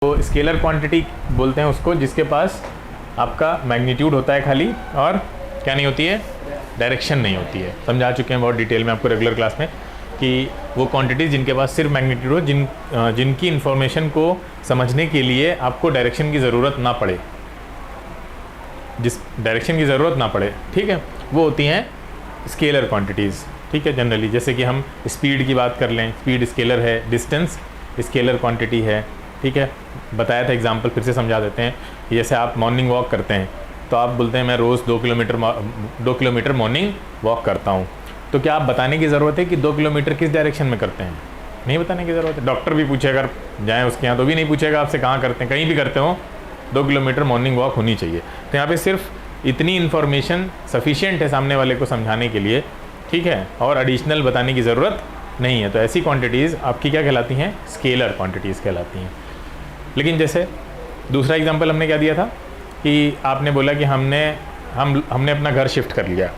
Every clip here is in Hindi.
तो स्केलर क्वांटिटी बोलते हैं उसको जिसके पास आपका मैग्नीट्यूड होता है खाली, और क्या नहीं होती है, डायरेक्शन नहीं होती है। समझा चुके हैं बहुत डिटेल में आपको रेगुलर क्लास में कि वो क्वांटिटीज़ जिनके पास सिर्फ मैग्नीट्यूड हो, जिनकी इन्फॉर्मेशन को समझने के लिए आपको डायरेक्शन की ज़रूरत ना पड़े, जिस डायरेक्शन की ज़रूरत ना पड़े, ठीक है, वो होती हैं स्केलर क्वांटिटीज़। ठीक है, जनरली जैसे कि हम स्पीड की बात कर लें, स्पीड स्केलर है, डिस्टेंस स्केलर क्वांटिटी है। ठीक है, बताया था एग्जांपल, फिर से समझा देते हैं कि जैसे आप मॉर्निंग वॉक करते हैं तो आप बोलते हैं मैं रोज़ 2 किलोमीटर मॉर्निंग वॉक करता हूँ। तो क्या आप बताने की ज़रूरत है कि 2 किलोमीटर किस डायरेक्शन में करते हैं? नहीं बताने की ज़रूरत है। डॉक्टर भी पूछेगा, अगर जाएँ उसके यहाँ तो भी नहीं पूछेगा आपसे कहाँ करते हैं, कहीं भी करते हो 2 किलोमीटर मॉर्निंग वॉक होनी चाहिए। तो यहाँ पे सिर्फ इतनी इन्फॉर्मेशन सफिशिएंट है सामने वाले को समझाने के लिए, ठीक है, और एडिशनल बताने की ज़रूरत नहीं है। तो ऐसी क्वांटिटीज़ आपकी क्या कहलाती हैं? स्केलर क्वांटिटीज़ कहलाती हैं। लेकिन जैसे दूसरा एग्जांपल हमने क्या दिया था कि आपने बोला कि हमने अपना घर शिफ्ट कर लिया,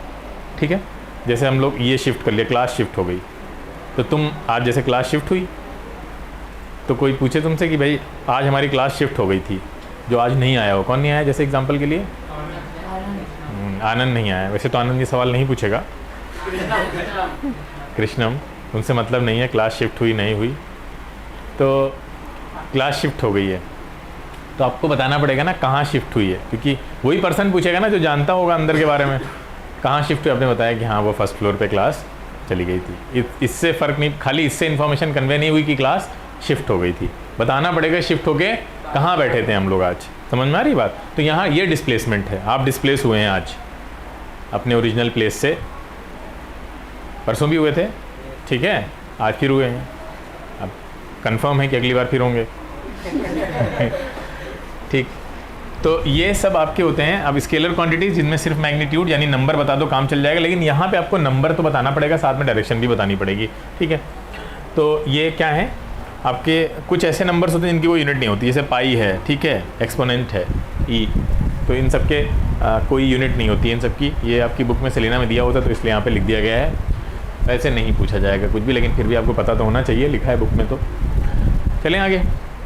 ठीक है, जैसे हम लोग ये शिफ्ट कर लिया, क्लास शिफ्ट हो गई, तो तुम आज जैसे क्लास शिफ्ट हुई तो कोई पूछे तुमसे कि भाई आज हमारी क्लास शिफ्ट हो गई थी, जो आज नहीं आया हो, कौन नहीं आया? जैसे एग्जांपल के लिए आनंद नहीं आया। वैसे तो आनंद ये सवाल नहीं पूछेगा, कृष्णम, उनसे मतलब नहीं है क्लास शिफ्ट हुई नहीं हुई। तो क्लास शिफ्ट हो गई है तो आपको बताना पड़ेगा ना कहाँ शिफ्ट हुई है, क्योंकि वही पर्सन पूछेगा ना जो जानता होगा अंदर के बारे में, कहाँ शिफ्ट हुई? आपने बताया कि हाँ वो फर्स्ट फ्लोर पे क्लास चली गई थी। इससे फ़र्क नहीं, खाली इससे इन्फॉर्मेशन कन्वे नहीं हुई कि क्लास शिफ्ट हो गई थी, बताना पड़ेगा शिफ्ट होके कहाँ बैठे थे हम लोग आज। समझ में आ रही बात? तो यहाँ ये डिस्प्लेसमेंट है, आप डिस्प्लेस हुए हैं आज अपने ओरिजिनल प्लेस से, परसों भी हुए थे, ठीक है, आज फिर हुए हैं, अब कंफर्म है कि अगली बार फिर होंगे। ठीक, तो ये सब आपके होते हैं। अब स्केलर क्वांटिटीज जिनमें सिर्फ मैग्नीट्यूड यानी नंबर बता दो काम चल जाएगा, लेकिन यहाँ पे आपको नंबर तो बताना पड़ेगा, साथ में डायरेक्शन भी बतानी पड़ेगी, ठीक है। तो ये क्या है, आपके कुछ ऐसे नंबर्स होते हैं जिनकी कोई यूनिट नहीं होती, जैसे पाई है, ठीक है, एक्सपोनेंट है, ई, तो इन सब के कोई यूनिट नहीं होती है इन सब की। ये आपकी बुक में सेलेना में दिया होता है तो इसलिए यहाँ पे लिख दिया गया है, वैसे नहीं पूछा जाएगा कुछ भी, लेकिन फिर भी आपको पता तो होना चाहिए, लिखा है बुक में। तो चलें आगे।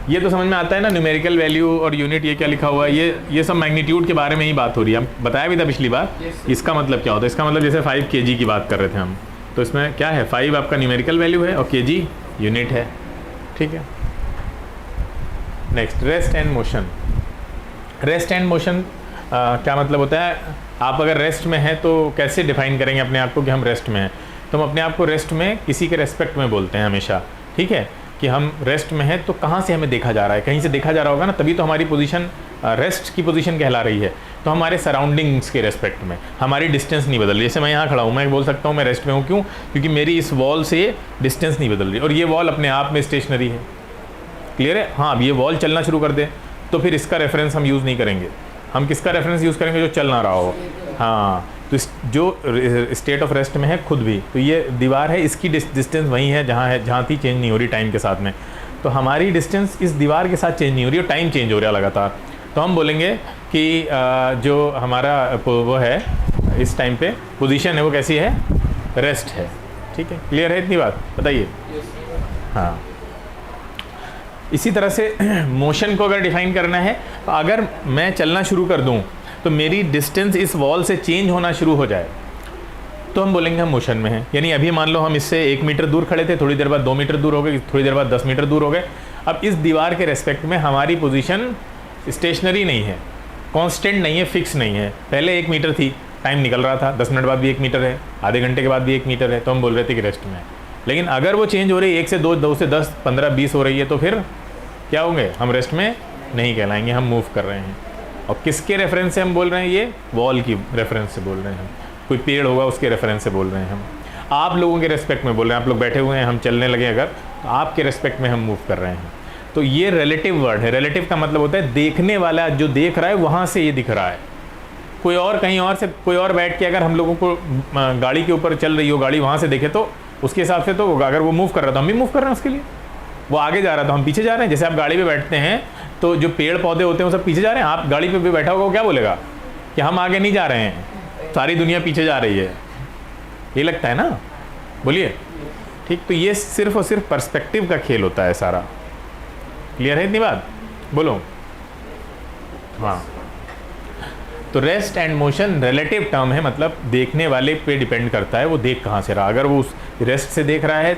ये तो समझ में आता है ना, न्यूमेरिकल वैल्यू और यूनिट, ये क्या लिखा हुआ है, ये सब मैग्नीट्यूड के बारे में ही बात हो रही है। हम बताया भी था पिछली बार। इसका मतलब क्या होता है? इसका मतलब जैसे 5 kg की बात कर रहे थे हम, तो इसमें क्या है, 5 आपका न्यूमेरिकल वैल्यू है और kg यूनिट है, ठीक है। Next, rest and motion. Rest and motion क्या मतलब होता है? आप अगर रेस्ट में हैं तो कैसे डिफाइन करेंगे अपने आप को कि हम रेस्ट में हैं? तो हम अपने आप को रेस्ट में किसी के रेस्पेक्ट में बोलते हैं हमेशा, ठीक है, कि हम रेस्ट में हैं। तो कहाँ से हमें देखा जा रहा है? कहीं से देखा जा रहा होगा ना, तभी तो हमारी पोजीशन रेस्ट की पोजीशन कहला रही है। तो हमारे सराउंडिंग्स के रेस्पेक्ट में हमारी डिस्टेंस नहीं बदल रही। जैसे मैं यहाँ खड़ा हूँ, मैं बोल सकता हूँ मैं रेस्ट में हूँ, क्यों? क्योंकि मेरी इस वॉल से डिस्टेंस नहीं बदल रही, और ये वॉल अपने आप में स्टेशनरी है। क्लियर है? हाँ, अब ये वॉल चलना शुरू कर दे तो फिर इसका रेफरेंस हम यूज़ नहीं करेंगे। हम किसका रेफरेंस यूज़ करेंगे? जो चल ना रहा हो। हाँ, तो जो स्टेट ऑफ रेस्ट में है खुद भी, तो ये दीवार है, इसकी डिस्टेंस वही है जहाँ थी, चेंज नहीं हो रही टाइम के साथ में। तो हमारी डिस्टेंस इस दीवार के साथ चेंज नहीं हो रही और टाइम चेंज हो रहा है लगातार। तो हम बोलेंगे कि जो हमारा वो है इस टाइम पे पोजीशन है वो कैसी है? रेस्ट है, ठीक है। क्लियर है इतनी बात? बताइए। हाँ, इसी तरह से मोशन को अगर डिफाइन करना है, तो अगर मैं चलना शुरू कर दूं तो मेरी डिस्टेंस इस वॉल से चेंज होना शुरू हो जाए तो हम बोलेंगे हम मोशन में हैं। यानी अभी मान लो हम इससे 1 मीटर दूर खड़े थे, थोड़ी देर बाद 2 मीटर दूर हो गए, थोड़ी देर बाद 10 मीटर दूर हो गए। अब इस दीवार के रेस्पेक्ट में हमारी पोजीशन स्टेशनरी नहीं है, कांस्टेंट नहीं है, फिक्स नहीं है। पहले 1 मीटर थी, टाइम निकल रहा था, 10 मिनट बाद भी 1 मीटर है, आधे घंटे के बाद भी 1 मीटर है, तो हम बोल रहे थे कि रेस्ट में है। लेकिन अगर वो चेंज हो रही है, 1 से 2, 2 से 10, 15, 20 हो रही है, तो फिर क्या होंगे? हम रेस्ट में नहीं कहलाएंगे, हम मूव कर रहे हैं। और किसके रेफरेंस से हम बोल रहे हैं? ये वॉल की रेफरेंस से बोल रहे हैं हम। कोई पेड़ होगा उसके रेफरेंस से बोल रहे हैं हम। आप लोगों के रेस्पेक्ट में बोल रहे हैं, आप लोग बैठे हुए हैं, हम चलने लगे अगर, तो आपके रेस्पेक्ट में हम मूव कर रहे हैं। तो ये रिलेटिव वर्ड है। रिलेटिव का मतलब होता है देखने वाला जो देख रहा है वहाँ से ये दिख रहा है। कोई और कहीं और से, कोई और बैठ के अगर हम लोगों को गाड़ी के ऊपर चल रही हो, गाड़ी वहाँ से देखे तो उसके हिसाब से, तो अगर वो मूव कर रहा है तो हम भी मूव कर रहे हैं उसके लिए। वो आगे जा रहा है तो हम पीछे जा रहे हैं। जैसे आप गाड़ी पे बैठते हैं तो जो पेड़ पौधे होते हैं वो सब पीछे जा रहे हैं, आप गाड़ी पे भी बैठा होगा, वो क्या बोलेगा कि हम आगे नहीं जा रहे हैं, सारी दुनिया पीछे जा रही है। ये लगता है ना? बोलिए। ठीक, तो ये सिर्फ और सिर्फ पर्सपेक्टिव का खेल होता है सारा। क्लियर है इतनी बात? बोलो। हाँ, तो rest and motion relative term है, मतलब देखने वाले पे डिपेंड करता है वो देख कहाँ से रहा। अगर वो उस रेस्ट से देख रहा है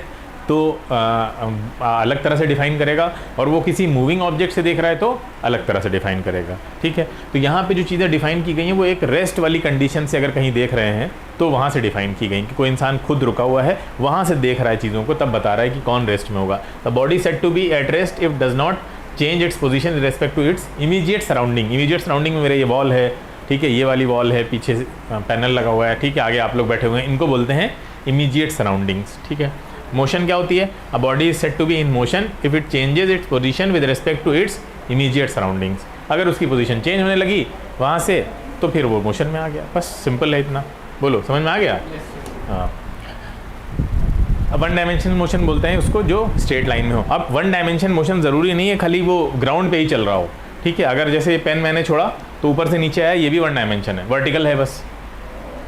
तो अलग तरह से डिफाइन करेगा, और वो किसी मूविंग ऑब्जेक्ट से देख रहा है तो अलग तरह से डिफाइन करेगा। ठीक है, तो यहाँ पे जो चीज़ें डिफाइन की गई हैं वो एक रेस्ट वाली कंडीशन से अगर कहीं देख रहे हैं तो वहाँ से डिफाइन की गई कि कोई इंसान खुद रुका हुआ है, वहाँ से देख रहा है चीज़ों को, तब बता रहा है कि कौन रेस्ट में होगा। The body said to be at rest if does not change its position with respect to its immediate surrounding. Immediate surrounding में मेरे ये वॉल है, ठीक है, ये वाली वॉल है, पीछे पैनल लगा हुआ है, ठीक है, आगे आप लोग बैठे हुए हैं, इनको बोलते हैं इमीडिएट सराउंडिंग्स। ठीक है, मोशन क्या होती है? A body is said to be in motion if it changes its position with respect to its immediate surroundings. अगर उसकी पोजीशन चेंज होने लगी वहाँ से तो फिर वो मोशन में आ गया। बस सिंपल है इतना। बोलो, समझ में आ गया? हाँ। अब वन डायमेंशनल मोशन बोलते हैं उसको जो स्ट्रेट लाइन में हो। अब वन डायमेंशन मोशन ज़रूरी नहीं है खाली वो ग्राउंड पे ही चल रहा हो। ठीक है, अगर जैसे पेन मैंने छोड़ा तो ऊपर से नीचे आया, ये भी वन डायमेंशन है, वर्टिकल है बस,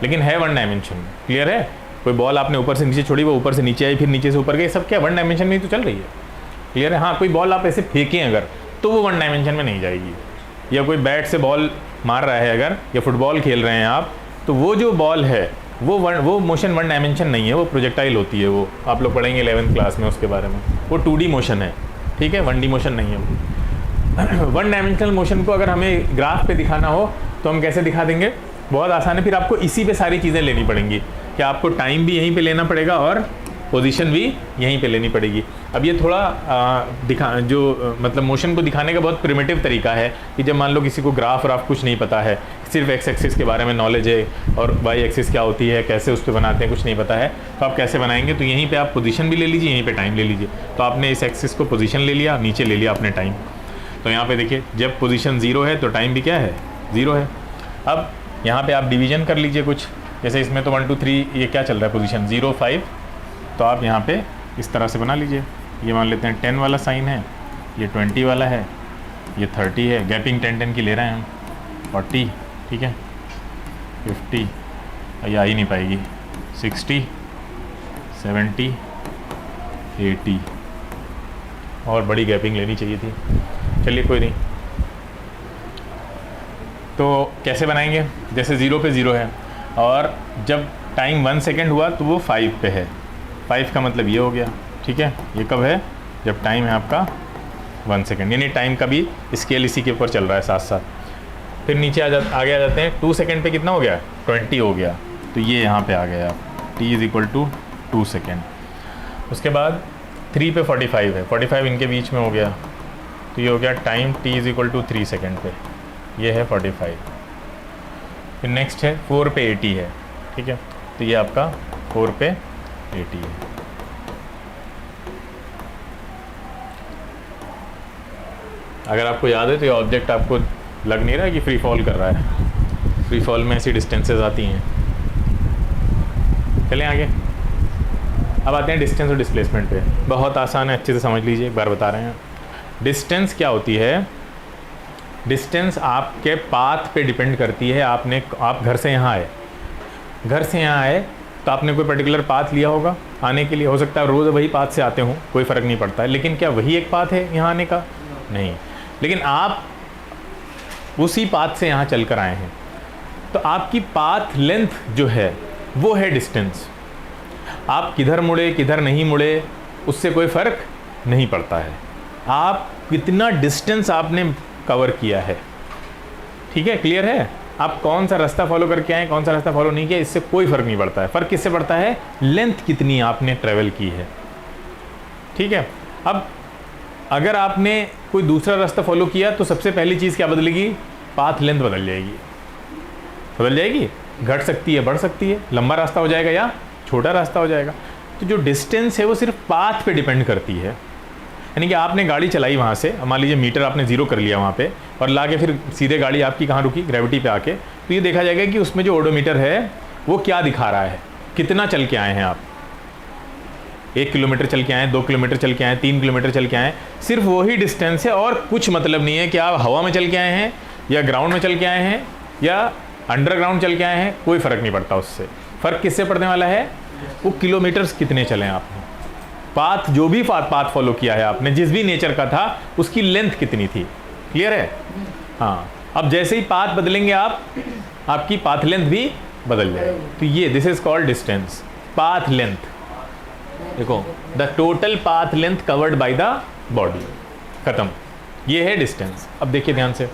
लेकिन है वन डायमेंशन। क्लियर है? कोई बॉल आपने ऊपर से नीचे छोड़ी, वो ऊपर से नीचे आई, फिर नीचे से ऊपर गई, सब क्या वन डायमेंशन में ही तो चल रही है। क्लियर है? हाँ, कोई बॉल आप ऐसे फेंकें अगर तो वो वन डायमेंशन में नहीं जाएगी। या कोई बैट से बॉल मार रहा है अगर, या फुटबॉल खेल रहे हैं आप, तो वो जो बॉल है वो मोशन वन डायमेंशन नहीं है, वो प्रोजेक्टाइल होती है। वो आप लोग पढ़ेंगे 11th क्लास में उसके बारे में। वो 2D मोशन है, ठीक है, 1D मोशन नहीं है। वन डायमेंशनल मोशन को अगर हमें ग्राफ पे दिखाना हो तो हम कैसे दिखा देंगे? बहुत आसान है। फिर आपको इसी पे सारी चीज़ें लेनी पड़ेंगी कि आपको टाइम भी यहीं पे लेना पड़ेगा और पोजीशन भी यहीं पे लेनी पड़ेगी। अब ये थोड़ा मतलब मोशन को दिखाने का बहुत प्रिमिटिव तरीका है कि जब मान लो किसी को ग्राफ कुछ नहीं पता है, सिर्फ एक्स एक्सिस के बारे में नॉलेज है और वाई एक्सिस क्या होती है, कैसे उस पर बनाते हैं, कुछ नहीं पता है, तो आप कैसे बनाएंगे? तो यहीं पे आप पोजीशन भी ले लीजिए, यहीं पे टाइम ले लीजिए। तो आपने इस एक्सिस को पोजीशन ले लिया, नीचे ले लिया आपने टाइम। तो यहाँ पे देखिए, जब पोजीशन 0 है तो टाइम भी क्या है? 0 है। अब यहाँ पे आप डिवीजन कर लीजिए कुछ, जैसे इसमें तो 1 2 3 ये क्या चल रहा है पोजीशन 0 5, तो आप यहाँ पे इस तरह से बना लीजिए। ये मान लेते हैं 10 वाला साइन है, ये 20 वाला है, ये 30 है, गैपिंग 10 की ले रहे हैं हम, 40, ठीक है, 50, ये आ ही नहीं पाएगी, 60, 70, 80, और बड़ी गैपिंग लेनी चाहिए थी। चलिए कोई नहीं। तो कैसे बनाएंगे? जैसे 0 पे 0 है और जब टाइम 1 सेकेंड हुआ तो वो 5 पे है। 5 का मतलब ये हो गया, ठीक है। ये कब है? जब टाइम है आपका 1 सेकेंड, यानी टाइम का भी स्केल इसी के ऊपर चल रहा है साथ साथ। फिर नीचे आगे आ जाते हैं। 2 सेकेंड पे कितना हो गया? 20 हो गया। तो ये यहाँ पे आ गया t = 2 सेकेंड। उसके बाद 3 पे 45 है, 45 इनके बीच में हो गया, तो ये हो गया टाइम t = 3 सेकेंड पे, ये है 45। फिर नेक्स्ट है 4 पे 80 है, ठीक है, तो ये आपका 4 पे 80 है। अगर आपको याद है तो ये ऑब्जेक्ट आपको लग नहीं रहा है कि फ्री फॉल कर रहा है। फ्री फॉल में ऐसी डिस्टेंसेस आती हैं। चलें आगे। अब आते हैं डिस्टेंस और डिस्प्लेसमेंट पे। बहुत आसान है, अच्छे से समझ लीजिए, एक बार बता रहे हैं। डिस्टेंस क्या होती है? डिस्टेंस आपके पाथ पे डिपेंड करती है। आप घर से यहाँ आए, घर से यहाँ आए तो आपने कोई पर्टिकुलर पाथ लिया होगा आने के लिए। हो सकता है रोज़ वही पाथ से आते हों, कोई फ़र्क नहीं पड़ता है, लेकिन क्या वही एक पाथ है यहाँ आने का? नहीं। लेकिन आप उसी पाथ से यहाँ चल कर आए हैं, तो आपकी पाथ लेंथ जो है वो है डिस्टेंस। आप किधर मुड़े किधर नहीं मुड़े उससे कोई फ़र्क नहीं पड़ता है, आप कितना डिस्टेंस आपने कवर किया है। ठीक है, क्लियर है? आप कौन सा रास्ता फॉलो करके आए, कौन सा रास्ता फॉलो नहीं किया, इससे कोई फ़र्क नहीं पड़ता है। फ़र्क किससे पड़ता है? लेंथ कितनी आपने ट्रैवल की है। ठीक है, अब अगर आपने कोई दूसरा रास्ता फॉलो किया तो सबसे पहली चीज़ क्या बदलेगी? पाथ लेंथ बदल जाएगी। बदल जाएगी, घट सकती है, बढ़ सकती है, लंबा रास्ता हो जाएगा या छोटा रास्ता हो जाएगा। तो जो डिस्टेंस है वो सिर्फ पाथ पे डिपेंड करती है। यानी कि आपने गाड़ी चलाई वहाँ से, मान लीजिए मीटर आपने 0 कर लिया वहाँ पे, और ला के फिर सीधे गाड़ी आपकी कहाँ रुकी? ग्रेविटी पे आके, तो ये देखा जाएगा कि उसमें जो ओडोमीटर है वो क्या दिखा रहा है, कितना चल के आए हैं आप। 1 किलोमीटर चल के आए, 2 किलोमीटर चल के आए, 3 किलोमीटर चल के आए, सिर्फ वही डिस्टेंस है और कुछ मतलब नहीं है कि आप हवा में चल के आए हैं या ग्राउंड में चल के आए हैं या अंडरग्राउंड चल के आए हैं, कोई फ़र्क नहीं पड़ता उससे। फ़र्क किससे पड़ने वाला है? वो किलोमीटर्स कितने चले आपने, पाथ जो भी पाथ फॉलो किया है आपने, जिस भी नेचर का था उसकी लेंथ कितनी थी। क्लियर है? हाँ, अब जैसे ही पाथ बदलेंगे आप, आपकी पाथ लेंथ भी बदल जाएगी। तो ये this is called distance, path length. देखो, the total path length covered by the body, खत्म, ये है डिस्टेंस। अब देखिए ध्यान से,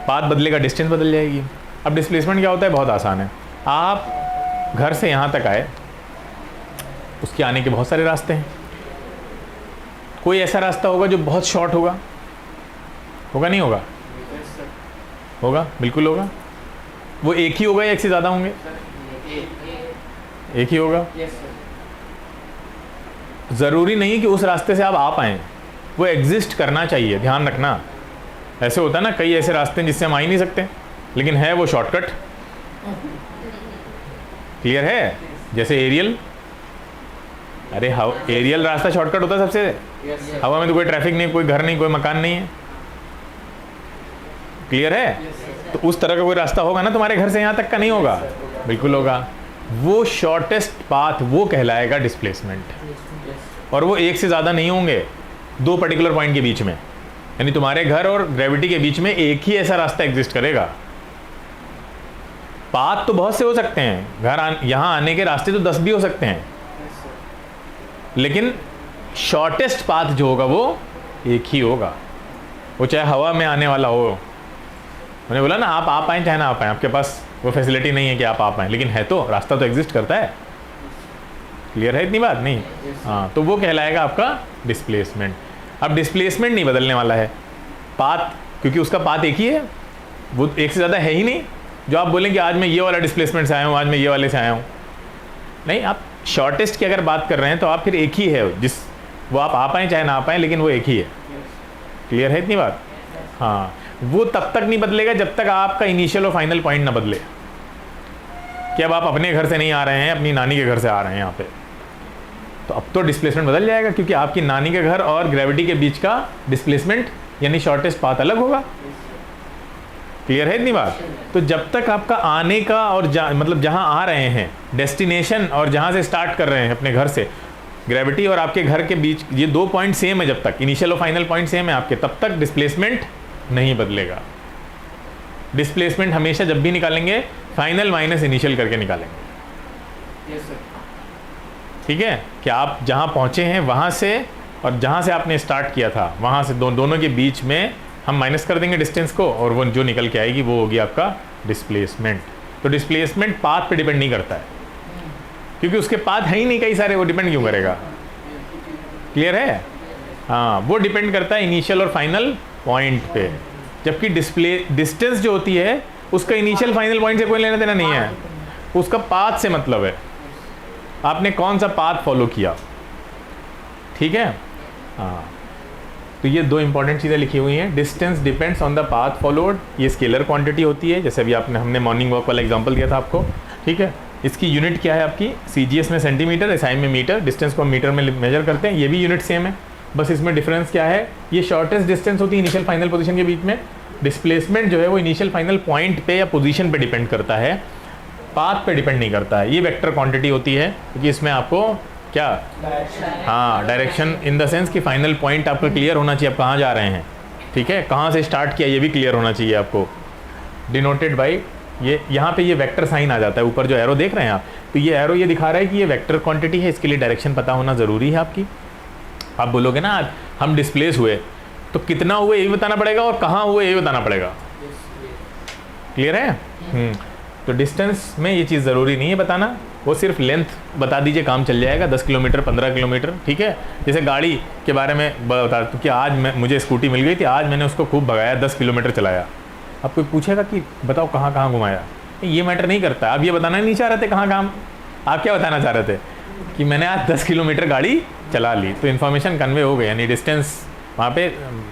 पाथ बदलेगा, डिस्टेंस बदल जाएगी। अब डिस्प्लेसमेंट क्या होता है? बहुत आसान है। आप घर से यहाँ तक आए, उसके आने के बहुत सारे रास्ते हैं। कोई ऐसा रास्ता होगा जो बहुत शॉर्ट होगा, होगा नहीं होगा? होगा, बिल्कुल होगा। वो एक ही होगा या एक से ज़्यादा होंगे? एक ही होगा। ज़रूरी नहीं कि उस रास्ते से आप आ पाएँ, वो एग्जिस्ट करना चाहिए, ध्यान रखना। ऐसे होता है ना, कई ऐसे रास्ते हैं जिससे हम आ ही नहीं सकते, लेकिन है वो शॉर्टकट। क्लियर है? जैसे एरियल, अरे एरियल रास्ता शॉर्टकट होता है सबसे। हवा में तो कोई ट्रैफिक नहीं, कोई घर नहीं, कोई मकान नहीं है। क्लियर है? तो उस तरह का कोई रास्ता होगा ना तुम्हारे घर से यहाँ तक का? नहीं होगा, बिल्कुल होगा। वो शॉर्टेस्ट पाथ वो कहलाएगा डिस्प्लेसमेंट। और वो एक से ज़्यादा नहीं होंगे, दो पर्टिकुलर पॉइंट के बीच में, यानी तुम्हारे घर और ग्रेविटी के बीच में एक ही ऐसा रास्ता एग्जिस्ट करेगा। पाथ तो बहुत से हो सकते हैं, यहाँ आने के रास्ते तो 10 भी हो सकते हैं, लेकिन शॉर्टेस्ट पाथ जो होगा वो एक ही होगा। वो चाहे हवा में आने वाला हो, मैंने बोला ना, आप आ पाएँ चाहे ना आ पाएँ, आपके पास वो फैसिलिटी नहीं है कि आप आ पाएँ, लेकिन है तो, रास्ता तो एग्जिस्ट करता है। क्लियर है इतनी बात? नहीं? हाँ, तो वो कहलाएगा आपका डिस्प्लेसमेंट। अब डिस्प्लेसमेंट नहीं बदलने वाला है, पाथ, क्योंकि उसका पाथ एक ही है, वो एक से ज़्यादा है ही नहीं। जो आप बोलें कि आज मैं ये वाला डिस्प्लेसमेंट से आया हूँ, आज मैं ये वाले से आया हूँ, नहीं। आप शॉर्टेस्ट की अगर बात कर रहे हैं तो आप फिर एक ही है, जिस वो आप आ पाएँ चाहे ना आ पाएँ, लेकिन वो एक ही है। क्लियर है इतनी बात? हाँ, वो तब तक नहीं बदलेगा जब तक आपका इनिशियल और फाइनल पॉइंट ना बदले। कि अब आप अपने घर से नहीं आ रहे हैं, अपनी नानी के घर से आ रहे हैं यहाँ पे, तो अब तो डिस्प्लेसमेंट बदल जाएगा, क्योंकि आपकी नानी के घर और ग्रेविटी के बीच का डिस्प्लेसमेंट यानी शॉर्टेस्ट पाथ अलग होगा। क्लियर है इतनी बात? तो जब तक आपका आने का और मतलब जहाँ आ रहे हैं डेस्टिनेशन और जहाँ से स्टार्ट कर रहे हैं अपने घर से, ग्रेविटी और आपके घर के बीच ये दो पॉइंट सेम है, जब तक इनिशियल और फाइनल पॉइंट सेम है आपके, तब तक डिस्प्लेसमेंट नहीं बदलेगा। डिस्प्लेसमेंट हमेशा जब भी निकालेंगे फाइनल माइनस इनिशियल करके निकालेंगे। ठीक है? कि आप जहाँ पहुँचे हैं वहाँ से और जहाँ से आपने स्टार्ट किया था वहाँ से दोनों के बीच में हम माइनस कर देंगे डिस्टेंस को, और वो जो निकल के आएगी वो होगी आपका डिस्प्लेसमेंट। तो डिस्प्लेसमेंट पाथ पे डिपेंड नहीं करता है, क्योंकि उसके पाथ है ही नहीं कई सारे, वो डिपेंड क्यों करेगा? क्लियर है? हाँ, वो डिपेंड करता है इनिशियल और फाइनल पॉइंट पे, जबकि डिस्टेंस जो होती है उसका इनिशियल फाइनल पॉइंट से कोई लेना देना नहीं है, उसका पाथ से मतलब है, आपने कौन सा पाथ फॉलो किया। ठीक है? हाँ, तो ये दो इंपॉर्टेंट चीज़ें लिखी हुई हैं। Distance depends on the path followed, ये स्केलर क्वांटिटी होती है, जैसे अभी हमने मॉर्निंग वॉक वाला एग्जांपल दिया था आपको। ठीक है? इसकी यूनिट क्या है आपकी? CGS में सेंटीमीटर, SI में मीटर, डिस्टेंस को हम मीटर में मेजर करते हैं, ये भी यूनिट सेम है, बस इसमें डिफरेंस क्या है? ये शॉर्टेस्ट डिस्टेंस होती है इनिशियल फाइनल पोजीशन के बीच में। डिस्प्लेसमेंट जो है वो इनिशियल फाइनल पॉइंट पे या पोजीशन पे डिपेंड करता है, पाथ पे डिपेंड नहीं करता है। ये वेक्टर क्वांटिटी होती है, क्योंकि इसमें आपको क्या, हाँ, डायरेक्शन इन द सेंस कि फाइनल पॉइंट आपका क्लियर होना चाहिए, आप कहाँ जा रहे हैं। ठीक है? कहाँ से स्टार्ट किया ये भी क्लियर होना चाहिए आपको, डिनोटेड बाई ये, यहाँ पे ये वेक्टर साइन आ जाता है, ऊपर जो एरो देख रहे हैं आप, तो ये एरो ये दिखा रहा है कि ये वेक्टर क्वांटिटी है, इसके लिए डायरेक्शन पता होना ज़रूरी है आपकी। आप बोलोगे ना हम डिस्प्लेस हुए, तो कितना हुए ये बताना पड़ेगा और कहाँ हुए ये बताना पड़ेगा। क्लियर है? तो डिस्टेंस में ये चीज़ ज़रूरी नहीं है बताना, वो सिर्फ लेंथ बता दीजिए, काम चल जाएगा। 10 किलोमीटर, 15 किलोमीटर, ठीक है? जैसे गाड़ी के बारे में बता दूँ कि आज मुझे स्कूटी मिल गई थी, आज मैंने उसको खूब भगाया, 10 किलोमीटर चलाया। अब कोई पूछेगा कि बताओ कहाँ कहाँ घुमाया, ये मैटर नहीं करता। आप ये बताना नहीं चाह रहे थे कहाँ कहाँ, आप क्या बताना चाह रहे थे कि मैंने आज 10 किलोमीटर गाड़ी चला ली, तो इन्फॉर्मेशन कन्वे हो गई, यानी डिस्टेंस वहाँ पे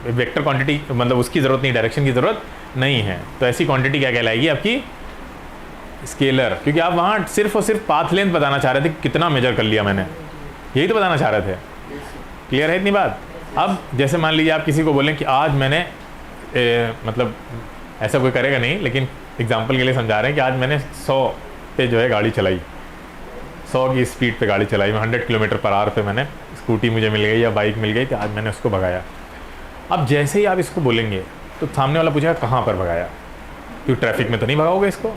वेक्टर क्वांटिटी, मतलब उसकी ज़रूरत नहीं, डायरेक्शन की ज़रूरत नहीं है। तो ऐसी क्वांटिटी क्या कहलाएगी आपकी? स्केलर, क्योंकि आप वहाँ सिर्फ और सिर्फ पाथ लेंथ बताना चाह रहे थे, कितना मेजर कर लिया मैंने, यही तो बताना चाह रहे थे। क्लियर है इतनी बात? अब जैसे मान लीजिए आप किसी को बोलें कि आज मैंने मतलब ऐसा कोई करेगा नहीं, लेकिन एग्जांपल के लिए समझा रहे हैं कि आज मैंने 100 पे जो है गाड़ी चलाई, 100 की स्पीड पे गाड़ी चलाई, मैं 100 किलोमीटर पर आवर पे मैंने स्कूटी मुझे मिल गई या बाइक मिल गई, तो आज मैंने उसको भगाया। अब जैसे ही आप इसको बोलेंगे तो सामने वाला पूछेगा कहाँ पर भगाया, क्यों ट्रैफिक में तो नहीं भगाओगे इसको,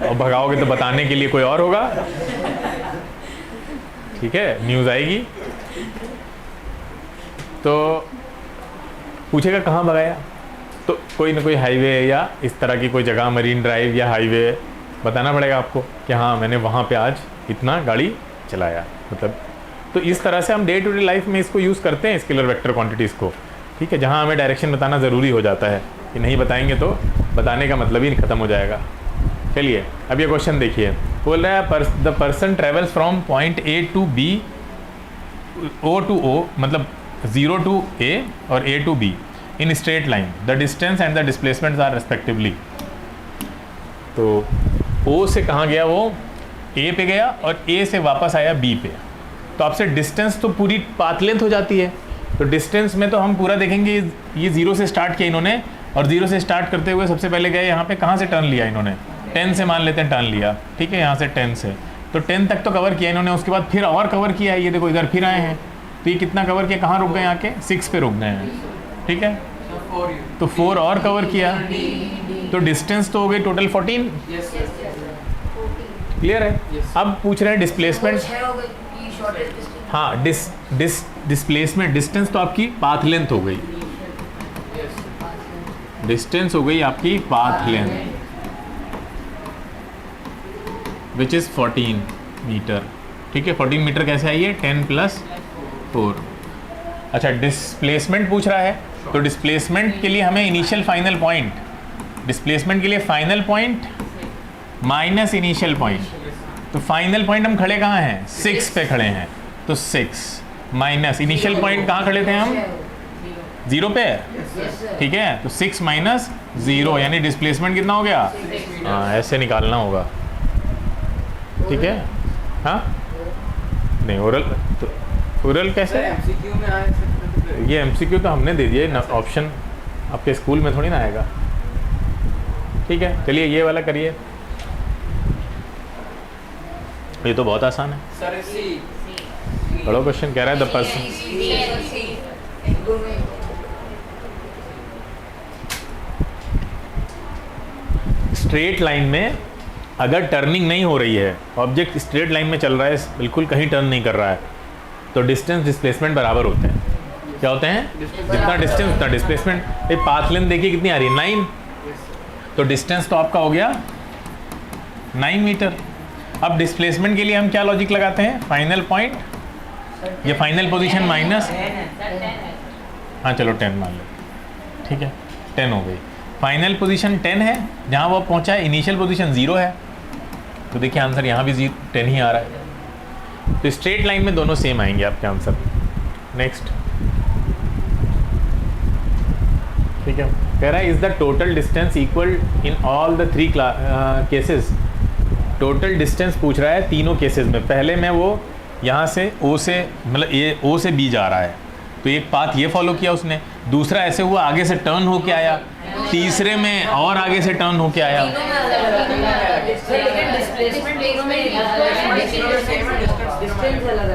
और भगाओगे तो बताने के लिए कोई और होगा, ठीक है, न्यूज़ आएगी। तो पूछेगा कहाँ भगाया, तो कोई ना कोई हाईवे या इस तरह की कोई जगह, मरीन ड्राइव या हाईवे बताना पड़ेगा आपको कि हाँ मैंने वहाँ पे आज इतना गाड़ी चलाया, मतलब। तो इस तरह से हम डे टू डे लाइफ में इसको यूज़ करते हैं, स्केलर वेक्टर क्वांटिटीज़ को, ठीक है, जहाँ हमें डायरेक्शन बताना ज़रूरी हो जाता है, कि नहीं बताएंगे तो बताने का मतलब ही ख़त्म हो जाएगा। चलिए अब ये क्वेश्चन देखिए, बोल रहा है the person travels from point A to B, O to O, मतलब 0 to A और A to B इन straight line, the distance and the displacements are respectively. तो O से कहाँ गया, वो A पे गया, और A से वापस आया B पे। तो आपसे डिस्टेंस तो पूरी पाथ लेंथ हो जाती है, तो डिस्टेंस में तो हम पूरा देखेंगे, ये 0 से स्टार्ट किया इन्होंने, और 0 से स्टार्ट करते हुए सबसे पहले गए यहाँ पे, कहाँ से टर्न लिया इन्होंने, 10 से मान लेते हैं टर्न लिया, ठीक है, यहाँ से 10 से, तो 10 तक तो कवर किया इन्होंने, उसके बाद फिर और कवर किया है, ये देखो इधर फिर आए हैं, तो ये कितना कवर किया, कहाँ रुक गए, यहाँ के 6 पे रुक गए हैं, ठीक है, तो 4 और कवर किया, तो डिस्टेंस तो हो गई टोटल 14। क्लियर है? अब पूछ रहे हैं डिस्प्लेसमेंट। हाँ, डिस्प्लेसमेंट, डिस्टेंस तो आपकी पाथ लेंथ हो गई, डिस्टेंस हो गई आपकी path length, which is 14 metre, ठीक है। 14 मीटर कैसे आई है, 10 + 4। अच्छा, डिस्प्लेसमेंट पूछ रहा है, तो डिस्प्लेसमेंट के लिए हमें इनिशियल फाइनल पॉइंट, डिस्प्लेसमेंट के लिए final point minus initial point, तो फाइनल पॉइंट हम खड़े कहाँ हैं, 6 पे खड़े हैं, तो 6 माइनस इनिशियल पॉइंट कहाँ खड़े थे हम, 0 पे, ठीक है, तो 6 - 0 यानी डिस्प्लेसमेंट कितना हो गया, हाँ ऐसे निकालना होगा, ठीक है। हाँ नहीं, ओरल तो ओरल कैसे, ये MCQ तो हमने दे दिया ऑप्शन, आपके स्कूल में थोड़ी ना आएगा, ठीक है। चलिए ये वाला करिए, ये तो बहुत आसान है, बड़ा क्वेश्चन कह रहा है द पर्सन, स्ट्रेट लाइन में अगर टर्निंग नहीं हो रही है, ऑब्जेक्ट स्ट्रेट लाइन में चल रहा है, बिल्कुल कहीं टर्न नहीं कर रहा है, तो डिस्टेंस डिस्प्लेसमेंट बराबर होते हैं, क्या होते हैं, जितना डिस्टेंस उतना डिस्प्लेसमेंट। ये पाथ लेंथ देखिए कितनी आ रही है, 9, तो डिस्टेंस तो आपका हो गया 9 मीटर। अब डिस्प्लेसमेंट के लिए हम क्या लॉजिक लगाते हैं, फाइनल पॉइंट, ये फाइनल पोजीशन माइनस, हाँ चलो 10 मान लो, ठीक है, 10 हो गई, फाइनल पोजीशन 10 है, जहाँ वो पहुँचा है, इनिशियल पोजीशन 0 है, तो देखिए आंसर यहाँ भी 10 ही आ रहा है, तो स्ट्रेट लाइन में दोनों सेम आएंगे आपके आंसर। नेक्स्ट, ठीक है, कह रहा है is the total distance equal in all the 3 cases. Total distance पूछ रहा है तीनों केसेस में, पहले में वो यहाँ से O से, मतलब ये O से B जा रहा है, तो एक पाथ ये फॉलो किया उसने, दूसरा ऐसे हुआ आगे से टर्न होके आया, तीसरे में और आगे से टर्न होके आया,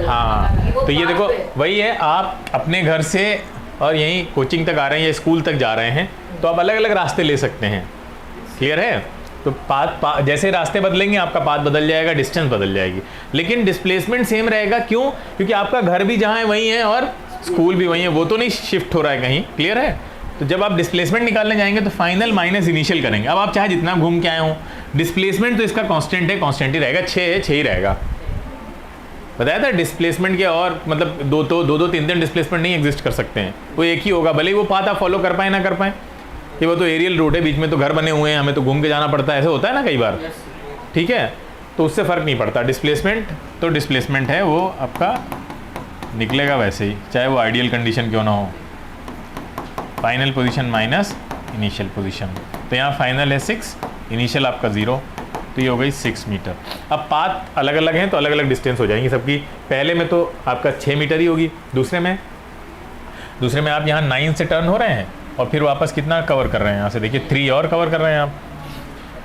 हाँ, तो ये देखो वही है, आप अपने घर से और यहीं कोचिंग तक आ रहे हैं या स्कूल तक जा रहे हैं, तो आप अलग अलग रास्ते ले सकते हैं, क्लियर है। तो पाथ जैसे रास्ते बदलेंगे आपका पाथ बदल जाएगा, डिस्टेंस बदल जाएगी, लेकिन डिस्प्लेसमेंट सेम रहेगा, क्यों, क्योंकि आपका घर भी जहाँ है वहीं है और स्कूल भी वहीं है, वो तो नहीं शिफ्ट हो रहा है कहीं, क्लियर है। तो जब आप डिस्प्लेसमेंट निकालने जाएंगे तो फाइनल माइनस इनिशियल करेंगे, अब आप चाहे जितना घूम के आए हों, डिस्प्लेसमेंट तो इसका कांस्टेंट है, कांस्टेंट ही रहेगा, 6 है 6 ही रहेगा, बताया था। डिस्प्लेसमेंट के और मतलब दो 3 डिस्प्लेसमेंट नहीं एग्जिस्ट कर सकते हैं, वो एक ही होगा, भले ही वो पाथ आप फॉलो कर पाए ना कर पाए, ये वो तो एरियल रूट है, बीच में तो घर बने हुए हैं, हमें तो घूम के जाना पड़ता है, ऐसे होता है ना कई बार, ठीक है, तो उससे फ़र्क नहीं पड़ता। डिस्प्लेसमेंट तो डिस्प्लेसमेंट है, वो आपका निकलेगा वैसे ही, चाहे वो आइडियल कंडीशन क्यों ना हो, final position minus initial position, तो यहाँ फाइनल है 6, इनिशियल आपका 0, तो ये हो गई 6 मीटर। अब पाथ अलग अलग हैं तो अलग अलग डिस्टेंस हो जाएंगी सबकी, पहले में तो आपका 6 मीटर ही होगी, दूसरे में आप यहाँ 9 से टर्न हो रहे हैं और फिर वापस कितना कवर कर रहे हैं, यहाँ से देखिए 3 और कवर कर रहे हैं आप,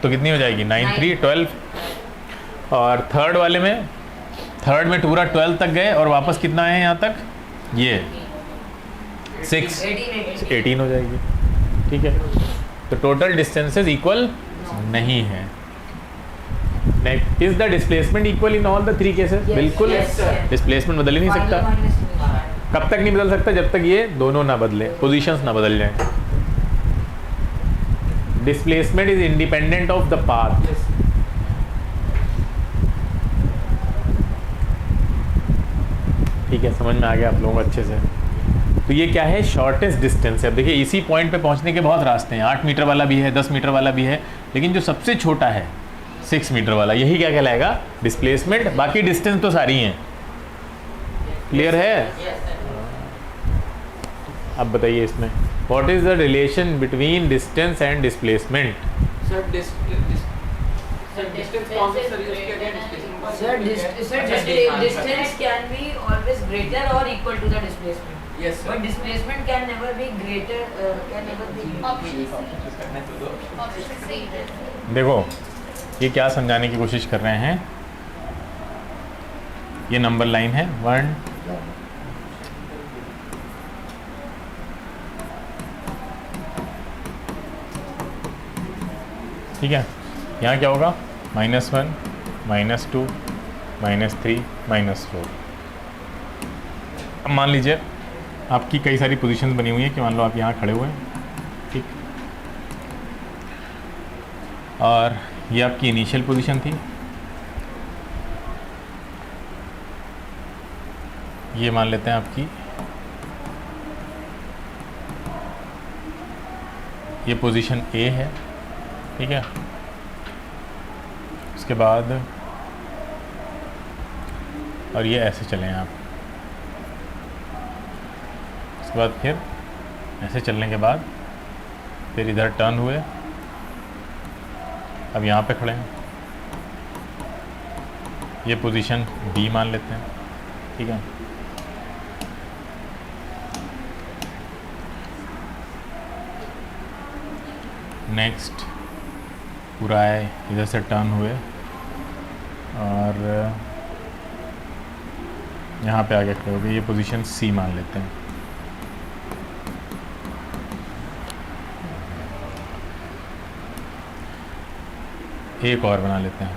तो कितनी हो जाएगी 9 3 12, और थर्ड में पूरा 12 तक गए और वापस कितना है यहाँ तक, ये 6 18 हो जाएगी, ठीक है। तो टोटल डिस्टेंसेस इक्वल नहीं है। Next, is the displacement equal in all the 3 cases? बिल्कुल, डिस्प्लेसमेंट बदल ही नहीं सकता। कब तक नहीं बदल सकता? जब तक ये दोनों ना बदले, पोजीशंस ना बदल जाएं। Displacement is independent of the path. ठीक है, समझ में आ गया आप लोगों को अच्छे से। तो ये क्या है? शॉर्टेस्ट डिस्टेंस है। अब देखिए, इसी पॉइंट पे पहुंचने के बहुत रास्ते हैं, 8 मीटर वाला भी है, 10 मीटर वाला भी है, लेकिन जो सबसे छोटा है 6 मीटर वाला, यही क्या कहलाएगा? डिस्प्लेसमेंट। बाकी डिस्टेंस तो सारी हैं। क्लियर है? अब बताइए इसमें, what is the relation between distance and displacement? Sir, distance can be always greater or equal to the displacement. Yes, sir. But displacement can never be greater, can never be. देखो, ये क्या समझाने की कोशिश कर रहे हैं? ये नंबर लाइन है 1 ठीक है। यहाँ क्या होगा? -1, -2, -3, -4। अब मान लीजिए आपकी कई सारी पोजीशंस बनी हुई हैं कि मान लो आप यहाँ खड़े हुए हैं, ठीक, और ये आपकी इनिशियल पोजीशन थी, ये मान लेते हैं आपकी ये पोजीशन ए है, ठीक है। उसके बाद और ये ऐसे चलें आप, उसके बाद फिर ऐसे चलने के बाद फिर इधर टर्न हुए, अब यहाँ पे खड़े हैं, ये पोजीशन बी मान लेते हैं, ठीक है। नेक्स्ट पूरा है, इधर से टर्न हुए और यहाँ पे आगे खड़े हो गए, ये पोजीशन सी मान लेते हैं। एक और बना लेते हैं,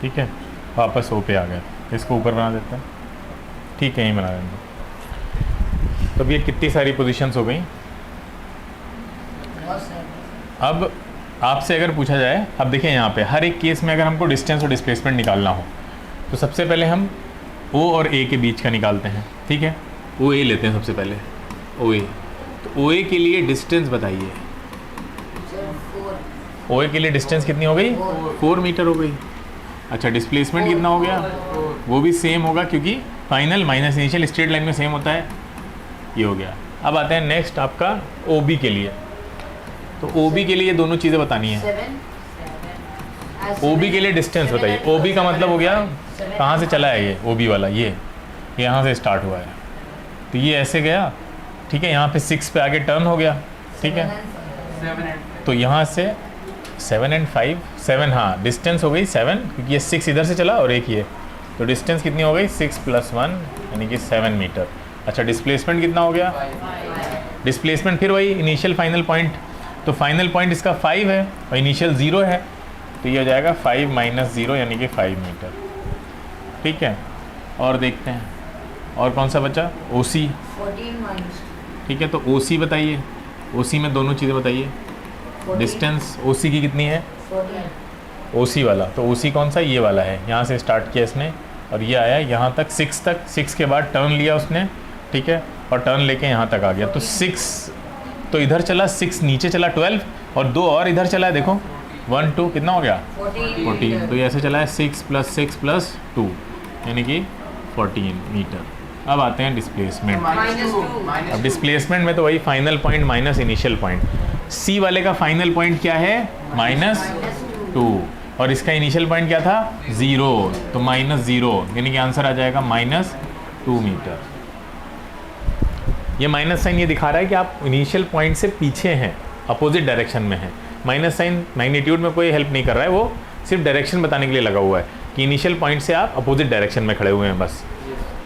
ठीक है। वापस ओ पे आ गए, इसको ऊपर बना देते हैं, ठीक है, यहीं बना देंगे। तो अब ये कितनी सारी पोजीशंस हो गई? अब आपसे अगर पूछा जाए, अब देखिए यहाँ पे हर एक केस में अगर हमको डिस्टेंस और डिस्प्लेसमेंट निकालना हो तो सबसे पहले हम ओ और ए के बीच का निकालते हैं, ठीक है। ओ ए लेते हैं सबसे पहले, ओ ए। तो ओ ए के लिए डिस्टेंस बताइए। ओ ए के लिए डिस्टेंस कितनी हो गई? 4 मीटर हो गई। अच्छा, डिस्प्लेसमेंट कितना हो गया? वो भी सेम होगा क्योंकि final minus initial straight line में सेम होता है, ये हो गया। अब आते हैं नेक्स्ट आपका ओ बी के लिए। तो ओ बी के लिए दोनों चीज़ें बतानी है। ओ बी के लिए डिस्टेंस बताइए। ओ बी का मतलब हो गया कहाँ से चला है ये ओ बी वाला, ये यहाँ से स्टार्ट हुआ है, तो ये ऐसे गया, ठीक है। यहाँ पे 6 पे आगे टर्न हो गया, ठीक है। तो यहाँ से 7 and 5, 7, हाँ डिस्टेंस हो गई 7 क्योंकि ये 6 इधर से चला और एक ये, तो डिस्टेंस कितनी हो गई? 6 + 1 यानी कि 7 मीटर। अच्छा, डिस्प्लेसमेंट कितना हो गया? डिस्प्लेसमेंट फिर वही इनिशियल फाइनल पॉइंट, तो फाइनल पॉइंट इसका 5 है और इनिशियल 0 है, तो ये हो जाएगा 5 - 0 यानी कि 5 मीटर, ठीक है। और देखते हैं और कौन सा बचा? ओ सी, 14 ठीक है। तो ओ सी बताइए, ओ सी में दोनों चीज़ें बताइए। डिस्टेंस ओ सी की कितनी है? 14। ओ सी वाला, तो ओ सी कौन सा? ये वाला है, यहाँ से स्टार्ट किया इसने और ये आया यहाँ तक 6 तक, 6 के बाद टर्न लिया उसने, ठीक है, और टर्न लेके यहाँ तक आ गया। तो 6 तो इधर चला, 6 नीचे चला 12 और 2 और इधर चला है, देखो 1 2 कितना हो गया? 14। तो ये ऐसे चला है 6 + 6 + 2 यानी कि 14 मीटर। अब आते हैं डिस्प्लेसमेंट। अब डिस्प्लेसमेंट में तो वही final point minus initial point. C वाले का फाइनल पॉइंट क्या है? -2 और इसका इनिशियल पॉइंट क्या था? 0, तो -0 यानी कि आंसर आ जाएगा -2 मीटर। ये माइनस साइन ये दिखा रहा है कि आप इनिशियल पॉइंट से पीछे हैं, अपोजिट डायरेक्शन में हैं। माइनस साइन मैग्नीट्यूड में कोई हेल्प नहीं कर रहा है, वो सिर्फ डायरेक्शन बताने के लिए लगा हुआ है कि इनिशियल पॉइंट से आप अपोजिट डायरेक्शन में खड़े हुए हैं बस।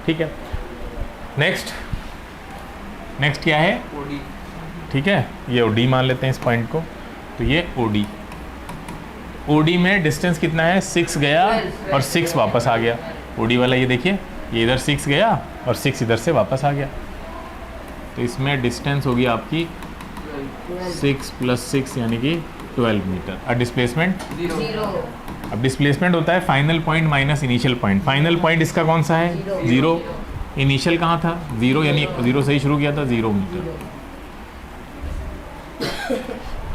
ठीक है, नेक्स्ट क्या है? OD। ठीक है, ये OD मान लेते हैं इस पॉइंट को, तो ये OD में डिस्टेंस कितना है? 6 गया और 6 वापस आ गया। OD वाला ये देखिए, ये इधर 6 गया और 6 इधर से वापस आ गया, तो इसमें डिस्टेंस होगी आपकी 6 + 6 यानी कि 12 मीटर। और डिस्प्लेसमेंट 0 अब डिस्प्लेसमेंट होता है final point minus initial point. Final point इसका कौन सा है? 0। इनिशियल कहाँ था? 0, यानी 0 से ही शुरू किया था, 0 मीटर।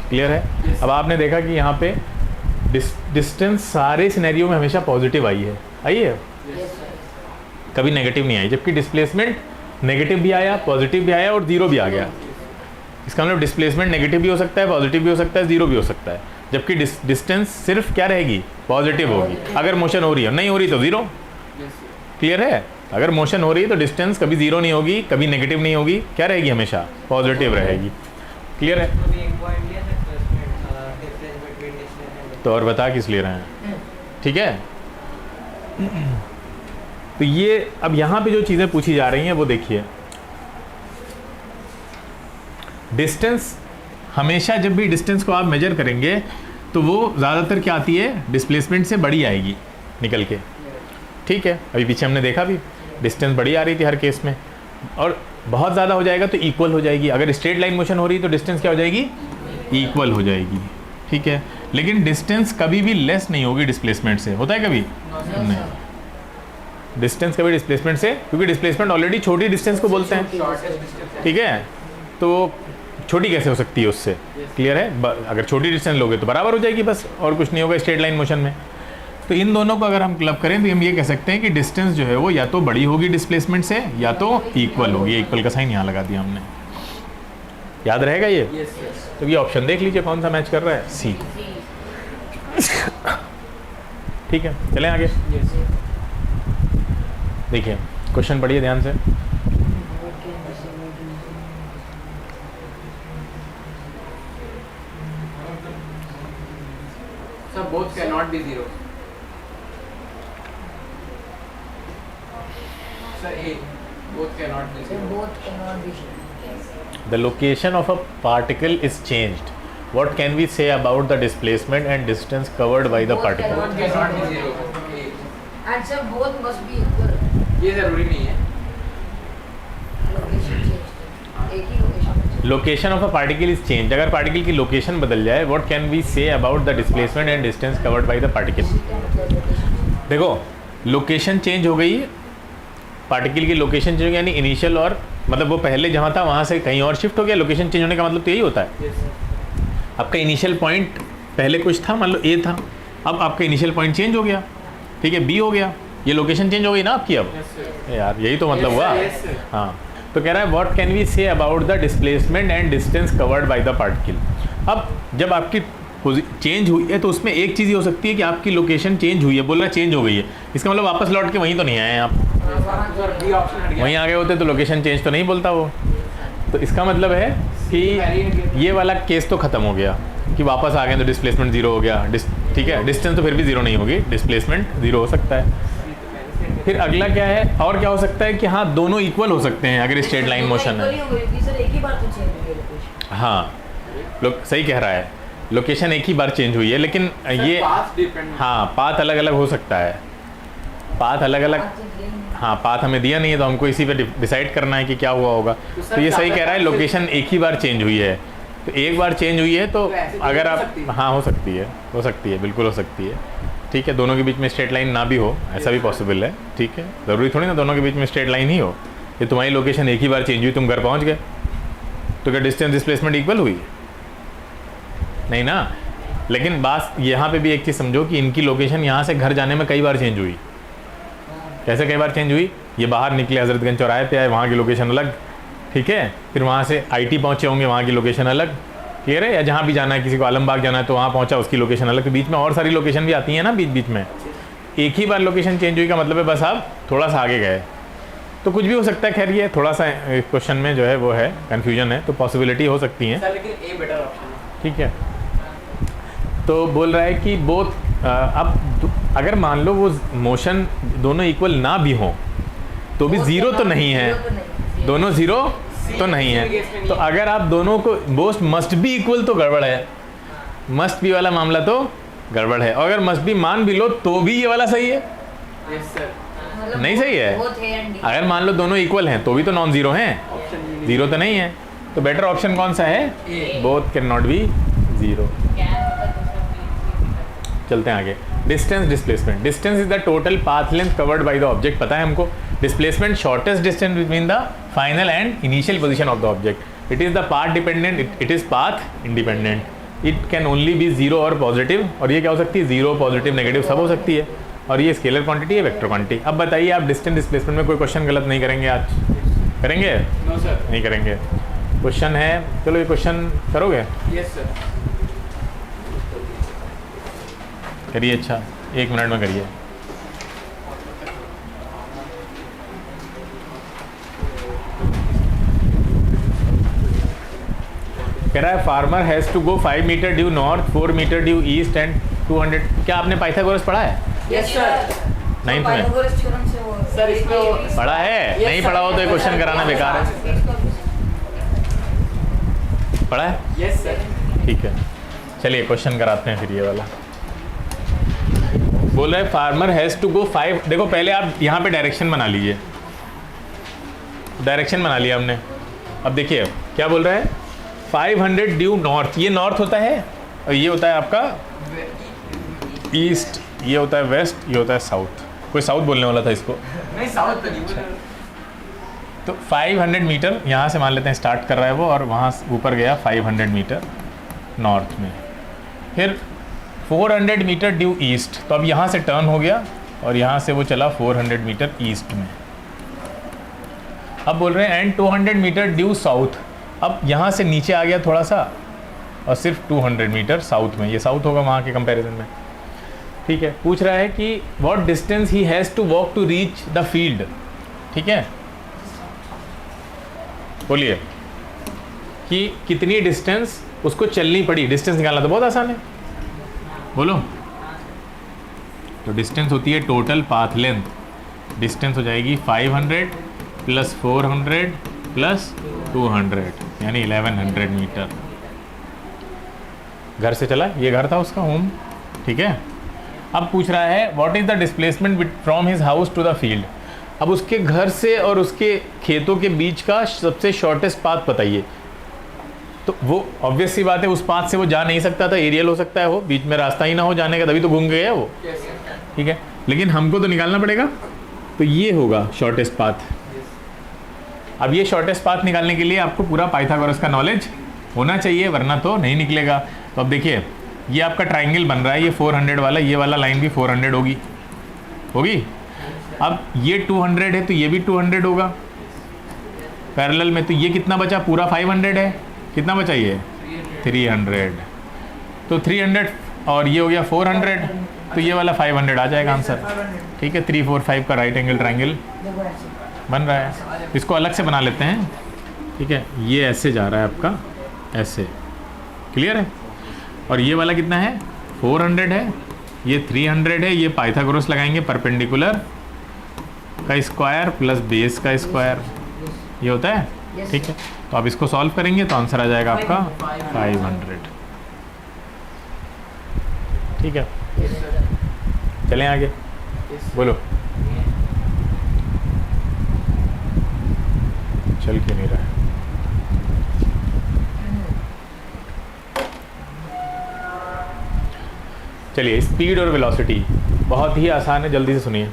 क्लियर है? अब आपने देखा कि यहाँ पे डिस्टेंस सारे सिनेरियो में हमेशा पॉजिटिव आई है, कभी नेगेटिव नहीं आई, जबकि डिस्प्लेसमेंट नेगेटिव भी आया, पॉजिटिव भी आया और 0 भी आ गया। इसका मतलब डिस्प्लेसमेंट नेगेटिव भी हो सकता है, पॉजिटिव भी हो सकता है, 0 भी हो सकता है, जबकि डिस्टेंस सिर्फ क्या रहेगी? पॉजिटिव होगी। अगर मोशन हो रही है, नहीं हो रही तो 0। क्लियर है? अगर मोशन हो रही है तो डिस्टेंस कभी 0 नहीं होगी, कभी नेगेटिव नहीं होगी, क्या रहेगी? हमेशा पॉजिटिव रहेगी। क्लियर है? तो और बता किस ले रहे हैं? ठीक है, तो ये अब यहाँ पे जो चीज़ें पूछी जा रही हैं वो देखिए। डिस्टेंस हमेशा, जब भी डिस्टेंस को आप मेजर करेंगे तो वो ज़्यादातर क्या आती है? डिस्प्लेसमेंट से बड़ी आएगी निकल के। ठीक है, अभी पीछे हमने देखा भी डिस्टेंस बड़ी आ रही थी हर केस में, और बहुत ज़्यादा हो जाएगा तो इक्वल हो जाएगी। अगर स्ट्रेट लाइन मोशन हो रही है तो डिस्टेंस क्या हो जाएगी? इक्वल हो जाएगी। ठीक है, लेकिन डिस्टेंस कभी भी लेस नहीं होगी डिस्प्लेसमेंट से। होता है कभी? नहीं, डिस्टेंस कभी डिस्प्लेसमेंट से, क्योंकि डिस्प्लेसमेंट ऑलरेडी छोटी डिस्टेंस को बोलते हैं। ठीक है, तो छोटी कैसे हो सकती है उससे? क्लियर है? अगर छोटी डिस्टेंस लोगे तो बराबर हो जाएगी बस, और कुछ नहीं होगा स्ट्रेट लाइन मोशन में। तो इन दोनों को अगर हम क्लब करें तो हम ये कह सकते हैं कि डिस्टेंस जो है वो या तो बड़ी होगी डिस्प्लेसमेंट से, या तो इक्वल होगी। इक्वल का साइन यहाँ लगा दिया हमने, याद रहेगा ये? तो ये ऑप्शन देख लीजिए कौन सा मैच कर रहा है? सी। ठीक है, चलें आगे। देखिए क्वेश्चन पढ़िए ध्यान से। Sir, both cannot be 0. Sir, A. Both cannot be 0. both cannot be shared. The location of a particle is changed. What can we say about the displacement and distance covered by the particle? Both cannot be 0. A. And sir, both must be equal. ये जरूरी नहीं है। Location changed. एक ही location पे change. Location of a particle is changed. अगर पार्टिकल की लोकेशन बदल जाए, what can we say about the displacement and distance covered by the particle? देखो लोकेशन चेंज हो गई, पार्टिकल की लोकेशन चेंज हो गई, यानी इनिशियल और मतलब वो पहले जहाँ था वहाँ से कहीं और शिफ्ट हो गया। लोकेशन चेंज होने का मतलब तो यही होता है। आपका इनिशियल पॉइंट पहले कुछ था, मान लो ए था, अब आपका इनिशियल पॉइंट चेंज हो गया। ठीक है, बी हो गया, ये लोकेशन चेंज हो गई ना आपकी। अब यार यही तो मतलब हुआ। हाँ, तो कह रहा है what can we say about the displacement and distance covered by the particle. अब जब आपकी चेंज हुई है तो उसमें एक चीज़ ये हो सकती है कि आपकी लोकेशन चेंज हुई है, बोल रहा है चेंज हो गई है, इसका मतलब वापस लौट के वहीं तो नहीं आए आप, वहीं आ गए होते तो लोकेशन चेंज तो नहीं बोलता वो। तो इसका मतलब है कि ये वाला केस तो ख़त्म हो गया कि वापस आ गए तो डिस्प्लेसमेंट 0 हो गया। ठीक है, डिस्टेंस तो फिर भी 0 नहीं होगी, डिस्प्लेसमेंट 0 हो सकता है। फिर अगला क्या है, और क्या हो सकता है कि हाँ दोनों इक्वल हो सकते हैं अगर स्ट्रेट लाइन मोशन है। सर एक ही बार तो चेंज हुई है लोकेशन। हाँ, लोग सही कह रहा है, लोकेशन एक ही बार चेंज हुई है, लेकिन ये हाँ पाथ अलग अलग हो सकता है, पाथ अलग अलग। हाँ, पाथ हमें दिया नहीं है तो हमको इसी पे डिसाइड करना है कि क्या हुआ होगा। तो ये सही कह रहा है, लोकेशन एक ही बार चेंज हुई है, तो एक बार चेंज हुई है तो अगर आप हाँ हो सकती है, बिल्कुल हो सकती है। ठीक है, दोनों के बीच में स्ट्रेट लाइन ना भी हो, ऐसा भी पॉसिबल है। ठीक है, ज़रूरी थोड़ी ना दोनों के बीच में स्ट्रेट लाइन ही हो। ये तुम्हारी लोकेशन एक ही बार चेंज हुई, तुम घर पहुंच गए, तो क्या डिस्टेंस डिस्प्लेसमेंट इक्वल हुई? नहीं ना। लेकिन बात यहाँ पे भी एक चीज़ समझो कि इनकी लोकेशन यहाँ से घर जाने में कई बार चेंज हुई। कैसे कई बार चेंज हुई? ये बाहर निकले, हजरतगंज चौराहे पे आए, वहाँ की लोकेशन अलग। ठीक है, फिर वहाँ से आईटी पहुँचे होंगे, वहाँ की लोकेशन अलग। क्लियर है? या जहाँ भी जाना है, किसी को आलमबाग जाना है तो वहाँ पहुँचा, उसकी लोकेशन अलग। तो बीच में और सारी लोकेशन भी आती है ना बीच बीच में। एक ही बार लोकेशन चेंज हुई का मतलब है बस आप थोड़ा सा आगे गए, तो कुछ भी हो सकता है। खैर ये थोड़ा सा क्वेश्चन में जो है वो है कन्फ्यूजन है, तो पॉसिबिलिटी हो सकती है। लेकिन ए बेटर ऑप्शन है। ठीक है, तो बोल रहा है कि बोथ अगर मान लो वो मोशन दोनों इक्वल ना भी हों तो भी ज़ीरो तो नहीं है, दोनों ज़ीरो तो नहीं है। तो अगर आप दोनों को बोथ मस्ट बी इक्वल तो गड़बड़ है, मस्ट बी वाला मामला तो गड़बड़ है। और अगर मस्ट बी मान भी लो तो भी ये वाला सही है, यस सर। नहीं सही है। अगर मान लो दोनों इक्वल हैं तो भी तो नॉन ज़ीरो हैं, ज़ीरो तो नहीं है। तो बेटर ऑप्शन कौन सा है? Both can not be zero. चलते हैं आगे। Distance displacement. Distance is the total path length covered by the object. पता है हमको। Displacement shortest distance between the final and initial position of the object. It is the path dependent, it is path independent. It can only be zero और पॉजिटिव, और ये क्या हो सकती है? जीरो, पॉजिटिव, नेगेटिव सब हो सकती है। और ये स्केलर क्वांटिटी है, वेक्टर क्वांटिटी। अब बताइए आप डिस्टेंस डिस्प्लेसमेंट में कोई क्वेश्चन गलत नहीं करेंगे आज? करेंगे? No sir. नहीं करेंगे। क्वेश्चन है, चलो ये क्वेश्चन करोगे? Yes sir. करिए। अच्छा 1 मिनट में करिए। कह रहा है farmer has to go 5 metre due north, 4 metre due east and 200। क्या आपने पाइथागोरस पढ़ा है? Yes sir. नाइन्थ में सर इसको पढ़ा है? नहीं पढ़ा हो तो ये क्वेश्चन कराना बेकार है। पढ़ा है? Yes sir. ठीक है, चलिए क्वेश्चन कराते हैं फिर ये वाला। बोल रहे फार्मर हैज़ टू गो 5। देखो पहले आप यहाँ पे डायरेक्शन बना लीजिए, डायरेक्शन बना लिया हमने। अब देखिए क्या बोल रहा है? 500 ड्यू नॉर्थ, ये नॉर्थ होता है और ये होता है आपका ईस्ट, ये होता है वेस्ट, ये होता है साउथ। कोई साउथ बोलने वाला था इसको। नहीं साउथ तो नहीं बोला। तो 500 मीटर यहाँ से मान लेते हैं स्टार्ट कर रहा है वो, और वहाँ ऊपर गया 500 मीटर नॉर्थ में। फिर 400 मीटर ड्यू ईस्ट, तो अब यहाँ से टर्न हो गया और यहाँ से वो चला 400 मीटर ईस्ट में। अब बोल रहे हैं एंड 200 मीटर ड्यू साउथ। अब यहाँ से नीचे आ गया थोड़ा सा और सिर्फ 200 मीटर साउथ में, ये साउथ होगा वहाँ के कंपैरिजन में। ठीक है, पूछ रहा है कि what distance he has to walk to reach the field. ठीक है, बोलिए कि कितनी डिस्टेंस उसको चलनी पड़ी। डिस्टेंस निकालना तो बहुत आसान है, बोलो। तो डिस्टेंस होती है टोटल पाथ लेंथ। डिस्टेंस हो जाएगी 500 प्लस 400 प्लस 200 यानी 1100 मीटर। घर से चला, ये घर था उसका, होम। ठीक है, अब पूछ रहा है what is the displacement from his house to the field. अब उसके घर से और उसके खेतों के बीच का सबसे शॉर्टेस्ट पाथ बताइए। तो वो ऑब्वियस सी बात है, उस पाथ से वो जा नहीं सकता था, एरियल हो सकता है वो, बीच में रास्ता ही ना हो जाने का, तभी तो घूम गया वो। ठीक है, लेकिन हमको तो निकालना पड़ेगा, तो ये होगा शॉर्टेस्ट पाथ। अब ये शॉर्टेस्ट पाथ निकालने के लिए आपको पूरा पाइथागोरस का नॉलेज होना चाहिए, वरना तो नहीं निकलेगा। तो अब देखिए ये आपका ट्राइंगल बन रहा है, ये 400 वाला, ये वाला लाइन भी 400 होगी। अब ये 200 है तो ये भी 200 होगा पैरेलल में। तो ये कितना बचा? पूरा 500 है, कितना बचा ये? 300। तो 300 और ये हो गया 400, तो ये वाला 500 आ जाएगा आंसर। ठीक है, 3 4 5 का राइट एंगल ट्राइंगल बन रहा है। इसको अलग से बना लेते हैं। ठीक है, ये ऐसे जा रहा है आपका, ऐसे, क्लियर है। और ये वाला कितना है? 400 है, ये 300 है। ये पाइथागोरस लगाएंगे, परपेंडिकुलर का स्क्वायर प्लस बेस का स्क्वायर, ये होता है। ठीक है, तो आप इसको सॉल्व करेंगे तो आंसर आ जाएगा आपका 500। ठीक है, चलें आगे, बोलो। चल क्यों नहीं रहा है? चलिए, स्पीड और वेलोसिटी बहुत ही आसान है, जल्दी से सुनिए।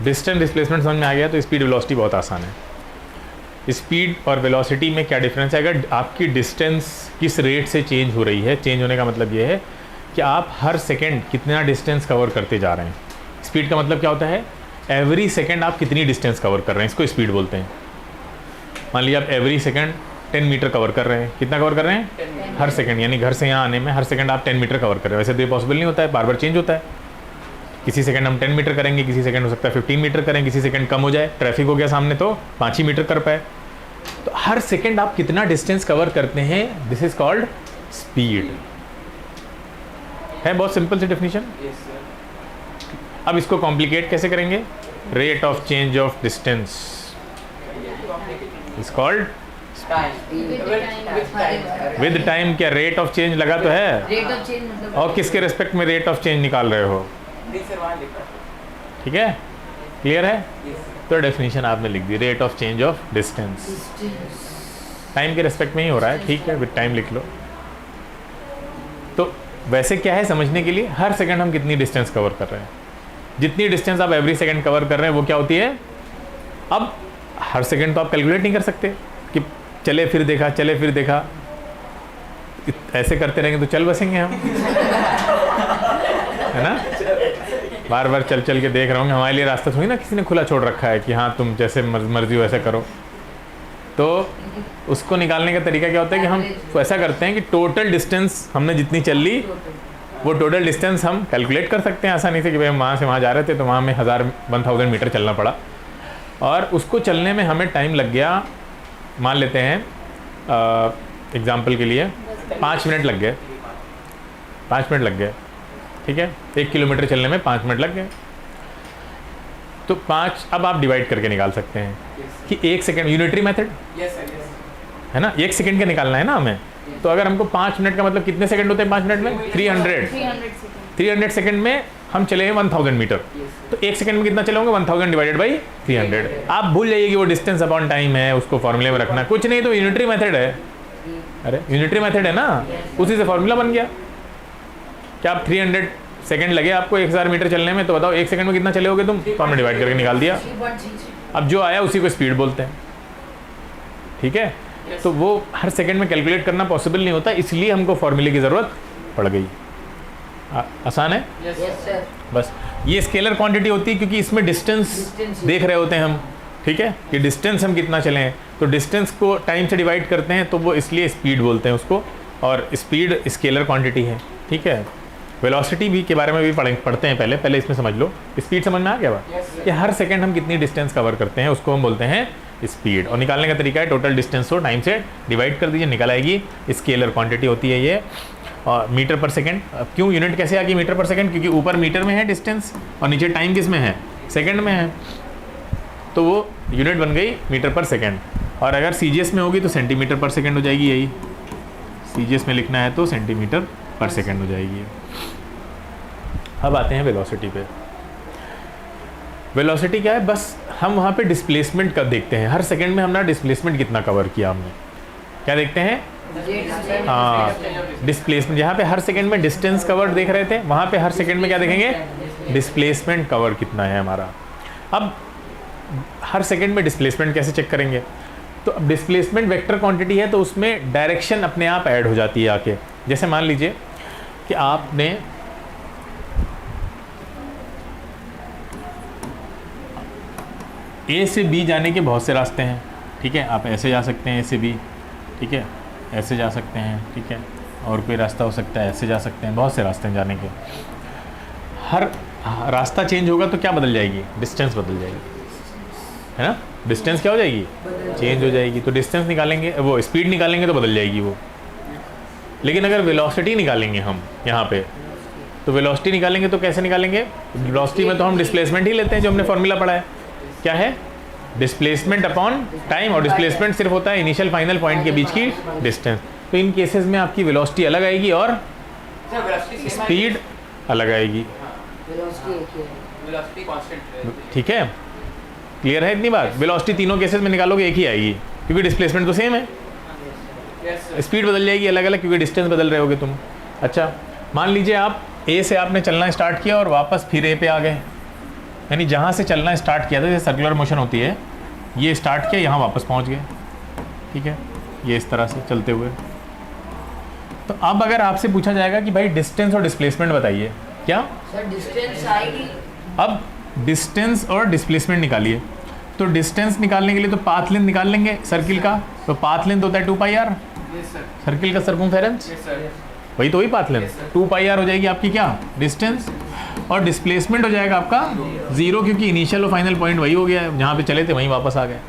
डिस्टेंस डिस्प्लेसमेंट समझ में आ गया तो स्पीड वेलोसिटी बहुत आसान है। स्पीड और वेलोसिटी में क्या डिफरेंस है? अगर आपकी डिस्टेंस किस रेट से चेंज हो रही है, चेंज होने का मतलब ये है कि आप हर सेकंड कितना डिस्टेंस कवर करते जा रहे हैं। स्पीड का मतलब क्या होता है? एवरी सेकंड आप कितनी डिस्टेंस कवर कर रहे हैं, इसको स्पीड बोलते हैं। मान लीजिए आप एवरी सेकंड 10 मीटर कवर कर रहे हैं। कितना कवर कर रहे हैं? हर सेकंड, यानी घर से यहाँ आने में हर सेकंड आप 10 मीटर कवर कर रहे हैं। वैसे तो ये पॉसिबल नहीं होता है, बार बार चेंज होता है। किसी सेकंड हम 10 मीटर करेंगे, किसी सेकंड हो सकता है 15 मीटर करें, किसी सेकंड कम हो जाए, ट्रैफिक हो गया सामने तो 5 ही मीटर कर पाए। तो हर सेकंड आप कितना डिस्टेंस कवर करते हैं, दिस इज कॉल्ड स्पीड। है बहुत सिंपल सी डेफिनेशन। Yes, sir. अब इसको कॉम्प्लिकेट कैसे करेंगे? Rate of change of distance is called Time. With time. With time. क्या रेट ऑफ चेंज लगा तो है? रेट ऑफ चेंज मतलब और किसके रेस्पेक्ट में रेट ऑफ चेंज निकाल रहे हो? नहीं सर, वहाँ लिखा है। ठीक है, क्लियर है? Yes, sir. तो डेफिनेशन आपने लिख दी, rate of change of distance distance. Time के रेस्पेक्ट में ही हो रहा है, ठीक है, विद टाइम लिख लो। तो वैसे क्या है समझने के लिए, हर सेकंड हम कितनी डिस्टेंस कवर कर रहे हैं, जितनी डिस्टेंस आप एवरी सेकंड कवर कर रहे हैं वो क्या होती है। अब हर सेकंड तो आप कैलकुलेट नहीं कर सकते कि चले फिर देखा, चले फिर देखा, ऐसे करते रहेंगे तो चल बसेंगे हम, है ना। बार बार चल चल के देख रहे होंगे, हमारे लिए रास्ता थोड़ी ना किसी ने खुला छोड़ रखा है कि हाँ तुम जैसे मर्जी हो ऐसा करो। तो उसको निकालने का तरीका क्या होता है कि हम ऐसा करते हैं कि टोटल डिस्टेंस हमने जितनी चल ली वो टोटल डिस्टेंस हम कैलकुलेट कर सकते हैं आसानी से कि भाई हम वहाँ से वहाँ जा रहे थे तो वहाँ में 1000 मीटर चलना पड़ा, और उसको चलने में हमें टाइम लग गया, मान लेते हैं एग्जाम्पल के लिए 5 मिनट लग गए, 5 मिनट लग गए, ठीक है। 1 किलोमीटर चलने में 5 मिनट लग गए। तो 5 अब आप डिवाइड करके निकाल सकते हैं कि 1 second, unitary method Yes, sir. Yes, sir. है ना, 1 सेकेंड का निकालना है ना हमें। तो अगर हमको 5 मिनट का मतलब कितने सेकंड होते हैं 5 मिनट में? 300 सेकंड में हम चले हैं 1000 मीटर। तो 1 सेकंड में कितना चलोगे? 1000 डिवाइडेड बाई 300। आप भूल जाइए कि वो डिस्टेंस अपॉन टाइम है, उसको फॉर्मूले में रखना, कुछ नहीं, तो यूनिटरी मेथड है। अरे यूनिटरी मेथड है ना, उसी से फॉर्मूला बन गया। क्या आप 300 सेकंड लगे आपको 1000 मीटर चलने में, तो बताओ 1 सेकंड में कितना चले होगे तुम? तो हमने डिवाइड करके निकाल दिया। अब जो आया उसी को स्पीड बोलते हैं, ठीक है। तो वो हर सेकंड में कैलकुलेट करना पॉसिबल नहीं होता, इसलिए हमको फॉर्मूले की ज़रूरत पड़ गई। आसान है। Yes, yes sir. सर। बस ये स्केलर क्वांटिटी होती है क्योंकि इसमें डिस्टेंस Distance देख रहे होते हैं हम, ठीक है, कि डिस्टेंस हम कितना चले हैं। तो डिस्टेंस को टाइम से डिवाइड करते हैं तो वो इसलिए स्पीड बोलते हैं उसको, और स्पीड स्केलर क्वांटिटी है, ठीक है। वेलोसिटी भी के बारे में भी पढ़ते हैं, पहले इसमें समझ लो। स्पीड समझ में आ गया बात? Yes, sir. कि हर सेकंड हम कितनी डिस्टेंस कवर करते हैं उसको हम बोलते हैं स्पीड, और निकालने का तरीका है टोटल डिस्टेंस को टाइम से डिवाइड कर दीजिए, निकल आएगी। स्केलर क्वांटिटी होती है ये, और मीटर पर सेकंड। क्यों यूनिट कैसे आ गई मीटर पर सेकंड? क्योंकि ऊपर मीटर में है डिस्टेंस और नीचे टाइम किस में है? सेकंड में है, तो वो यूनिट बन गई मीटर पर सेकंड। और अगर सीजीएस में होगी तो सेंटीमीटर पर सेकंड हो जाएगी, यही सीजीएस में लिखना है तो सेंटीमीटर पर सेकंड हो जाएगी। अब आते हैं वेलोसिटी पे। वेलोसिटी क्या है? बस हम वहाँ पे डिस्प्लेसमेंट का देखते हैं, हर सेकंड में हमने डिस्प्लेसमेंट कितना कवर किया हमने, क्या देखते हैं? हाँ, डिस्प्लेसमेंट। जहाँ पे हर सेकंड में डिस्टेंस कवर देख रहे थे, वहाँ पे हर सेकंड में क्या देखेंगे? डिस्प्लेसमेंट कवर कितना है हमारा। अब हर सेकंड में डिस्प्लेसमेंट कैसे चेक करेंगे? तो अब डिस्प्लेसमेंट वेक्टर क्वांटिटी है तो उसमें डायरेक्शन अपने आप ऐड हो जाती है आके। जैसे मान लीजिए कि आपने ए से बी जाने के बहुत से रास्ते हैं, ठीक है। आप ऐसे जा सकते हैं ए से बी, ठीक है, ऐसे जा सकते हैं, ठीक है, और कोई रास्ता हो सकता है ऐसे जा सकते हैं, बहुत से रास्ते हैं जाने के। हर रास्ता चेंज होगा तो क्या बदल जाएगी? डिस्टेंस बदल जाएगी, है ना। डिस्टेंस क्या हो जाएगी? चेंज हो जाएगी। तो डिस्टेंस निकालेंगे, वो स्पीड निकालेंगे तो बदल जाएगी वो। लेकिन अगर वेलोसिटी निकालेंगे हम यहाँ पे, तो वेलोसिटी निकालेंगे तो कैसे निकालेंगे? वेलोसिटी में तो हम डिस्प्लेसमेंट ही लेते हैं जो हमने फॉर्मूला पढ़ा है, क्या है? डिस्प्लेसमेंट अपॉन टाइम, और डिस्प्लेसमेंट सिर्फ होता है इनिशियल फाइनल पॉइंट के बीच की डिस्टेंस। तो इन केसेस में आपकी वेलोसिटी अलग आएगी और Sir, velocity same स्पीड अलग आएगी, वेलोसिटी एक ही है। velocity constant रहती है. ठीक है। क्लियर है इतनी बात? वेलोसिटी तीनों केसेस में निकालोगे एक ही आएगी क्योंकि डिस्प्लेसमेंट तो सेम है, Yes, sir. स्पीड बदल जाएगी अलग अलग क्योंकि डिस्टेंस बदल रहे होगे तुम। अच्छा, मान लीजिए आप ए से आपने चलना स्टार्ट किया और वापस फिर ए पे आ गए, यानी जहाँ से चलना स्टार्ट किया था, जैसे सर्कुलर मोशन होती है, ये स्टार्ट किया यहाँ वापस पहुँच गए, ठीक है, ये इस तरह से चलते हुए। तो अब अगर आपसे पूछा जाएगा कि भाई डिस्टेंस और डिस्प्लेसमेंट बताइए, क्या? सर डिस्टेंस आएगी। अब डिस्टेंस और डिस्प्लेसमेंट निकालिए। तो डिस्टेंस निकालने के लिए तो पाथ लेंथ निकाल लेंगे सर्किल का, तो पाथ लेंथ होता है 2πr, Yes, sir. सर्किल का सर्कमफेरेंस, Yes, sir. वही तो वही path length. Yes, sir. 2πr हो जाएगी आपकी क्या? डिस्टेंस। और डिस्प्लेसमेंट हो जाएगा आपका 0, क्योंकि इनिशियल और फाइनल पॉइंट वही हो गया है, जहाँ पे चले थे वहीं वापस आ गए।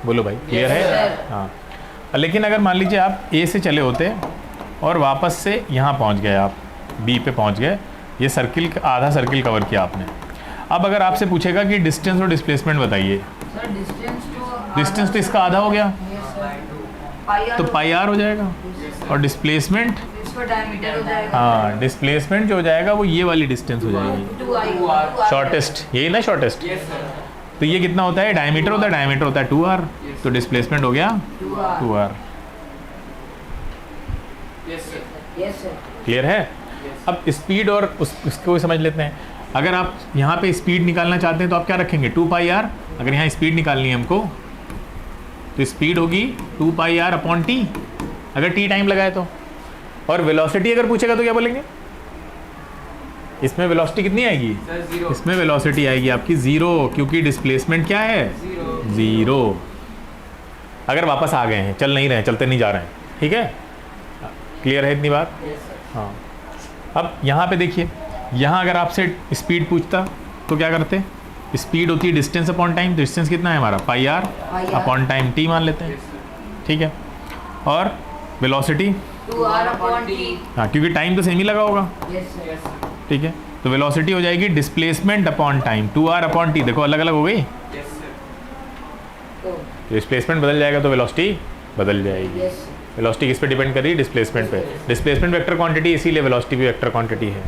बोलो भाई, क्लियर Yes, है? sir. हाँ। लेकिन अगर मान लीजिए आप ए से चले होते और वापस से यहाँ पहुँच गए आप, बी पे पहुंच गए, ये सर्किल आधा सर्किल कवर किया आपने। अब अगर आपसे पूछेगा कि डिस्टेंस और डिस्प्लेसमेंट बताइए, सर डिस्टेंस तो इसका आधा हो गया तो तो पाई आर हो जाएगा, और डिस्प्लेसमेंट, इसका डायमीटर हो जाएगा हाँ डिस्प्लेसमेंट जो हो जाएगा वो ये वाली डिस्टेंस हो जाएगी, 2r शॉर्टेस्ट, यही ना शॉर्टेस्ट। Yes, sir. तो ये कितना होता है, डायमीटर होता है, डायमीटर होता है 2r, तो डिस्प्लेसमेंट हो गया 2r 2r। Yes, sir. Yes sir clear है? Yes. अब स्पीड और उसको समझ लेते हैं। अगर आप यहाँ पे स्पीड निकालना चाहते हैं तो आप क्या रखेंगे, 2 पाई आर। अगर यहाँ स्पीड निकालनी है हमको तो स्पीड होगी 2 पाई आर अपॉन टी, अगर टी टाइम लगाए तो। और वेलोसिटी अगर पूछेगा तो क्या बोलेंगे, इसमें वेलोसिटी कितनी आएगी, Sir, 0. इसमें वेलोसिटी आएगी आपकी 0, क्योंकि डिस्प्लेसमेंट क्या है 0. 0। अगर वापस आ गए हैं, चल नहीं रहे हैं, चलते नहीं जा रहे हैं, ठीक है, क्लियर है इतनी बात? Yes, sir. हाँ। अब यहाँ पे देखिए, यहाँ अगर आपसे स्पीड पूछता तो क्या करते, स्पीड होती है डिस्टेंस अपॉन टाइम, डिस्टेंस कितना है हमारा pi r pi r. Upon time T मान लेते हैं, Yes, sir. ठीक है। और वेलोसिटी, 2r upon t हाँ क्योंकि टाइम तो सेम ही लगा होगा, यस सर Yes, sir. ठीक है। तो वेलोसिटी हो जाएगी displacement upon time 2r upon T, देखो अलग अलग हो गई, Yes, sir. तो डिस्प्लेसमेंट बदल जाएगा तो वेलोसिटी बदल जाएगी। यस वेलोसिटी किस पे डिपेंड कर रही है, डिस्प्लेसमेंट पे। डिस्प्लेसमेंट वेक्टर क्वांटिटी, इसीलिए वेलोसिटी भी वेक्टर क्वांटिटी है,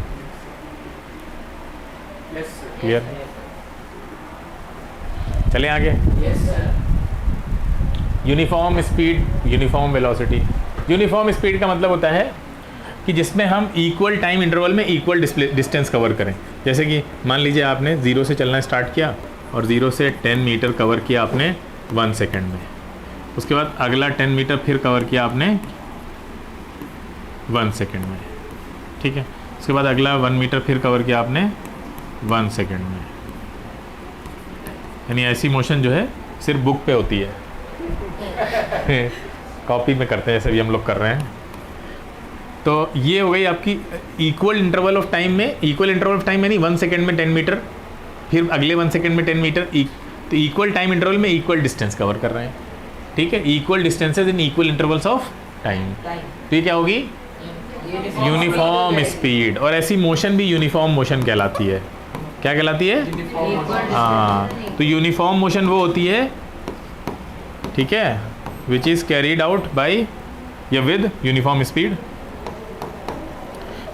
Yes, sir. क्लियर? चलें आगे। Yes sir uniform speed, uniform velocity. Uniform speed का मतलब होता है कि जिसमें हम इक्वल टाइम इंटरवल में इक्वल डिस्टेंस कवर करें। जैसे कि मान लीजिए आपने 0 से चलना स्टार्ट किया और 0 से 10 मीटर कवर किया आपने 1 सेकेंड में, उसके बाद अगला 10 मीटर फिर कवर किया आपने 1 सेकेंड में, ठीक है। उसके बाद अगला 1 मीटर फिर कवर किया आपने 1 सेकेंड में। यानी ऐसी मोशन जो है सिर्फ बुक पे होती है कॉपी में करते हैं जैसे भी हम लोग कर रहे हैं। तो ये हो गई आपकी इक्वल इंटरवल ऑफ टाइम में, इक्वल इंटरवल ऑफ टाइम यानी 1 सेकेंड में 10 मीटर, फिर अगले 1 सेकेंड में 10 मीटर, तो इक्वल टाइम इंटरवल में इक्वल डिस्टेंस कवर कर रहे हैं, ठीक है। Equal distances in equal intervals of time, time तो ये क्या होगी, यूनिफॉर्म स्पीड। और ऐसी मोशन भी यूनिफॉर्म मोशन कहलाती है। क्या कहलाती है? Uniform. हाँ, तो यूनिफॉर्म मोशन वो होती है, ठीक है, which is carried out by या with uniform speed.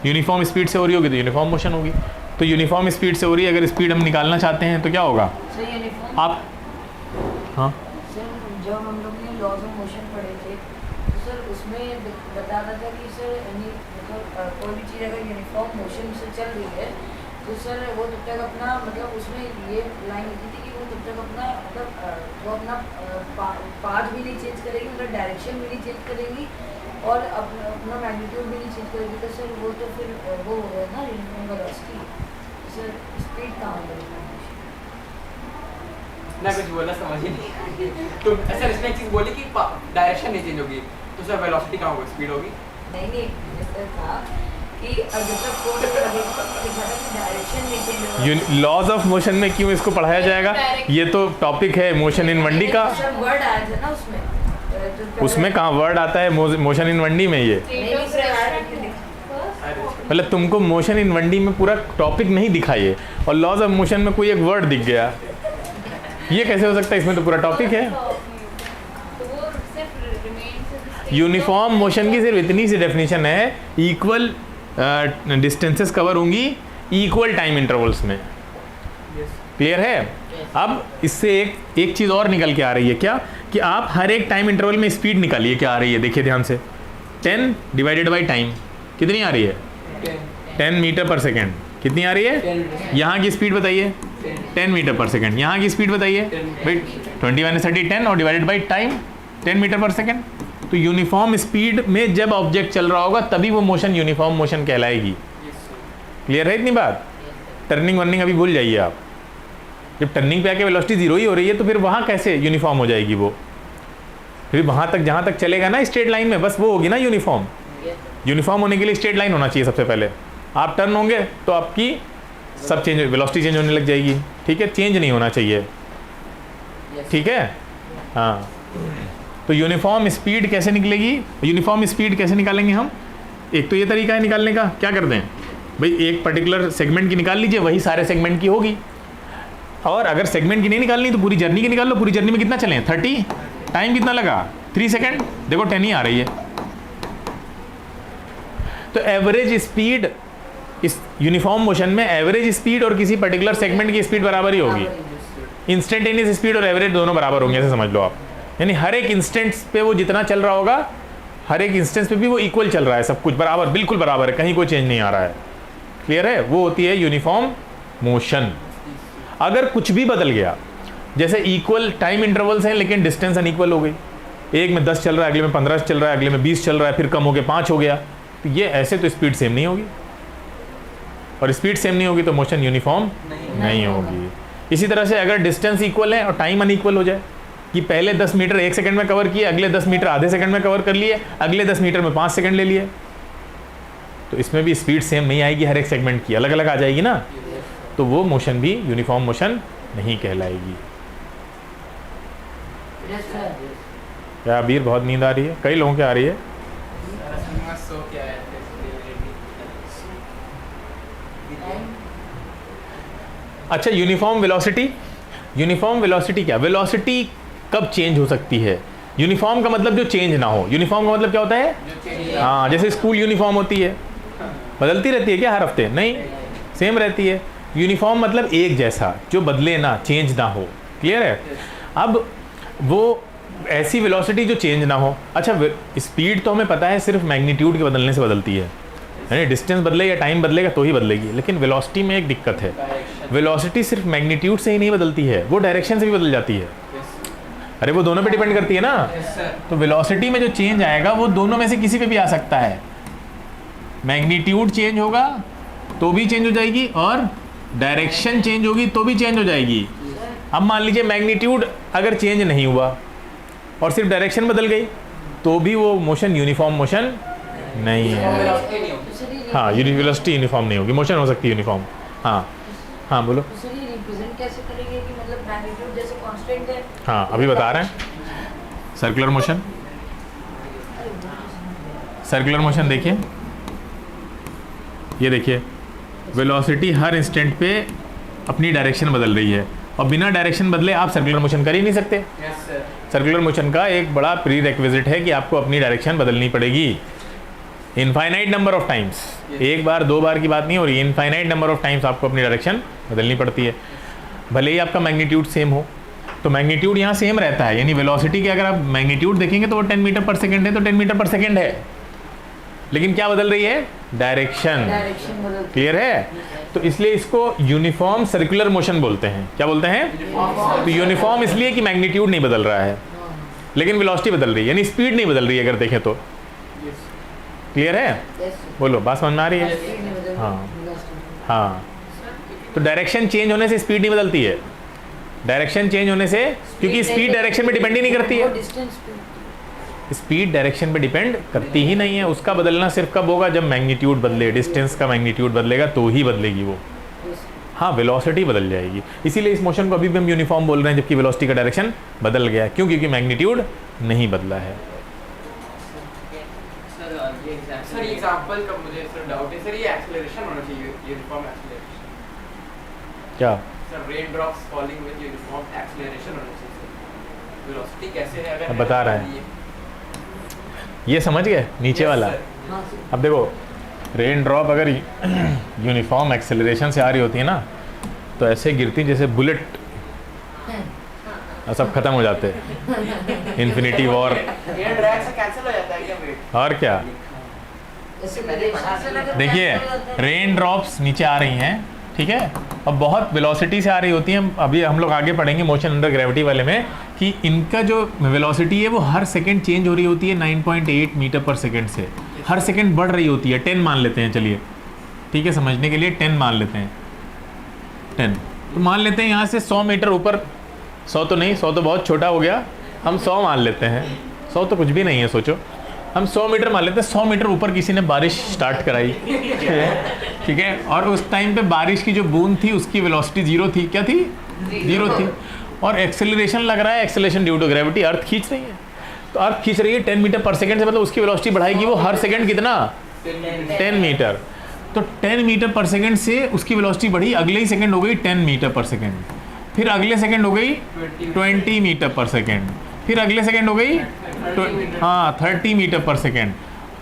Uniform speed से हो रही होगी तो यूनिफॉर्म मोशन होगी। तो यूनिफॉर्म स्पीड से हो रही है, अगर स्पीड हम निकालना चाहते हैं तो क्या होगा सर यूनिफॉर्म आप, हाँ सर जब हम लोग ने लॉज ऑफ मोशन पढ़े थे तो सर उसमें बता रहा था कि सर मतलब कोई भी चीज़ अगर यूनिफॉर्म मोशन से चल रही है तो सर वो तब तक अपना मतलब उसमें ये लाइन लिखी थी कि वो तब तक अपना मतलब वो अपना पाथ भी नहीं चेंज करेगी, मतलब डायरेक्शन भी नहीं चेंज करेगी और अपना मैग्नीट्यूड भी नहीं चेंज करेगी। तो सर वो तो फिर वो हो गया ना यूनिफॉर्म वेलोसिटी। सर स्पीड कहाँ हो गई? ना कुछ बोला समझ ही नहीं। तो सर इसमें एक चीज बोली कि डायरेक्शन नहीं चेंज होगी, तो सर वेलोसिटी कहाँ होगी, स्पीड होगी? नहीं जैसे था कि जब तक फोर्स लगेगी तो लिखा था कि डायरेक्शन नहीं चेंज होगा। लॉज ऑफ मोशन में क्यों इसको पढ़ाया जाएगा, ये तो टॉपिक है मोशन इन वनडी का। सर वर्ड आया था ना उसमें, जो पहले- उसमें कहाँ वर्ड आता है मोशन इन वनडी में, ये नहीं सर आया था कि लिखा। अरे मतलब तुमको मोशन इन वनडी में पूरा टॉपिक नहीं दिखाइए और लॉज ऑफ मोशन में कोई एक वर्ड दिख गया, ये कैसे हो सकता है, इसमें तो पूरा टॉपिक है। यूनिफॉर्म मोशन की सिर्फ इतनी सी डेफिनेशन है, इक्वल डिस्टेंसेस कवर होंगी इक्वल टाइम इंटरवल्स में, यस क्लियर है। अब इससे एक चीज़ और निकल के आ रही है, क्या कि आप हर एक टाइम इंटरवल में स्पीड निकालिए, क्या आ रही है देखिए ध्यान से, 10 डिवाइडेड बाई टाइम कितनी आ रही है, 10 मीटर पर सेकेंड कितनी आ रही है। यहाँ की स्पीड बताइए 10 मीटर पर सेकेंड, यहाँ की स्पीड बताइए भाई 21 30 10 और divided by time 10 metre per second. तो यूनिफॉर्म स्पीड में जब ऑब्जेक्ट चल रहा होगा तभी वो मोशन यूनिफॉर्म मोशन कहलाएगी। क्लियर है इतनी बात? टर्निंग वर्निंग अभी भूल जाइए आप, जब टर्निंग पे आके वेलोसिटी 0 ही हो रही है तो फिर वहाँ कैसे यूनिफॉर्म हो जाएगी वो, फिर वहाँ तक जहाँ तक चलेगा ना स्ट्रेट लाइन में, बस वो होगी ना यूनिफॉर्म। यूनिफॉर्म होने के लिए स्ट्रेट लाइन होना चाहिए सबसे पहले, आप टर्न होंगे तो आपकी सब चेंज, वेलोसिटी चेंज होने लग जाएगी, ठीक है, चेंज नहीं होना चाहिए, ठीक है। हाँ, तो यूनिफॉर्म स्पीड कैसे निकलेगी, यूनिफॉर्म स्पीड कैसे निकालेंगे हम, एक तो ये तरीका है निकालने का, क्या करते हैं भाई एक पर्टिकुलर सेगमेंट की निकाल लीजिए, वही सारे सेगमेंट की होगी। और अगर सेगमेंट की नहीं निकालनी तो पूरी जर्नी की निकाल लो। पूरी जर्नी में कितना चले? 30। टाइम कितना लगा? 3 सेकेंड। देखो 10 ही आ रही है। तो एवरेज स्पीड इस यूनिफॉर्म मोशन में, एवरेज स्पीड और किसी पर्टिकुलर सेगमेंट की स्पीड बराबर ही होगी। इंस्टेंटेनियस स्पीड और एवरेज दोनों बराबर होंगे, ऐसे समझ लो आप। यानी हर एक इंस्टेंट्स पे वो जितना चल रहा होगा, हर एक इंस्टेंस पे भी वो इक्वल चल रहा है, सब कुछ बराबर, बिल्कुल बराबर है, कहीं कोई चेंज नहीं आ रहा है। क्लियर है? वो होती है यूनिफॉर्म मोशन। अगर कुछ भी बदल गया, जैसे इक्वल टाइम इंटरवल्स हैं लेकिन डिस्टेंस अनइक्वल हो गई, एक में 10 चल रहा है, अगले में 15 चल रहा है, अगले में 20 चल रहा है, फिर कम हो गया 5 हो गया, तो ये ऐसे तो स्पीड सेम नहीं होगी। और स्पीड सेम नहीं होगी तो मोशन यूनिफॉर्म नहीं होगी। इसी तरह से अगर डिस्टेंस इक्वल है और टाइम अनइक्वल हो जाए, कि पहले 10 मीटर 1 सेकंड में कवर किए, अगले 10 मीटर आधे सेकंड में कवर कर लिए, अगले 10 मीटर में 5 सेकंड ले लिए, तो इसमें भी स्पीड सेम नहीं आएगी, हर एक सेगमेंट की अलग अलग आ जाएगी ना, तो वो मोशन भी यूनिफॉर्म मोशन नहीं कहलाएगी। क्या अबीर बहुत नींद आ रही है? कई लोगों की आ रही है। अच्छा, यूनिफॉर्म वेलोसिटी। यूनिफॉर्म वेलोसिटी क्या? वेलोसिटी कब चेंज हो सकती है? यूनिफॉर्म का मतलब जो चेंज ना हो। यूनिफॉर्म का मतलब क्या होता है? हाँ, जैसे स्कूल यूनिफॉर्म होती है, बदलती रहती है क्या हर हफ्ते? नहीं, सेम रहती है। यूनिफॉर्म मतलब एक जैसा, जो बदले ना, चेंज ना हो। क्लियर है? अब वो ऐसी वेलोसिटी जो चेंज ना हो। अच्छा, स्पीड तो हमें पता है सिर्फ मैग्नीट्यूड के बदलने से बदलती है, यानी डिस्टेंस बदले या टाइम बदलेगा तो ही बदलेगी। लेकिन वेलोसिटी में एक दिक्कत है, वेलोसिटी सिर्फ मैग्नीट्यूड से ही नहीं बदलती है, वो डायरेक्शन से भी बदल जाती है। अरे वो दोनों पे डिपेंड करती है ना। तो वेलोसिटी में जो चेंज आएगा वो दोनों में से किसी पे भी आ सकता है। मैग्नीट्यूड चेंज होगा तो भी चेंज हो जाएगी, और डायरेक्शन चेंज होगी तो भी चेंज हो जाएगी। अब मान लीजिए मैग्नीट्यूड अगर चेंज नहीं हुआ और सिर्फ डायरेक्शन बदल गई, तो भी वो मोशन यूनिफॉर्म मोशन नहीं है। हाँ, वेलोसिटी यूनिफॉर्म नहीं होगी, मोशन हो सकती है यूनिफॉर्म। हाँ हाँ बोलो। रिप्रेजेंट कैसे करेंगे कि मतलब मैग्नीट्यूड जैसे कांस्टेंट है? हाँ, अभी बता रहे हैं। सर्कुलर मोशन, सर्कुलर मोशन देखिए, ये देखिए, वेलोसिटी हर इंस्टेंट पे अपनी डायरेक्शन बदल रही है, और बिना डायरेक्शन बदले आप सर्कुलर मोशन कर ही नहीं सकते। सर्कुलर मोशन का एक बड़ा प्री रिक्विजिट है कि आपको अपनी डायरेक्शन बदलनी पड़ेगी इनफाइनाइट नंबर ऑफ टाइम्स। एक बार दो बार की बात नहीं हो रही, इनफाइनाइट नंबर ऑफ टाइम्स आपको अपनी डायरेक्शन बदलनी पड़ती है, भले ही आपका मैग्नीट्यूड सेम हो। तो मैग्नीट्यूड यहाँ सेम रहता है, यानी वेलोसिटी के अगर आप मैग्नीट्यूड देखेंगे तो वो 10 मीटर पर सेकेंड है, तो 10 मीटर पर सेकेंड है, लेकिन क्या बदल रही है? डायरेक्शन। क्लियर है? तो इसलिए इसको यूनिफॉर्म सर्कुलर मोशन बोलते हैं। क्या बोलते हैं? तो यूनिफॉर्म इसलिए कि मैग्नीट्यूड नहीं बदल रहा है, लेकिन वेलोसिटी बदल रही है, यानी स्पीड नहीं बदल रही है अगर देखें तो। क्लियर है? बोलो, बात समझ में आ रही है? हाँ हाँ। तो डायरेक्शन चेंज होने से स्पीड नहीं बदलती है, डायरेक्शन चेंज होने से, क्योंकि स्पीड डायरेक्शन पे डिपेंड ही नहीं करती है। स्पीड डायरेक्शन पे डिपेंड करती ही नहीं है, उसका बदलना सिर्फ कब होगा? जब मैग्नीट्यूड बदले, डिस्टेंस का मैग्नीट्यूड बदलेगा तो ही बदलेगी वो। हाँ, वेलोसिटी बदल जाएगी, इसीलिए इस मोशन को अभी भी हम यूनिफॉर्म बोल रहे हैं, जबकि वेलोसिटी का डायरेक्शन बदल गया। क्यों? क्योंकि मैग्नीट्यूड नहीं बदला है। सर एग्जांपल का मुझे सर डाउट है सर, ये एक्सेलरेशन होना चाहिए, यूनिफॉर्म एक्सेलरेशन। क्या? Sir rain drops falling with uniform acceleration होना चाहिए। वेलोसिटी कैसे है अगर अब बता रहा है, ये समझ गए नीचे वाला? अब देखो, रेन ड्रॉप अगर यूनिफॉर्म एक्सेलरेशन से आ रही होती है ना, तो ऐसे गिरती जैसे बुलेट, सब खत्म हो जाते हैं, इन्फिनिटी वॉर। एयर ड्रैग से कैंसिल हो जाता है क्या वेट? और क्या? देखिए, रेन ड्रॉप्स नीचे आ रही हैं, ठीक है, अब बहुत वेलोसिटी से आ रही होती हैं। अभी हम लोग आगे पढ़ेंगे मोशन अंडर ग्रेविटी वाले में कि इनका जो वेलोसिटी है वो हर सेकंड चेंज हो रही होती है 9.8 मीटर पर सेकंड से, हर सेकंड बढ़ रही होती है। 10 मान लेते हैं, चलिए ठीक है, समझने के लिए 10 मान लेते हैं। 10 तो मान लेते हैं यहाँ से 100 मीटर ऊपर, 100 तो नहीं, 100 तो बहुत छोटा हो गया, हम 100 मान लेते हैं। 100 तो कुछ भी नहीं है, सोचो हम 100 मीटर मान लेते हैं। 100 मीटर ऊपर किसी ने बारिश स्टार्ट कराई, ठीक है, और उस टाइम पे बारिश की जो बूंद थी उसकी वेलोसिटी 0 थी। क्या थी? 0 थी। और एक्सेलरेशन लग रहा है, एक्सेलरेशन ड्यू टू ग्रेविटी, अर्थ खींच रही है, तो अर्थ खींच रही है 10 मीटर पर सेकंड से, मतलब उसकी वेलोसिटी बढ़ाएगी वो हर सेकंड कितना? 10 मीटर। तो 10 मीटर पर सेकेंड से उसकी वेलोसिटी बढ़ी, अगले ही सेकेंड हो गई 10 मीटर पर सेकेंड, फिर अगले सेकेंड हो गई 20 मीटर पर सेकेंड, फिर अगले सेकेंड हो गई 30 मीटर पर सेकेंड।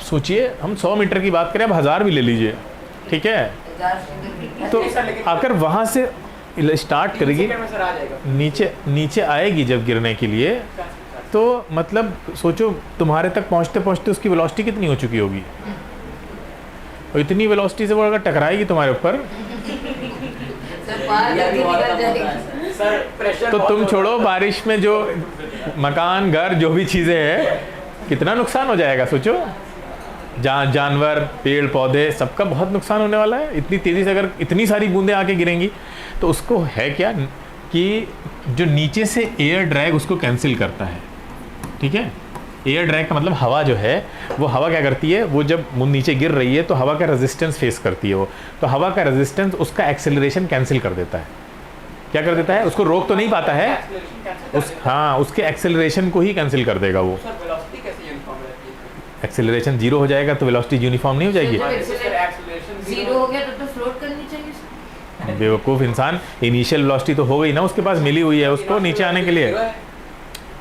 सोचिए हम 100 मीटर की बात करें, अब 1000 भी ले लीजिए, ठीक है। तो आकर वहाँ से स्टार्ट करेगी, नीचे आएगी जब गिरने के लिए, तो मतलब सोचो तुम्हारे तक पहुँचते पहुँचते उसकी वेलोसिटी कितनी हो चुकी होगी, और इतनी वेलोसिटी से वो अगर टकराएगी तुम्हारे ऊपर तो तुम छोड़ो, बारिश में जो मकान घर जो भी चीज़ें हैं कितना नुकसान हो जाएगा सोचो। जानवर पेड़ पौधे सबका बहुत नुकसान होने वाला है, इतनी तेज़ी से अगर इतनी सारी बूंदें आके गिरेंगी। तो उसको है क्या कि जो नीचे से एयर ड्रैग उसको कैंसिल करता है, ठीक है। एयर ड्रैग का मतलब हवा जो है, वो हवा क्या करती है, वो जब नीचे गिर रही है तो हवा का रेजिस्टेंस फेस करती है वो, तो हवा का रेजिस्टेंस उसका एक्सेलरेशन कैंसिल कर देता है। क्या कर देता है, उसको रोक तो नहीं पाता है, उसके एक्सेलरेशन को ही कैंसिल कर देगा वो। एक्सेलरेशन 0 हो जाएगा तो वेलोसिटी यूनिफॉर्म नहीं हो जाएगी। 0 हो गया तो फ्लोट करनी चाहिए। बेवकूफ़ इंसान, इनिशियल वेलोसिटी तो हो गई ना उसके पास, मिली हुई है उसको नीचे आने के लिए।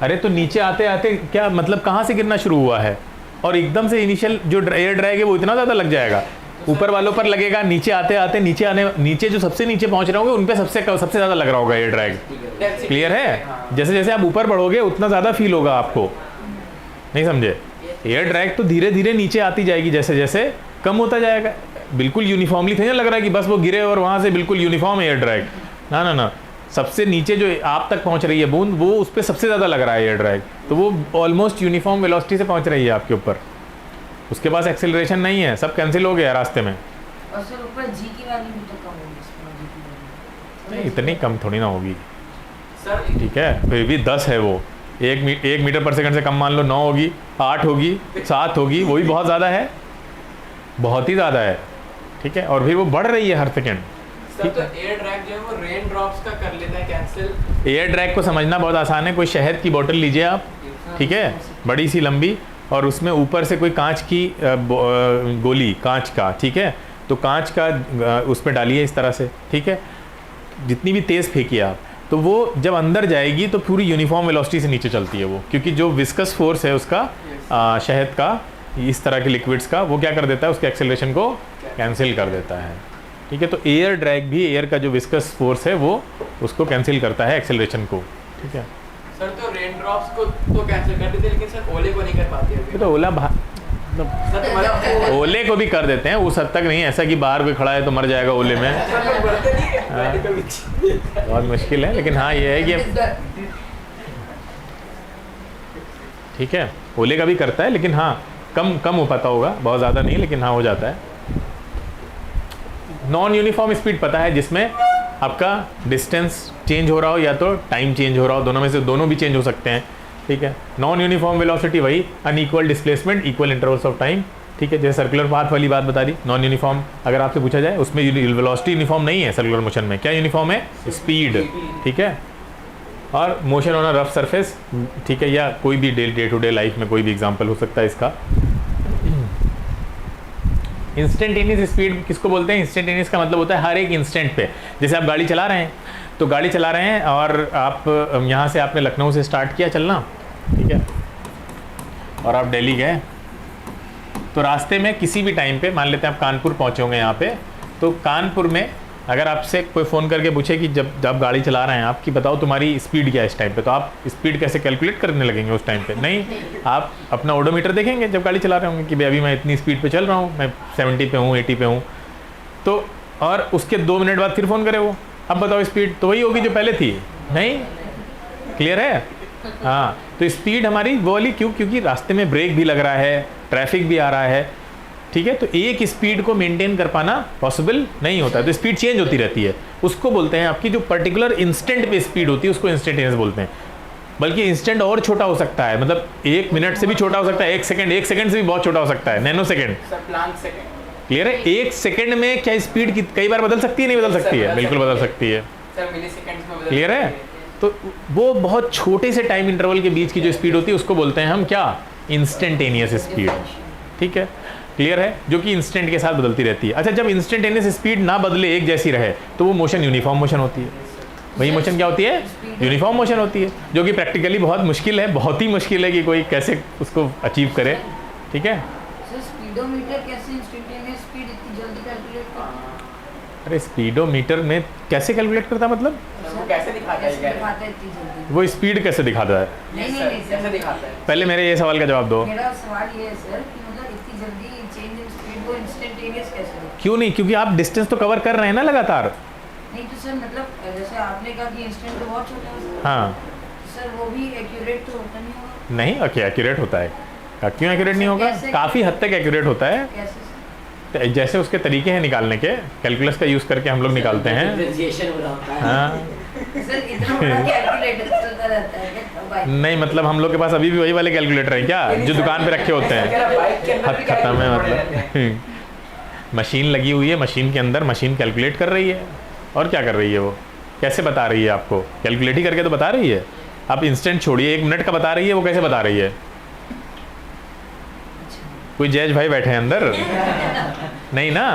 अरे तो नीचे आते आते क्या मतलब कहाँ से गिरना शुरू हुआ है, और एकदम से इनिशियल जो एयर ड्रैग है वो इतना ज़्यादा लग जाएगा, ऊपर वालों पर लगेगा, नीचे आते आते नीचे जो सबसे नीचे पहुँच रहे होंगे उन पर सबसे ज़्यादा लग रहा होगा एयर ड्रैग। क्लियर है। जैसे जैसे आप ऊपर बढ़ोगे उतना ज़्यादा फील होगा आपको, नहीं समझे। एयर ड्रैग तो धीरे धीरे नीचे आती जाएगी, जैसे जैसे कम होता जाएगा। बिल्कुल यूनिफॉर्मली थोड़ी ना लग रहा है कि बस वो गिरे और वहाँ से बिल्कुल यूनिफॉर्म एयर ड्रैग, ना ना ना, सबसे नीचे जो आप तक पहुँच रही है बूंद, वो उस पर सबसे ज़्यादा लग रहा है एयर ड्रैग, तो वो ऑलमोस्ट यूनिफॉर्म वेलोसिटी से पहुँच रही है आपके ऊपर, उसके पास एक्सेलरेशन नहीं है, सब कैंसिल हो गया रास्ते में। और सर ऊपर जी की वैल्यू भी तो कम होगी, नहीं इतनी कम थोड़ी ना होगी, ठीक है। फिर भी 10 है वो, 1 मीटर पर सेकंड से कम मान लो 9 होगी, 8 होगी, 7 होगी, वो भी बहुत ज़्यादा है, बहुत ही ज़्यादा है, ठीक है। और फिर वो बढ़ रही है हर सेकेंड। तो एयर ड्रैग जो है वो रेन ड्रॉप्स का कर लेता है कैंसिल। एयर ड्रैग को समझना बहुत आसान है। कोई शहद की बोतल लीजिए आप, ठीक है, बड़ी सी लंबी, और उसमें ऊपर से कोई कांच की गोली, कांच का, ठीक है, तो कांच का उस पर डालिए इस तरह से, ठीक है। जितनी भी तेज़ फेंकिए आप, तो वो जब अंदर जाएगी तो पूरी यूनिफॉर्म वेलोसिटी से नीचे चलती है वो, क्योंकि जो विस्कस फोर्स है उसका शहद का, इस तरह के लिक्विड्स का, वो क्या कर देता है, उसके एक्सेलरेशन को कैंसिल कर देता है, ठीक है। तो एयर ड्रैग भी एयर का जो विस्कस फोर्स है वो उसको कैंसिल करता है, एक्सेलरेशन को, ठीक है। सर तो रेन ड्रॉप्स को तो कैंसिल कर देते हैं, लेकिन सर ओले को नहीं कर पाते हैं। तो ओले को भी कर देते हैं, उस हद तक नहीं, ऐसा कि बाहर कोई खड़ा है तो मर जाएगा ओले में, बहुत मुश्किल है। लेकिन हाँ ये है कि ठीक है, ओले का भी करता है, लेकिन हाँ कम हो पाता होगा, बहुत ज़्यादा नहीं, लेकिन हाँ हो जाता है। नॉन यूनिफॉर्म स्पीड पता है, जिसमें आपका डिस्टेंस चेंज हो रहा हो या तो टाइम चेंज हो रहा हो, दोनों में से दोनों भी चेंज हो सकते हैं, ठीक है। नॉन यूनिफॉर्म वेलोसिटी वही unequal displacement, equal intervals of time, ठीक है। जैसे सर्कुलर पाथ वाली बात बता दी। नॉन यूनिफॉर्म अगर आपसे पूछा जाए, उसमें वेलोसिटी यूनिफॉर्म नहीं है, सर्कुलर मोशन में क्या यूनिफॉर्म है, स्पीड, ठीक है। और motion on a rough surface, ठीक है, या कोई भी डे टू डे लाइफ में कोई भी एग्जांपल हो सकता है इसका। इंस्टेंटेनियस स्पीड किसको बोलते हैं? इंस्टेंटेनियस का मतलब होता है हर एक इंस्टेंट पे। जैसे आप गाड़ी चला रहे हैं, तो गाड़ी चला रहे हैं और आप यहाँ से आपने लखनऊ से स्टार्ट किया चलना, ठीक है, और आप दिल्ली गए, तो रास्ते में किसी भी टाइम पे, मान लेते हैं आप कानपुर पहुँचे होंगे यहाँ पे, तो कानपुर में अगर आपसे कोई फ़ोन करके पूछे कि जब गाड़ी चला रहे हैं आप, कि बताओ तुम्हारी स्पीड क्या है इस टाइम पे, तो आप स्पीड कैसे कैलकुलेट करने लगेंगे उस टाइम पे? नहीं, आप अपना ओडोमीटर देखेंगे जब गाड़ी चला रहे होंगे कि भाई अभी मैं इतनी स्पीड पे चल रहा हूँ, मैं 70 पे हूँ, 80 पे हूँ, तो और उसके 2 मिनट बाद फिर फ़ोन करे वो, अब बताओ स्पीड तो वही होगी जो पहले थी, नहीं? क्लियर है? हाँ, तो स्पीड हमारी वो वाली क्यों? क्योंकि रास्ते में ब्रेक भी लग रहा है, ट्रैफिक भी आ रहा है, ठीक है। तो एक स्पीड को मेंटेन कर पाना पॉसिबल नहीं होता है, तो स्पीड चेंज होती रहती है। उसको बोलते हैं, आपकी जो पर्टिकुलर इंस्टेंट पे स्पीड होती है उसको इंस्टेंटेनियस बोलते हैं। बल्कि इंस्टेंट और छोटा हो सकता है, मतलब 1 मिनट से भी छोटा हो सकता है, 1 सेकंड से भी बहुत छोटा हो सकता है, नैनो सेकंड। क्लियर है? 1 सेकंड में क्या स्पीड की कई बार बदल सकती है, नहीं बदल सकती है? बिल्कुल बदल सकती है। क्लियर है? तो वो बहुत छोटे से टाइम इंटरवल के बीच की जो स्पीड होती है उसको बोलते हैं हम क्या? इंस्टेंटेनियस स्पीड, ठीक है। क्लियर है, जो कि इंस्टेंट के साथ बदलती रहती है। अच्छा, जब इंस्टेंटेनियस स्पीड ना बदले, एक जैसी रहे, तो वो मोशन यूनिफॉर्म मोशन होती है। वही मोशन क्या होती है? यूनिफॉर्म मोशन होती है, जो कि प्रैक्टिकली बहुत मुश्किल है, बहुत ही मुश्किल है कि कोई कैसे उसको अचीव करे। ठीक है, सर स्पीडोमीटर कैसे इंस्टेंटेनियस स्पीड इतनी जल्दी कैलकुलेट करता है? अरे स्पीडोमीटर में कैसे कैलकुलेट करता है मतलब? वो कैसे दिखाता है? कैसे दिखाता है इतनी जल्दी? वो स्पीड कैसे दिखाता है? नहीं कैसे सर, दिखाता है? पहले मेरे ये सवाल का जवाब दो। मेरा सवाल ये है सर कि मतलब इतनी जल्दी चेंज इन स्पीड को इंस्टेंटेनियस कैसे होता है? क्यों नहीं? क्योंकि आप डिस्टेंस तो कवर कर रहे हैं ना लगातार। नहीं तो सर मतलब जैसे आपने कहा कि इंस्टेंट तो बहुत छोटा है सर। हाँ, सर वो भी एक्यूरेट तो होता नहीं होगा? नहीं, ओके, एक्यूरेट होता है। क्यों एक्यूरेट नहीं होगा? कैसे? काफ़ी हद तक एक्यूरेट होता है। कैसे सर? तो जैसे उसके तरीके हैं निकालने के, कैलकुलस का यूज़ करके हम लोग निकालते हैं। डिफरेंशिएशन हो रहा होता है। हाँ, सर इतना बड़ा कैलकुलेटर चलता रहता है क्या भाई? नहीं मतलब हम लोग के पास अभी भी वही वाले कैलकुलेटर हैं क्या, जो दुकान पे रखे होते हैं। बाइक के अंदर हद भी खत्म है calculator पड़े रहते हैं। मतलब। मशीन लगी हुई है, मशीन के अंदर मशीन कैलकुलेट कर रही है। और क्या कर रही है वो? कैसे बता रही है आपको? कैलकुलेट ही करके तो बता रही है। आप इंस्टेंट छोड़िए, 1 मिनट का बता रही है, वो कैसे बता रही है? कोई जज भाई बैठे हैं अंदर? नहीं ना।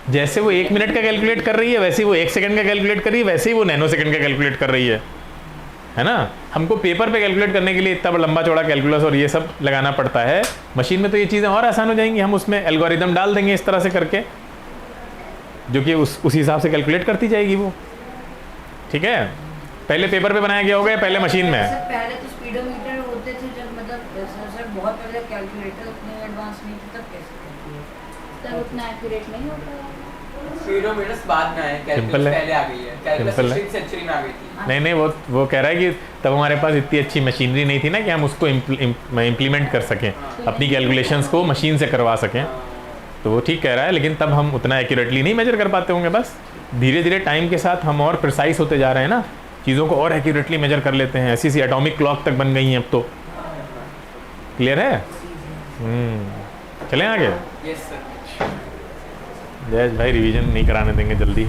जैसे वो 1 मिनट का कैलकुलेट कर रही है, वैसे ही वो 1 सेकंड का कैलकुलेट कर रही है, वैसे ही वो नैनो सेकंड का कैलकुलेट कर रही है ना। हमको पेपर पे कैलकुलेट करने के लिए इतना लंबा चौड़ा कैलकुलस और ये सब लगाना पड़ता है। मशीन में तो ये चीज़ें और आसान हो जाएंगी, हम उसमें एल्गोरिदम डाल देंगे इस तरह से करके, जो कि उस हिसाब से कैलकुलेट करती जाएगी वो। ठीक है, पहले पेपर पे बनाया गया होगा, पहले मशीन में है। सर पहले तो स्पीडोमीटर होते थे जब मतलब सर बहुत पहले कैलकुलेटर उतने एडवांस नहीं थे, तब कैसे कैलकुलेट? तब उतना एक्यूरेट नहीं होता। स्पीडोमीटर्स बाद में आए, Simple कैलकुलस है। पहले आ गई है। कैलकुलस Simple है। 16th सेंचुरी में आ गई थी। नहीं, वो कह रहा है कि तब हमारे पास इतनी अच्छी मशीनरी नहीं थी ना कि हम उसको इम्प्लीमेंट कर सकें, अपनी कैलकुलेशंस को मशीन से करवा सकें। तो वो ठीक कह रहा है, लेकिन तब हम उतना एक्यूरेटली नहीं मेजर कर पाते होंगे। बस धीरे धीरे टाइम के साथ हम और प्रिसाइज होते जा रहे हैं ना, चीज़ों को और एक्यूरेटली मेजर कर लेते हैं। ऐसी एटॉमिक क्लॉक तक बन गई हैं अब तो। क्लियर है? चलें आगे। Yes sir. जयेश भाई रिवीजन नहीं कराने देंगे जल्दी।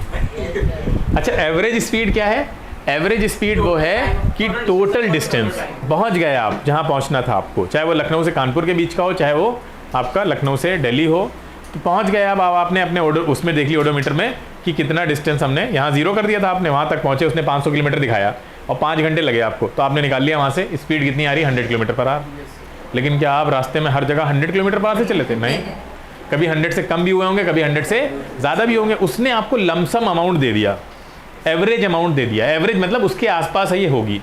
अच्छा, एवरेज स्पीड क्या है? एवरेज स्पीड वो है कि टोटल डिस्टेंस पहुंच गए आप जहां पहुंचना था आपको, चाहे वो लखनऊ से कानपुर के बीच का हो, चाहे वो आपका लखनऊ से दिल्ली हो, तो पहुंच गए अब आपने अपने उसमें देख लिया ओडोमीटर में कि कितना डिस्टेंस हमने यहाँ 0 कर दिया था, आपने वहाँ तक पहुँचे, उसने 500 किलोमीटर दिखाया और 5 घंटे लगे आपको, तो आपने निकाल लिया वहाँ से स्पीड कितनी आ रही है, 100 किलोमीटर पर आवर। लेकिन क्या आप रास्ते में हर जगह 100 किलोमीटर पर आवर से चले थे? नहीं, कभी 100 से कम भी हुए होंगे, कभी 100 से ज़्यादा भी होंगे। उसने आपको लमसम अमाउंट दे दिया, एवरेज अमाउंट दे दिया। एवरेज मतलब उसके आसपास है ये होगी,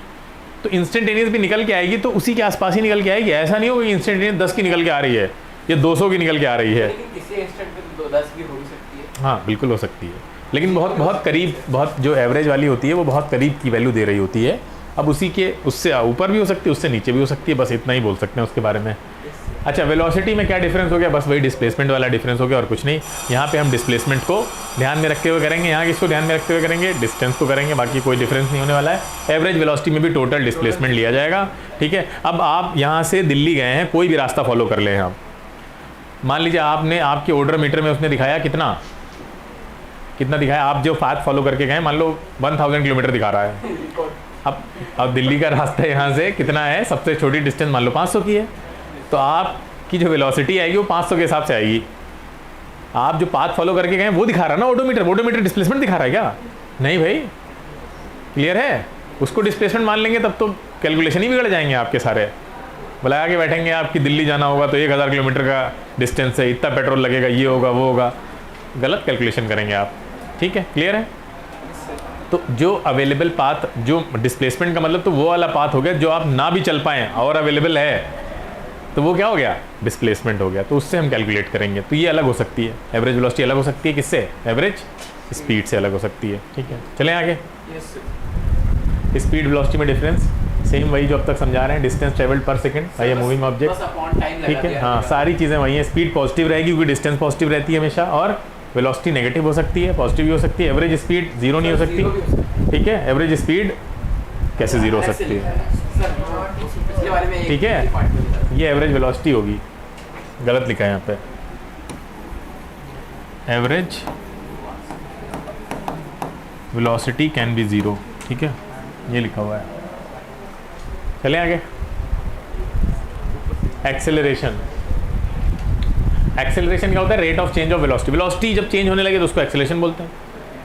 तो इंस्टेंटेनियस भी निकल के आएगी तो उसी के आसपास ही निकल के आएगी। ऐसा नहीं होगा कि इंस्टेंटेनियस 10 की निकल के आ रही है या 200 की निकल के आ रही है। लेकिन किसी इंस्टेंट पे तो 10 भी हो सकती है। हाँ बिल्कुल हो सकती है, लेकिन बहुत बहुत करीब, बहुत जो एवरेज वाली होती है वो बहुत करीब की वैल्यू दे रही होती है। अब उसी के उससे ऊपर भी हो सकती है, उससे नीचे भी हो सकती है, बस इतना ही बोल सकते हैं उसके बारे में। अच्छा, वेलोसिटी में क्या डिफरेंस हो गया? बस वही डिस्प्लेसमेंट वाला डिफरेंस हो गया और कुछ नहीं। यहाँ पे हम डिस्प्लेसमेंट को ध्यान में रखते हुए करेंगे, यहाँ किसको ध्यान में रखते हुए करेंगे? डिस्टेंस को करेंगे, बाकी कोई डिफरेंस नहीं होने वाला है। एवरेज वेलोसिटी में भी टोटल डिस्प्लेसमेंट लिया जाएगा। ठीक है, अब आप यहाँ से दिल्ली गए हैं, कोई भी रास्ता फॉलो कर लें आप, मान लीजिए आपने आपके ओडोमीटर में उसने दिखाया कितना दिखाया, आप जो पाथ फॉलो करके गए, मान लो 1000 किलोमीटर दिखा रहा है। अब दिल्ली का रास्ता यहाँ से कितना है, सबसे छोटी डिस्टेंस मान लो 500 की है, तो आपकी जो वेलोसिटी आएगी वो 500 के हिसाब से आएगी। आप जो पाथ फॉलो करके गए वो दिखा रहा है ना ओडोमीटर डिस्प्लेसमेंट दिखा रहा है क्या? नहीं भाई, क्लियर है? उसको डिस्प्लेसमेंट मान लेंगे तब तो कैलकुलेशन ही बिगड़ जाएंगे आपके सारे। बुलाया के बैठेंगे आपकी दिल्ली जाना होगा तो 1000 किलोमीटर का डिस्टेंस है, इतना पेट्रोल लगेगा, ये होगा वो होगा, गलत कैलकुलेशन करेंगे आप। ठीक है, क्लियर है? तो जो अवेलेबल पाथ, जो डिस्प्लेसमेंट का मतलब तो वो वाला पाथ हो गया जो आप ना भी चल पाएँ और अवेलेबल है, तो वो क्या हो गया? डिस्प्लेसमेंट हो गया। तो उससे हम कैलकुलेट करेंगे। तो ये अलग हो सकती है, एवरेज वेलोसिटी अलग हो सकती है किससे? एवरेज स्पीड से अलग हो सकती है। ठीक है, चलें आगे। स्पीड वेलोसिटी में डिफरेंस सेम वही जो अब तक समझा रहे हैं, डिस्टेंस ट्रेवल्ड पर second by a moving object. ठीक है, हाँ सारी चीज़ें वही हैं। स्पीड पॉजिटिव रहेगी क्योंकि डिस्टेंस पॉजिटिव रहती है हमेशा, और वेलोसिटी नेगेटिव हो सकती है, पॉजिटिव भी हो सकती है। एवरेज स्पीड 0 नहीं हो सकती। ठीक है, एवरेज स्पीड कैसे 0 हो सकती है? ठीक है, ये एवरेज वेलोसिटी होगी, गलत लिखा है यहाँ पे। Average velocity can be 0। ठीक है, ये लिखा हुआ है। चलें आगे। एक्सेलरेशन, एक्सेलरेशन क्या होता है? Rate of change of velocity. Velocity जब चेंज होने लगे तो उसको एक्सेलरेशन बोलते हैं।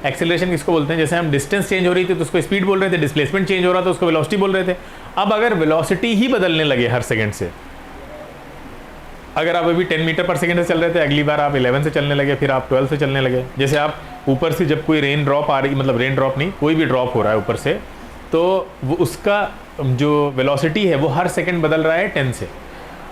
एक्सेलरेशन किसको बोलते हैं? जैसे हम डिस्टेंस चेंज हो रही थी तो उसको स्पीड बोल रहे थे, डिस्प्लेसमेंट चेंज हो रहा था उसको वेलोसिटी बोल रहे थे। अब अगर वेलोसिटी ही बदलने लगे हर सेकंड से, अगर आप अभी 10 मीटर पर सेकंड से चल रहे थे, अगली बार आप 11 से चलने लगे, फिर आप 12 से चलने लगे। जैसे आप ऊपर से जब कोई रेन ड्रॉप आ रही, मतलब रेन ड्रॉप नहीं, कोई भी ड्रॉप हो रहा है ऊपर से, तो वो उसका जो वेलोसिटी है वो हर सेकंड बदल रहा है 10 से।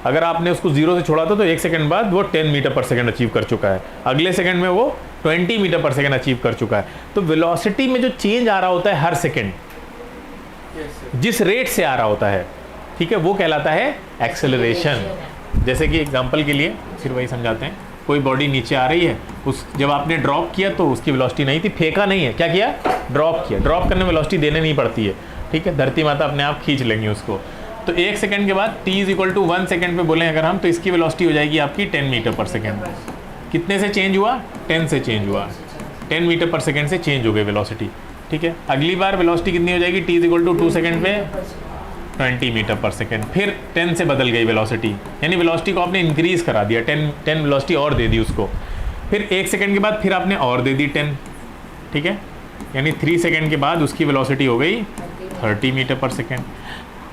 अगर आपने उसको 0 से छोड़ा था तो 1 सेकंड बाद वो 10 मीटर पर सेकंड अचीव कर चुका है, अगले सेकंड में वो 20 मीटर पर सेकंड अचीव कर चुका है। तो वेलोसिटी में जो चेंज आ रहा होता है हर सेकंड, जिस रेट से आ रहा होता है, ठीक है, वो कहलाता है एक्सेलरेशन। जैसे कि एग्जांपल के लिए फिर वही समझाते हैं, कोई बॉडी नीचे आ रही है, उस जब आपने ड्रॉप किया तो उसकी वेलोसिटी नहीं थी, फेंका नहीं है, क्या किया? ड्रॉप किया। ड्रॉप करने में वेलोसिटी देने नहीं पड़ती है, ठीक है, धरती माता अपने आप खींच लेंगी उसको। तो 1 सेकंड के बाद t = 1 सेकंड पे बोलें अगर हम, तो इसकी वेलोसिटी हो जाएगी आपकी 10 मीटर पर सेकंड। कितने से चेंज हुआ? 10 से चेंज हुआ, 10 मीटर पर सेकंड से चेंज हो गई वेलोसिटी, ठीक है। अगली बार वेलोसिटी कितनी हो जाएगी? t = 2 सेकंड पे 20 मीटर पर सेकंड, फिर 10 से बदल गई वेलोसिटी, यानी वेलोसिटी को आपने इंक्रीज़ करा दिया, 10 वेलोसिटी और दे दी उसको। फिर 1 सेकंड के बाद फिर आपने और दे दी 10, ठीक है, यानी 3 सेकंड के बाद उसकी वेलोसिटी हो गई 30 मीटर पर सेकंड।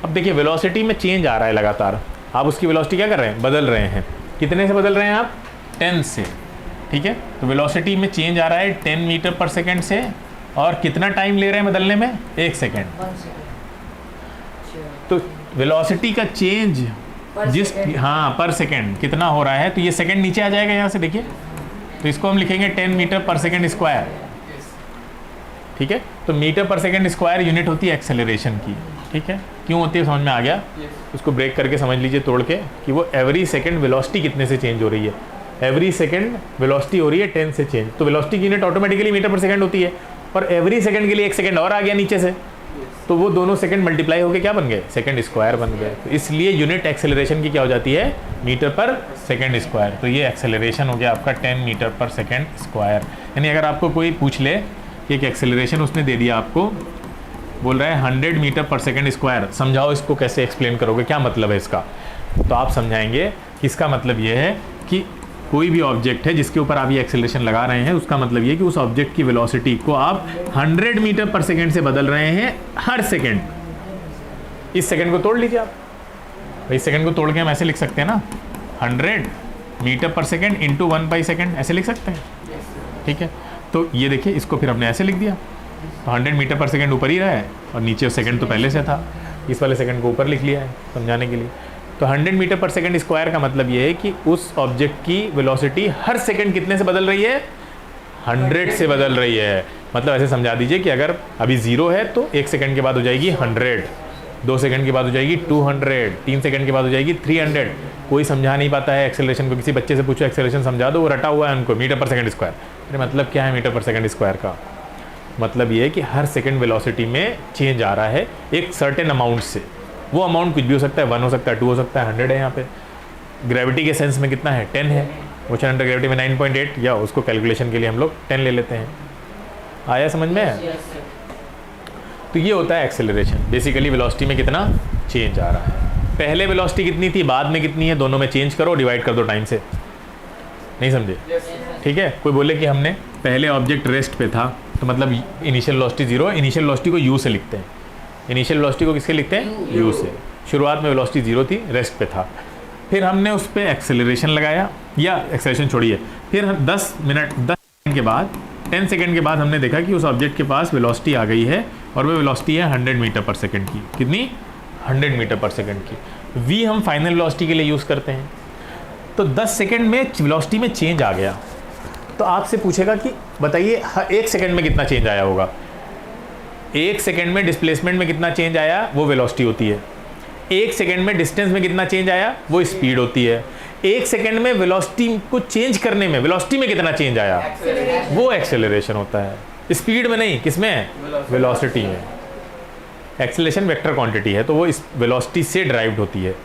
अब देखिए वेलोसिटी में चेंज आ रहा है लगातार, आप उसकी वेलोसिटी क्या कर रहे हैं? बदल रहे हैं। कितने से बदल रहे हैं आप? 10 से, ठीक है। तो वेलोसिटी में चेंज आ रहा है 10 मीटर पर सेकंड से, और कितना टाइम ले रहे हैं बदलने में? 1 सेकंड। तो वेलोसिटी का चेंज जिस, हाँ, पर सेकंड कितना हो रहा है, तो ये सेकंड नीचे आ जाएगा यहाँ से, देखिए, तो इसको हम लिखेंगे 10 मीटर पर सेकंड स्क्वायर, ठीक है। तो metre per second square unit होती है एक्सेलरेशन की, ठीक है। क्यों होती है समझ में आ गया? उसको ब्रेक करके समझ लीजिए तोड़ के, कि वो एवरी सेकंड वेलोसिटी कितने से चेंज हो रही है। एवरी सेकंड वेलोसिटी हो रही है 10 से चेंज, तो वेलोसिटी की unit automatically metre per second होती है, और एवरी सेकंड के लिए 1 सेकंड और आ गया नीचे से, तो वो दोनों सेकंड मल्टीप्लाई होकर क्या बन गए? सेकंड स्क्वायर बन गए। तो इसलिए यूनिट एक्सेलरेशन की क्या हो जाती है? Metre per second square. तो ये एक्सेलरेशन हो गया आपका 10 मीटर पर सेकंड स्क्वायर। यानी अगर आपको कोई पूछ ले कि एक एक्सेलरेशन उसने दे दिया आपको, बोल रहा है 100 मीटर पर सेकंड स्क्वायर, समझाओ इसको कैसे एक्सप्लेन करोगे, क्या मतलब है इसका? तो आप समझाएंगे कि इसका मतलब ये है कि कोई भी ऑब्जेक्ट है जिसके ऊपर आप ये एक्सेलरेशन लगा रहे हैं, उसका मतलब ये कि उस ऑब्जेक्ट की वेलोसिटी को आप 100 मीटर पर सेकंड से बदल रहे हैं हर सेकंड। इस सेकंड को तोड़ लीजिए आप, इस सेकंड को तोड़ के हम ऐसे लिख सकते हैं ना, 100 metre per second into 1 second, ऐसे लिख सकते हैं, ठीक है। तो ये देखिए, इसको फिर हमने ऐसे लिख दिया, तो 100 मीटर पर सेकंड ऊपर ही रहा है और नीचे सेकंड तो पहले से था, इस वाले सेकंड को ऊपर लिख लिया है समझाने के लिए। तो 100 मीटर पर सेकंड स्क्वायर का मतलब ये है कि उस ऑब्जेक्ट की वेलोसिटी हर सेकंड कितने से बदल रही है? 100 से बदल रही है। मतलब ऐसे समझा दीजिए कि अगर अभी 0 है तो 1 सेकंड के बाद हो जाएगी 100, 2 सेकंड के बाद हो जाएगी 200, 3 सेकंड के बाद हो जाएगी 300। कोई समझा नहीं पाता है एक्सेलरेशन को, किसी बच्चे से पूछो एक्सेलरेशन समझा दो, वो रटा हुआ है उनको मीटर पर सेकंड स्क्वायर। अरे मतलब क्या है मीटर पर सेकंड स्क्वायर का? मतलब ये है कि हर सेकंड वेलोसिटी में चेंज आ रहा है एक सर्टेन अमाउंट से। वो अमाउंट कुछ भी हो सकता है, 1 हो सकता है, 2 हो सकता है, 100 है। यहाँ पे ग्रेविटी के सेंस में कितना है? 10 है। मोशन अंडर ग्रेविटी में 9.8, या उसको कैलकुलेशन के लिए हम लोग 10 ले लेते हैं। आया समझ में? तो ये होता है एक्सेलरेशन। बेसिकली वेलोसिटी में कितना चेंज आ रहा है। पहले वेलोसिटी कितनी थी, बाद में कितनी है, दोनों में चेंज करो, डिवाइड कर दो टाइम से। नहीं समझे? ठीक है। कोई बोले कि हमने पहले ऑब्जेक्ट रेस्ट पे था, तो मतलब इनिशियल वेलोसिटी 0, इनिशियल वेलोसिटी को u से लिखते हैं। इनिशियल वेलोसिटी को किसके लिखते हैं? u से। शुरुआत में वेलोसिटी 0 थी, रेस्ट पे था, फिर हमने उस पर एक्सेलरेशन लगाया, या एक्सेलरेशन छोड़िए, फिर 10 सेकंड के बाद, 10 सेकंड के बाद हमने देखा कि उस ऑब्जेक्ट के पास वेलोसिटी आ गई है, और वो वेलोसिटी है 100 मीटर पर सेकंड की। कितनी? 100 मीटर पर सेकंड की। v हम फाइनल वेलोसिटी के लिए यूज़ करते हैं। तो 10 सेकंड में वेलोसिटी में चेंज आ गया, तो आपसे पूछेगा कि बताइए 1 सेकंड में कितना चेंज आया होगा। 1 सेकंड में डिस्प्लेसमेंट में कितना चेंज आया, वो वेलोसिटी होती है। 1 सेकंड में डिस्टेंस में कितना चेंज आया, वो स्पीड होती है। 1 सेकंड में वेलोसिटी को चेंज करने में, वेलोसिटी में कितना चेंज आया, वो एक्सेलरेशन होता है। स्पीड में नहीं, किसमें? वेलोसिटी में। एक्सेलरेशन वेक्टर क्वांटिटी है, तो वो इस वेलोसिटी से ड्राइव्ड होती है,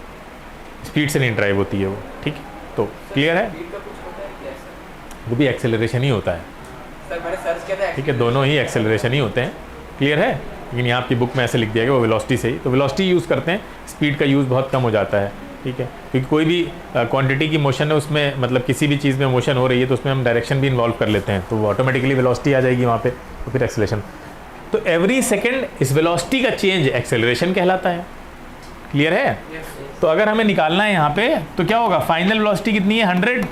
स्पीड से नहीं ड्राइव होती है वो। ठीक है, तो क्लियर है? वो भी एक्सेलरेशन ही होता है। सर मैंने सर्च किया था। ठीक है, दोनों ही एक्सेलरेशन ही होते हैं। क्लियर है? लेकिन यहाँ आपकी बुक में ऐसे लिख दिया गया वो वेलोसिटी से ही, तो वेलोसिटी यूज़ करते हैं, स्पीड का यूज़ बहुत कम हो जाता है। ठीक है, क्योंकि कोई भी क्वांटिटी की मोशन है उसमें मतलब किसी भी चीज़ में मोशन हो रही है तो उसमें हम डायरेक्शन भी इन्वॉल्व कर लेते हैं, तो वो ऑटोमेटिकली वेलोसिटी आ जाएगी वहाँ पे, तो फिर एक्सेलरेशन। तो एवरी सेकेंड इस वेलोसिटी का चेंज एक्सेलरेशन कहलाता है। क्लियर है? तो अगर हमें निकालना है यहाँ पे तो क्या होगा, फाइनल वेलोसिटी कितनी है 100,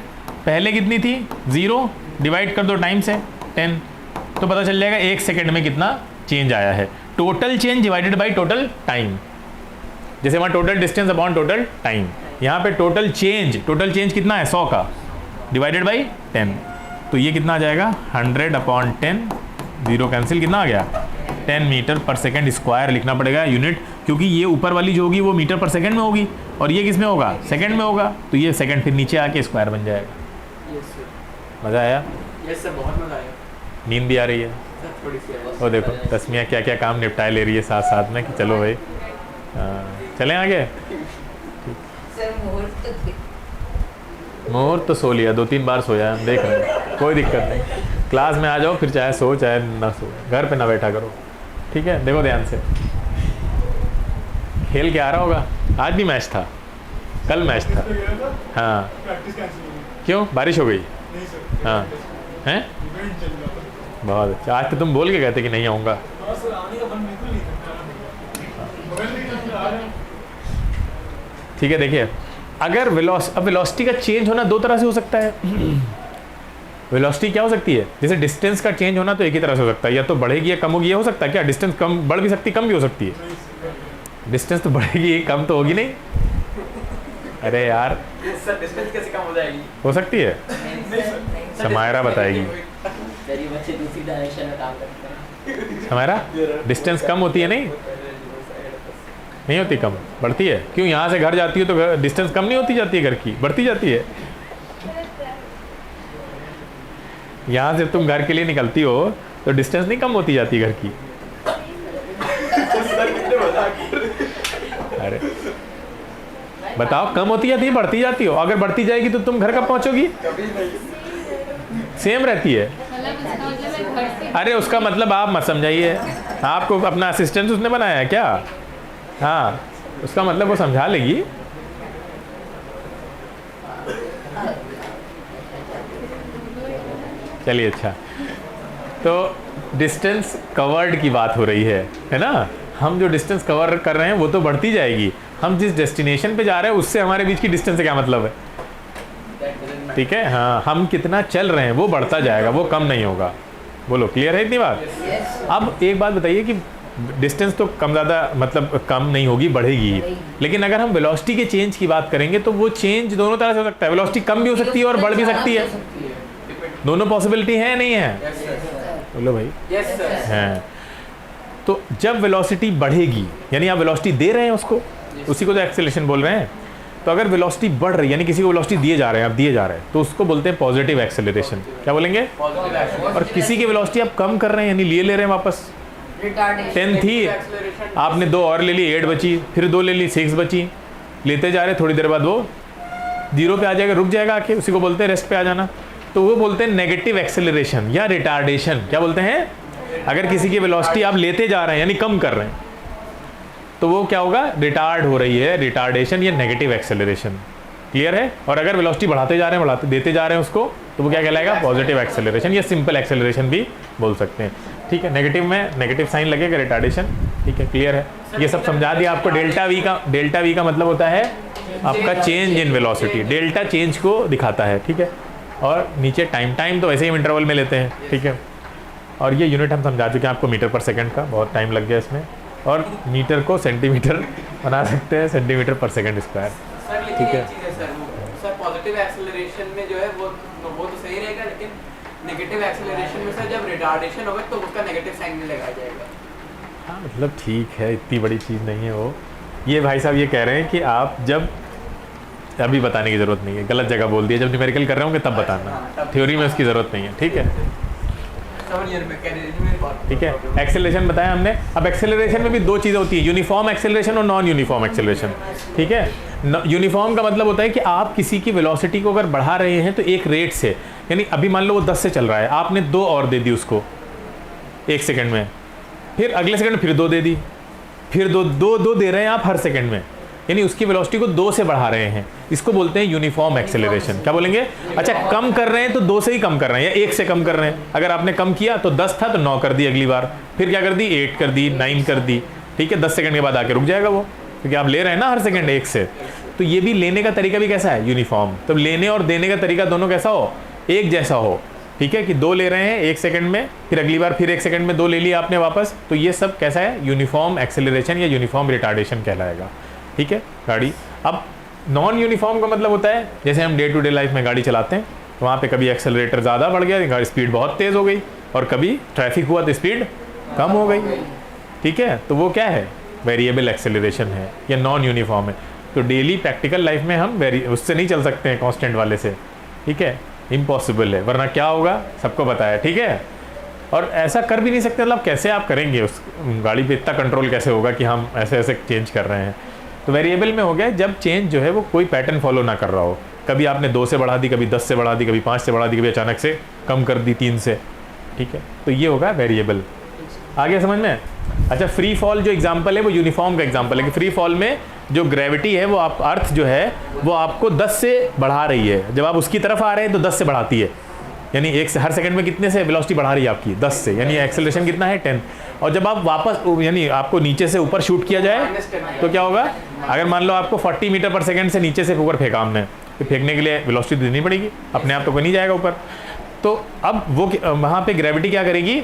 पहले कितनी थी 0, डिवाइड कर दो टाइम से 10, तो पता चल जाएगा 1 सेकेंड में कितना चेंज आया है। Total change divided by total time, जैसे वहाँ total distance upon total time, यहाँ पे टोटल चेंज कितना है 100 का, डिवाइडेड बाई 10, तो ये कितना आ जाएगा 100 अपॉन 10, 0 कैंसिल, कितना आ गया 10 मीटर पर सेकेंड स्क्वायर लिखना पड़ेगा यूनिट, क्योंकि ये ऊपर वाली जो होगी वो मीटर पर सेकेंड में होगी और ये किस में होगा, सेकेंड में होगा, तो ये सेकेंड फिर नीचे आके स्क्वायर बन जाएगा। यस सर, मज़ा आया? यस सर, बहुत मजा आया नींद भी आ रही है? सर, थोड़ी सी है। वो देखो तस्मिया क्या क्या काम निपटाए ले रही है साथ साथ में कि चलो भाई चलें आगे। सर मुहूर्त मुहूर्त तो सो लिया, 2-3 बार सोया, हम देख रहे हैं, कोई दिक्कत नहीं। क्लास में आ जाओ, फिर चाहे सो चाहे ना सो, घर पे ना बैठा करो, ठीक है? देखो ध्यान से, खेल के आ रहा होगा, आज भी मैच था, कल मैच था, हाँ क्यों बारिश हो गई? हाँ हैं, बहुत अच्छा। आज तो तुम बोल के गए थे कि नहीं आऊँगा। ठीक है, देखिए अगर वेलोसिटी का चेंज होना दो तरह से हो सकता है। वेलोसिटी क्या हो सकती है, जैसे डिस्टेंस का चेंज होना तो एक ही तरह से हो सकता है, या तो बढ़ेगी या कम होगी, ये हो सकता है क्या? डिस्टेंस कम बढ़ भी सकती, कम भी हो सकती है। डिस्टेंस तो बढ़ेगी, कम तो होगी नहीं। अरे यार सर, डिस्टेंस कैसे कम हो जाएगी? हो सकती है, समायरा बताएगी। बच्चे दूसरी डायरेक्शन में काम करते हैं। समायरा डिस्टेंस कम होती है? नहीं होती, कम बढ़ती है। क्यों? यहाँ से घर जाती हो तो डिस्टेंस कम नहीं होती जाती है घर की, बढ़ती जाती है। यहाँ से तुम घर के लिए निकलती हो तो डिस्टेंस नहीं कम होती जाती घर की। अरे बताओ, कम होती जाती है बढ़ती जाती हो? अगर बढ़ती जाएगी तो तुम घर कब पहुँचोगी? सेम रहती है। अरे उसका मतलब आप मत समझाइए, आपको अपना असिस्टेंट उसने बनाया है क्या? हाँ, उसका मतलब वो समझा लेगी। चलिए अच्छा, तो डिस्टेंस कवर्ड की बात हो रही है ना? हम जो डिस्टेंस कवर कर रहे हैं वो तो बढ़ती जाएगी, हम जिस डेस्टिनेशन पे जा रहे हैं उससे हमारे बीच की डिस्टेंस से क्या मतलब है? ठीक है, हाँ, हम कितना चल रहे हैं वो बढ़ता जाएगा, वो कम नहीं होगा। बोलो, क्लियर है इतनी बात? अब एक बात बताइए कि डिस्टेंस तो कम ज़्यादा मतलब कम नहीं होगी, बढ़ेगी ही, लेकिन अगर हम वेलोसिटी के चेंज की बात करेंगे तो वो चेंज दोनों तरह से हो सकता है। वेलोसिटी कम भी हो सकती है और बढ़ भी सकती है, दोनों पॉसिबिलिटी है नहीं है? बोलो भाई। Yes sir. हैं, तो जब वेलोसिटी बढ़ेगी यानी आप वेलोसिटी दे रहे हैं उसको, उसी को तो एक्सेलरेशन बोल रहे हैं। तो अगर वेलोसिटी बढ़ रही है यानी किसी को वेलोसिटी दिए जा रहे हैं, आप दिए जा रहे हैं, तो उसको बोलते हैं पॉजिटिव एक्सेलरेशन। क्या बोलेंगे? और किसी की वेलोसिटी आप कम कर रहे हैं यानी लिए ले रहे हैं वापस, 10 थी आपने 2 और ले ली, 8 बची, फिर 2 ले ली, 6 बची, लेते जा रहे, थोड़ी देर बाद वो 0 पे आ जाएगा, रुक जाएगा आके, उसी को बोलते हैं रेस्ट पे आ जाना। तो वो बोलते हैं नेगेटिव एक्सेलरेशन या रिटार्डेशन। क्या बोलते हैं? अगर किसी की वेलोसिटी आप लेते जा रहे हैं यानी कम कर रहे हैं तो वो क्या होगा? रिटार्ड हो रही है, रिटार्डेशन या नेगेटिव एक्सेलरेशन। क्लियर है? और अगर वेलोसिटी बढ़ाते जा रहे हैं, देते जा रहे हैं उसको, तो वो क्या कहलाएगा? पॉजिटिव एक्सेलरेशन या सिंपल एक्सेलरेशन भी बोल सकते हैं। ठीक है, नेगेटिव में नेगेटिव साइन लगेगा, रिटार्डेशन। ठीक है, क्लियर है? ये सब समझा दिया आपको। डेल्टा वी का मतलब होता है आपका change in velocity, delta change को दिखाता है। ठीक है, और नीचे टाइम तो वैसे ही हम इंटरवल में लेते हैं। ठीक है, और ये यूनिट हम समझा चुके हैं आपको मीटर पर सेकंड का, बहुत टाइम लग गया इसमें, और मीटर को सेंटीमीटर बना सकते हैं, सेंटीमीटर पर सेकंड स्क्वायर। सर लेकिन ठीक है। एक चीज़ है सर, सर पॉजिटिव एक्सेलरेशन में जो है वो तो सही रहेगा, लेकिन नेगेटिव एक्सेलरेशन में सर जब रिटार्डेशन होगा तो उसका नेगेटिव साइन नहीं लगाया जाएगा। हाँ, मतलब ठीक है, इतनी बड़ी चीज़ नहीं है वो। ये भाई साहब ये कह रहे हैं कि आप जब, अभी बताने की ज़रूरत नहीं है, गलत जगह बोल दिया, जब न्यूमेरिकल कर रहे होंगे तब बताना, थ्योरी में उसकी ज़रूरत नहीं है। ठीक है, ठीक है। एक्सेलरेशन बताया हमने। अब एक्सेलरेशन में भी 2 चीज़ें होती है, यूनिफॉर्म एक्सेलरेशन और नॉन यूनिफॉर्म एक्सेलरेशन। ठीक है, यूनिफॉर्म का मतलब होता है कि आप किसी की वेलोसिटी को अगर बढ़ा रहे हैं तो एक रेट से, यानी अभी मान लो वो 10 से चल रहा है, आपने 2 और दे दी उसको 1 सेकंड में, फिर अगले सेकंड फिर 2 दे दी, फिर 2 दे रहे हैं आप हर सेकंड में, यानी उसकी वेलोसिटी को 2 से बढ़ा रहे हैं, इसको बोलते हैं यूनिफॉर्म एक्सेलरेशन। क्या बोलेंगे? अच्छा, कम कर रहे हैं तो 2 से ही कम कर रहे हैं या 1 से कम कर रहे हैं। अगर आपने कम किया तो 10 था तो 9 कर दी अगली बार, फिर क्या कर दी? 8 कर दी, 9 कर दी, ठीक है। 10 सेकंड के बाद आके रुक जाएगा वो, क्योंकि आप ले रहे हैं ना हर सेकंड 1 से। तो ये भी लेने का तरीका भी कैसा है? यूनिफॉर्म। तो लेने और देने का तरीका दोनों कैसा हो? एक जैसा हो, ठीक है, कि 2 ले रहे हैं 1 सेकंड में, फिर अगली बार फिर 1 सेकंड में 2 ले लिया आपने वापस। तो ये सब कैसा है? यूनिफॉर्म एक्सेलरेशन या यूनिफॉर्म रिटार्डेशन कहलाएगा, ठीक है। गाड़ी अब नॉन यूनिफॉर्म का मतलब होता है, जैसे हम डे टू डे लाइफ में गाड़ी चलाते हैं तो वहाँ पे कभी एक्सेलरेटर ज़्यादा बढ़ गया, गाड़ी स्पीड बहुत तेज़ हो गई, और कभी ट्रैफिक हुआ तो स्पीड कम हो गई, ठीक है। तो वो क्या है? वेरिएबल एक्सेलरेशन है या नॉन यूनिफॉर्म है। तो डेली प्रैक्टिकल लाइफ में हम उससे नहीं चल सकते हैं कांस्टेंट वाले से, ठीक है, इम्पॉसिबल है, वरना क्या होगा सबको पता है, ठीक है। और ऐसा कर भी नहीं सकते, मतलब कैसे आप करेंगे उस गाड़ी पे इतना कंट्रोल कैसे होगा कि हम ऐसे ऐसे चेंज कर रहे हैं। तो वेरिएबल में हो गया जब चेंज जो है वो कोई पैटर्न फॉलो ना कर रहा हो, कभी आपने 2 से बढ़ा दी, कभी 10 से बढ़ा दी, कभी 5 से बढ़ा दी, कभी अचानक से कम कर दी 3 से, ठीक है। तो ये होगा वेरिएबल। आगे समझ में? अच्छा, फ्री फॉल जो एग्जांपल है वो यूनिफॉर्म का एग्जांपल है कि फ्री फॉल में जो ग्रेविटी है वो आप अर्थ जो है वो आपको 10 से बढ़ा रही है, जब आप उसकी तरफ आ रहे हैं तो 10 से बढ़ाती है, यानी हर सेकंड में कितने से वेलोसिटी बढ़ा रही है आपकी? 10 से, यानी एक्सेलरेशन कितना है? 10। और जब आप वापस यानी आपको नीचे से ऊपर शूट किया जाए तो क्या होगा? अगर मान लो आपको 40 मीटर पर सेकंड से नीचे से ऊपर फेंका हमने, तो फेंकने के लिए वेलोसिटी देनी पड़ेगी, अपने आप तो कोई नहीं जाएगा ऊपर। तो अब वो वहाँ पे ग्रेविटी क्या करेगी?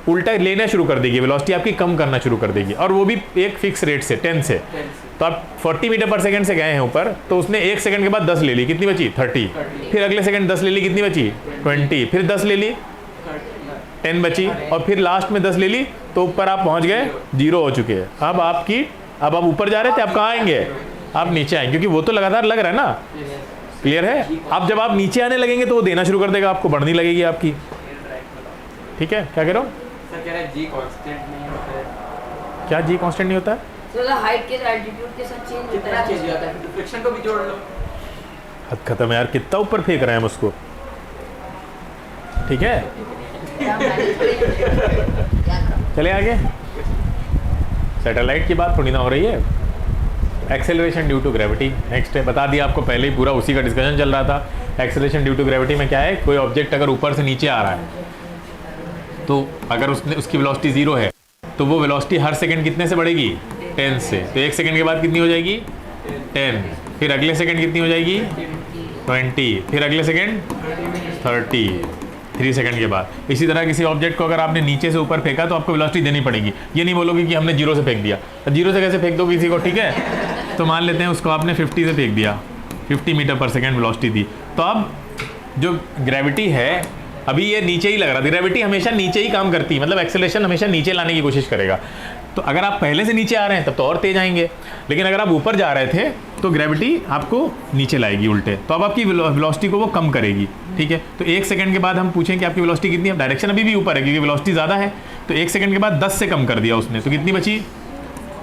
उल्टा लेना शुरू कर देगी, वेलोसिटी आपकी कम करना शुरू कर देगी, और वो भी एक फिक्स रेट से 10 से। तो आप 40 मीटर पर सेकंड से गए हैं ऊपर, तो उसने 1 सेकंड के बाद 10 ले ली, कितनी बची? 30। फिर अगले सेकंड 10 ले ली, कितनी बची? 20। फिर 10 ले ली, 10 बची, और फिर लास्ट में 10 ले ली, तो ऊपर आप पहुंच गए, 0 हो चुके हैं। अब अब आप ऊपर जा रहे थे, आप कहाँ आएंगे? आप नीचे आएंगे, क्योंकि वो तो लगातार लग रहा है ना, क्लियर है। अब जब आप नीचे आने लगेंगे तो वो देना शुरू कर देगा, आपको बढ़नी लगेगी आपकी, ठीक है। क्या कह रहे हो? कह रहा है जी कांस्टेंट नहीं होता है। क्या जी कांस्टेंट नहीं होता है? तो हाइट के एल्टीट्यूड के साथ चेंज होता है, चेंज होता है, फ्रिक्शन को भी जोड़ लो। हद खत्म है यार, कितना ऊपर फेंक रहे हैं हम उसको, ठीक है। चले आगे, सैटेलाइट की बात थोड़ी ना हो रही है। Acceleration due to gravity next है, बता दिया आपको पहले ही, पूरा उसी का डिस्कशन चल रहा था। एक्सेलरेशन ड्यू टू ग्रेविटी में क्या है? कोई ऑब्जेक्ट अगर ऊपर से नीचे आ रहा है तो अगर उसकी वेलोसिटी 0 है तो वो वेलोसिटी हर सेकंड कितने से बढ़ेगी? 10 से। तो 1 सेकंड के बाद कितनी हो जाएगी? 10। फिर अगले सेकंड कितनी हो जाएगी? 20। फिर अगले सेकंड 30। 3 सेकंड के बाद। इसी तरह किसी ऑब्जेक्ट को अगर आपने नीचे से ऊपर फेंका तो आपको वेलोसिटी देनी पड़ेगी। ये नहीं बोलोगे कि हमने 0 से फेंक दिया, 0 से कैसे फेंक दो किसी को, ठीक है। तो मान लेते हैं उसको आपने 50 से फेंक दिया, 50 मीटर पर सेकंड वेलोसिटी दी। तो अब जो ग्रेविटी है, अभी ये नीचे ही लग रहा था, ग्रेविटी हमेशा नीचे ही काम करती है, मतलब एक्सेलरेशन हमेशा नीचे लाने की कोशिश करेगा। तो अगर आप पहले से नीचे आ रहे हैं तब तो और तेज आएंगे, लेकिन अगर आप ऊपर जा रहे थे तो ग्रेविटी आपको नीचे लाएगी उल्टे, तो अब आपकी वेलोसिटी को वो कम करेगी, ठीक है। तो 1 सेकंड के बाद हम पूछें कि आपकी वेलोसिटी कितनी है, डायरेक्शन अभी भी ऊपर है क्योंकि वेलोसिटी ज़्यादा है। तो 1 सेकंड के बाद 10 से कम कर दिया उसने, तो कितनी बची?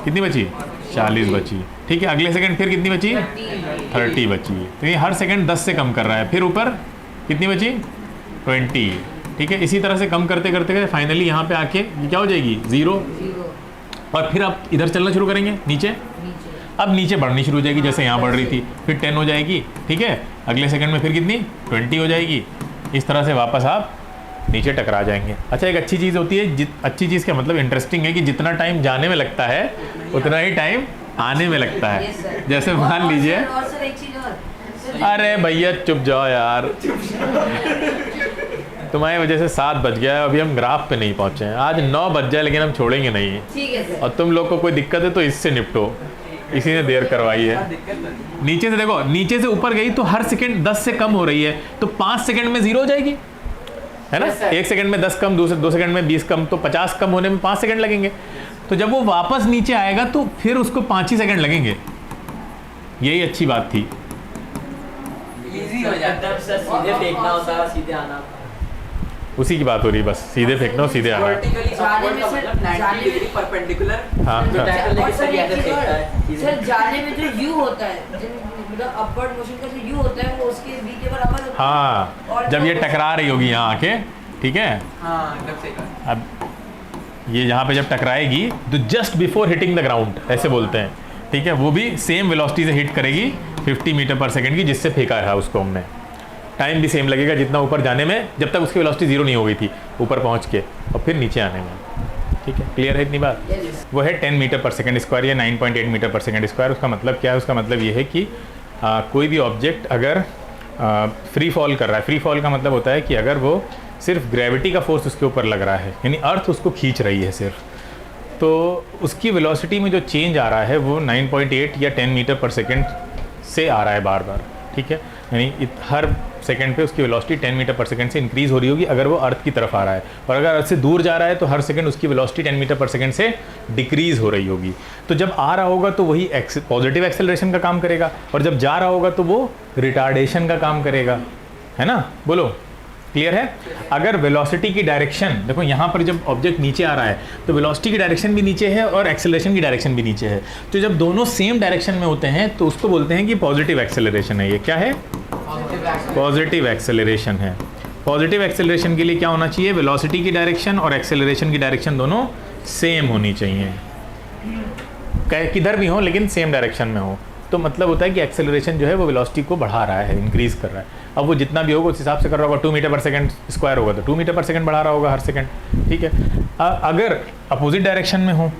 कितनी बची? 40 बची, ठीक है। अगले सेकंड फिर कितनी बची? 30 बची। तो ये हर सेकंड 10 से कम कर रहा है। फिर ऊपर कितनी बची? 20, ठीक है। इसी तरह से कम करते करते फाइनली यहाँ पे आके ये क्या हो जाएगी? 0। और फिर आप इधर चलना शुरू करेंगे नीचे, अब नीचे बढ़नी शुरू हो जाएगी, जैसे यहाँ बढ़ रही थी, फिर 10 हो जाएगी, ठीक है। अगले सेकंड में फिर कितनी? 20 हो जाएगी। इस तरह से वापस आप नीचे टकरा जाएंगे। अच्छा, एक अच्छी चीज़ होती है, अच्छी चीज़ का मतलब इंटरेस्टिंग है कि जितना टाइम जाने में लगता है उतना ही टाइम आने में लगता है। जैसे मान लीजिए, अरे भैया चुप जाओ यार, तुम्हारी वजह से 7 बज गया है, अभी हम ग्राफ पे नहीं पहुंचे हैं। आज 9 बज जाए लेकिन हम छोड़ेंगे नहीं, ठीक है सर। और तुम लोग को कोई दिक्कत है तो इससे निपटो, इसी ने देर करवाई है। नीचे से देखो, नीचे से ऊपर गई तो हर सेकंड 10 से कम हो रही है, तो 5 सेकंड में 0 हो जाएगी, है ना। 1 सेकंड में 10 कम, 2 सेकंड में 20 कम, तो 50 कम होने में 5 सेकंड लगेंगे। तो जब वो वापस नीचे आएगा तो फिर उसको 5 ही सेकंड लगेंगे। यही अच्छी बात थी। इजी हो जाता है, सीधे फेंकना होता है, सीधे आना। उसी की बात हो रही है, बस सीधे फेंकना, सीधे आना। वर्टिकली जाने में का सर, मतलब 90 डिग्री परपेंडिकुलर। हाँ, जो हाँ। टैकल लेके और सर सही एक ऐसे चीज़ फेंकता है और, सीधे। सर जाने में जो यू होता है, मतलब अपवर्ड मोशन का जो यू होता है वो उसके v के बराबर होता है। हाँ, और जब ये जो- टकरा रही होगी यहाँ आके, ठीक है। हाँ, एकदम सही कहा। अब ये यहाँ पे जब टकराएगी तो just before hitting the ground ऐसे बोलते हैं, ठीक है, वो भी सेम वेलोसिटी से हिट करेगी 50 मीटर पर सेकंड की, जिससे फेंका है उसको हमने। टाइम भी सेम लगेगा जितना ऊपर जाने में, जब तक उसकी वेलोसिटी 0 नहीं हो गई थी ऊपर पहुंच के, और फिर नीचे आने में। ठीक है, क्लियर है इतनी बात? वो है 10 मीटर पर सेकंड स्क्वायर या 9.8 मीटर पर सेकंड स्क्वायर। उसका मतलब क्या है? उसका मतलब ये है कि कोई भी ऑब्जेक्ट अगर फ्री फॉल कर रहा है, फ्री फॉल का मतलब होता है कि अगर वो सिर्फ ग्रेविटी का फोर्स उसके ऊपर लग रहा है, यानी अर्थ उसको खींच रही है सिर्फ, तो उसकी वेलोसिटी में जो चेंज आ रहा है वो 9.8 या 10 मीटर पर सेकंड से आ रहा है बार बार। ठीक है, यानी हर सेकंड पे उसकी वेलोसिटी 10 मीटर पर सेकंड से इंक्रीज़ हो रही होगी अगर वो अर्थ की तरफ आ रहा है, और अगर अर्थ से दूर जा रहा है तो हर सेकंड उसकी वेलोसिटी 10 मीटर पर सेकंड से डिक्रीज़ हो रही होगी। तो जब आ रहा होगा तो वही पॉजिटिव एक्सेलरेशन का काम करेगा, और जब जा रहा होगा तो वो रिटार्डेशन का काम करेगा, है ना? बोलो, क्लियर है? अगर वेलोसिटी की डायरेक्शन, देखो यहाँ पर जब ऑब्जेक्ट नीचे आ रहा है तो वेलोसिटी की डायरेक्शन भी नीचे है और एक्सेलरेशन की डायरेक्शन भी नीचे है, तो जब दोनों सेम डायरेक्शन में होते हैं तो उसको बोलते हैं कि पॉजिटिव एक्सेलरेशन है। ये क्या है? पॉजिटिव एक्सेलरेशन है। पॉजिटिव एक्सेलरेशन के लिए क्या होना चाहिए? वेलोसिटी की डायरेक्शन और एक्सेलरेशन की डायरेक्शन दोनों सेम होनी चाहिए, किधर भी हो लेकिन सेम डायरेक्शन में हो। तो मतलब होता है कि एक्सेलरेशन जो है वो वेलोसिटी को बढ़ा रहा है, इंक्रीज़ कर रहा है। अब वो जितना भी होगा उस हिसाब से कर रहा होगा। 2 मीटर पर सेकंड स्क्वायर होगा तो 2 मीटर पर सेकंड बढ़ा रहा होगा हर सेकंड। ठीक है, अगर अपोजिट डायरेक्शन में हो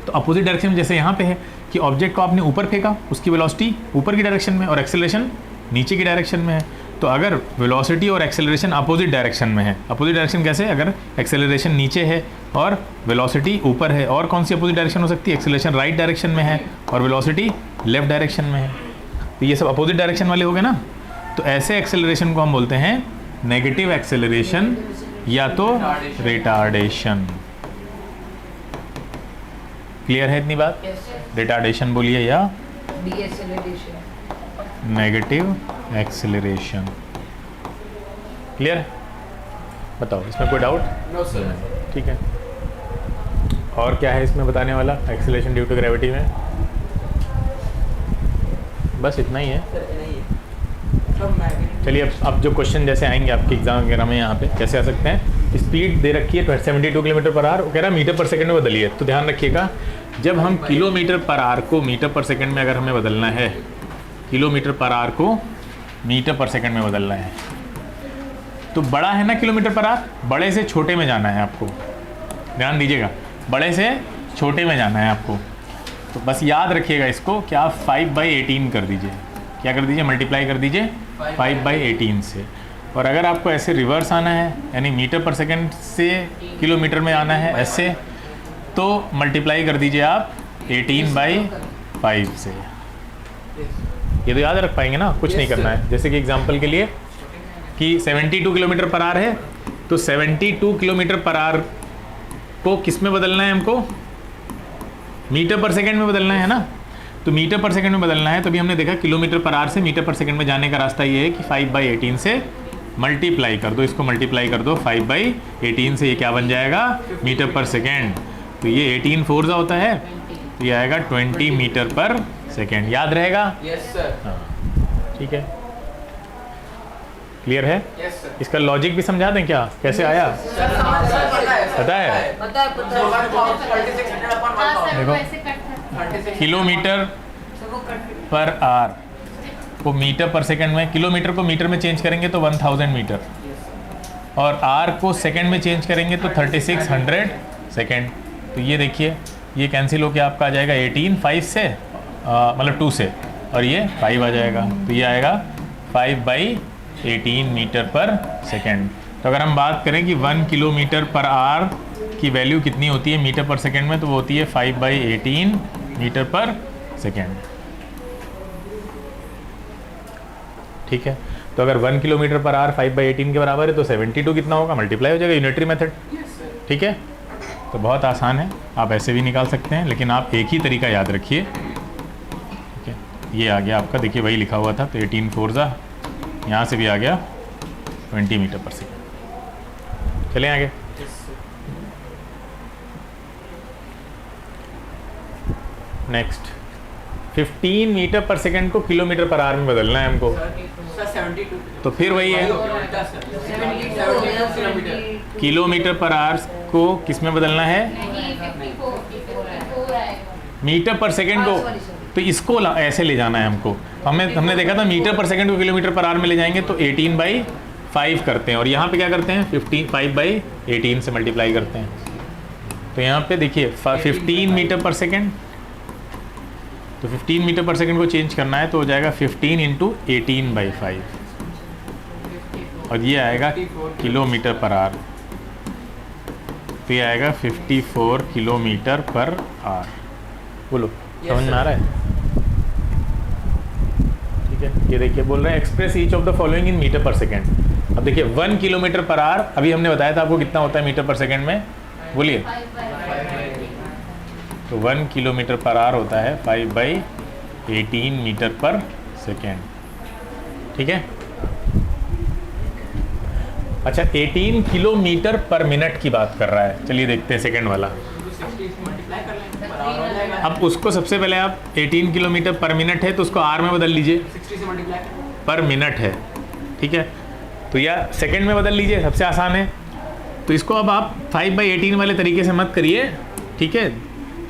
तो अपोजिट डायरेक्शन में जैसे यहाँ पे है कि ऑब्जेक्ट को आपने ऊपर फेंका, उसकी वेलोसिटी ऊपर की डायरेक्शन में और एक्सेलरेशन नीचे की डायरेक्शन में है। तो अगर वेलोसिटी और एक्सेलरेशन अपोजिट डायरेक्शन में है, अपोजिट डायरेक्शन कैसे? अगर एक्सेलरेशन नीचे है और वेलोसिटी ऊपर है, और कौन सी अपोजिट डायरेक्शन हो सकती है? एक्सेलरेशन राइट डायरेक्शन में है और वेलोसिटी लेफ्ट डायरेक्शन में है, तो ये सब अपोजिट डायरेक्शन वाले हो गए ना। तो ऐसे एक्सेलरेशन को हम बोलते हैं नेगेटिव एक्सेलरेशन या तो रिटार्डेशन। क्लियर है इतनी बात? रिटार्डेशन बोलिए या डीएक्सेलरेशन, नेगेटिव एक्सेलरेशन। क्लियर है? बताओ, इसमें कोई डाउट? No sir. ठीक है, और क्या है इसमें बताने वाला एक्सेलरेशन ड्यू टू ग्रेविटी में? बस इतना ही है। चलिए, अब जो क्वेश्चन जैसे आएंगे आपके एग्जाम वगैरह में, यहाँ पे कैसे आ सकते हैं? स्पीड दे रखी है 72 किलोमीटर पर आवर, वो कह रहा है मीटर पर सेकंड में बदलिए। तो ध्यान रखिएगा, जब हम किलोमीटर पर आवर को मीटर पर सेकंड में अगर हमें बदलना है, किलोमीटर पर आवर को मीटर पर सेकंड में बदलना है, तो बड़ा है ना किलोमीटर पर आवर, बड़े से छोटे में जाना है आपको। ध्यान दीजिएगा, बड़े से छोटे में जाना है आपको। तो बस याद रखिएगा इसको कि आप 5/18 कर दीजिए। क्या कर दीजिए? मल्टीप्लाई कर दीजिए 5/18 से। और अगर आपको ऐसे रिवर्स आना है, यानी मीटर पर सेकंड से किलोमीटर में आना है ऐसे, तो मल्टीप्लाई कर दीजिए आप 18/5 से। ये तो याद रख पाएंगे ना, कुछ नहीं करना है। जैसे कि एग्जांपल के लिए कि 72 किलोमीटर पर आवर है, तो 72 किलोमीटर पर आवर को किस में बदलना है हमको? मीटर पर सेकंड में बदलना है ना। तो मीटर पर सेकंड में बदलना है, तो अभी हमने देखा किलोमीटर पर आवर से मीटर पर सेकंड में जाने का रास्ता ये है कि 5/18 से मल्टीप्लाई कर दो, इसको मल्टीप्लाई कर दो 5/18 से। ये क्या बन जाएगा? Metre per second. तो ये 18 4 होता है, तो ये आएगा 20 मीटर पर सेकंड। याद रहेगा? Yes sir. हाँ, ठीक है, क्लियर है? Yes sir. इसका लॉजिक भी समझा दें क्या, कैसे आया? पता है? पता है? पता है 3600 देखो, किलोमीटर सब वो कट पर आवर को मीटर पर सेकंड में, किलोमीटर को मीटर में चेंज करेंगे तो 1000 मीटर, और आर को सेकंड में चेंज करेंगे तो 3600 सेकंड। तो ये देखिए, ये कैंसिल होके आपका आ जाएगा 18 5 से, मतलब 2 से, और ये 5 आ जाएगा। तो ये आएगा 5/18 मीटर पर सेकंड। तो अगर हम बात करें कि 1 किलोमीटर पर आवर की वैल्यू कितनी होती है मीटर पर सेकंड में, तो वो होती है 5/18 मीटर पर सेकंड। ठीक है, तो अगर 1 किलोमीटर पर आवर 5/18 के बराबर है तो 72 कितना होगा? मल्टीप्लाई हो जाएगा, यूनिटरी मेथड। ठीक है, तो बहुत आसान है, आप ऐसे भी निकाल सकते हैं, लेकिन आप एक ही तरीका याद रखिए। ठीक है, ये आ गया आपका, देखिए वही लिखा हुआ था, तो 18 4 यहाँ से भी आ गया 20 मीटर पर सेकंड। चलें आगे। नेक्स्ट, 15 मीटर पर सेकंड को किलोमीटर पर आवर में बदलना है हमको। सर 72। तो फिर वही है, 72 किलोमीटर पर आवर को किस में बदलना है? मीटर पर सेकेंड को, sorry. तो इसको ऐसे ले जाना है हमको। हमने देखा था मीटर पर सेकेंड को किलोमीटर पर आवर में ले जाएंगे तो 18/5 करते हैं, और यहाँ पे क्या करते हैं 5/18 से मल्टीप्लाई करते हैं। तो यहाँ पे देखिए 15 मीटर पर सेकेंड, तो 15 मीटर पर सेकेंड को चेंज करना है तो हो जाएगा 15 × 18/5, और ये आएगा किलोमीटर पर आवर, तो ये आएगा 54 किलोमीटर पर आवर। बोलो समझ में आ रहा है? ठीक है, ये देखिए बोल रहे हैं express each of the following in metre per second. अब देखिए 1 किलोमीटर पर आवर अभी हमने बताया था आपको कितना होता है मीटर पर सेकेंड में, बोलिए। तो 1 किलोमीटर पर आवर होता है 5/18 मीटर पर सेकेंड। ठीक है, अच्छा 18 किलोमीटर पर मिनट की बात कर रहा है। चलिए देखते हैं सेकेंड वाला। अब उसको सबसे पहले आप 18 किलोमीटर पर मिनट है तो उसको आर में बदल लीजिए, 60 से मल्टीप्लाई पर मिनट है। ठीक है, तो या सेकेंड में बदल लीजिए, सबसे आसान है। तो इसको अब आप 5/18 वाले तरीके से मत करिए, ठीक है,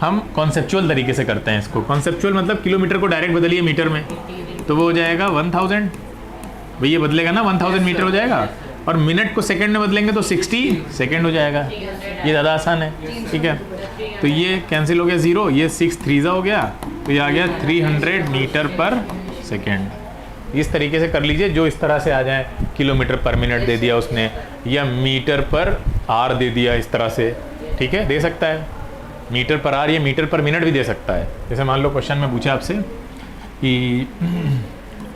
हम कॉन्सेप्चुअल तरीके से करते हैं इसको। कॉन्सेप्चुअल मतलब किलोमीटर को डायरेक्ट बदलिए मीटर में, तो वो हो जाएगा 1000। भाई ये बदलेगा ना, 1000 मीटर हो जाएगा, और मिनट को सेकंड में बदलेंगे तो 60 सेकंड हो जाएगा। ये ज़्यादा आसान है। ठीक है, तो ये कैंसिल हो गया 0, ये 6 3 हो गया, तो ये आ गया 300 मीटर पर सेकेंड। इस तरीके से कर लीजिए, जो इस तरह से आ जाए, किलोमीटर पर मिनट दे दिया उसने, या मीटर पर आर दे दिया इस तरह से। ठीक है, दे सकता है मीटर पर आर, या मीटर पर मिनट भी दे सकता है। जैसे मान लो क्वेश्चन में पूछा आपसे कि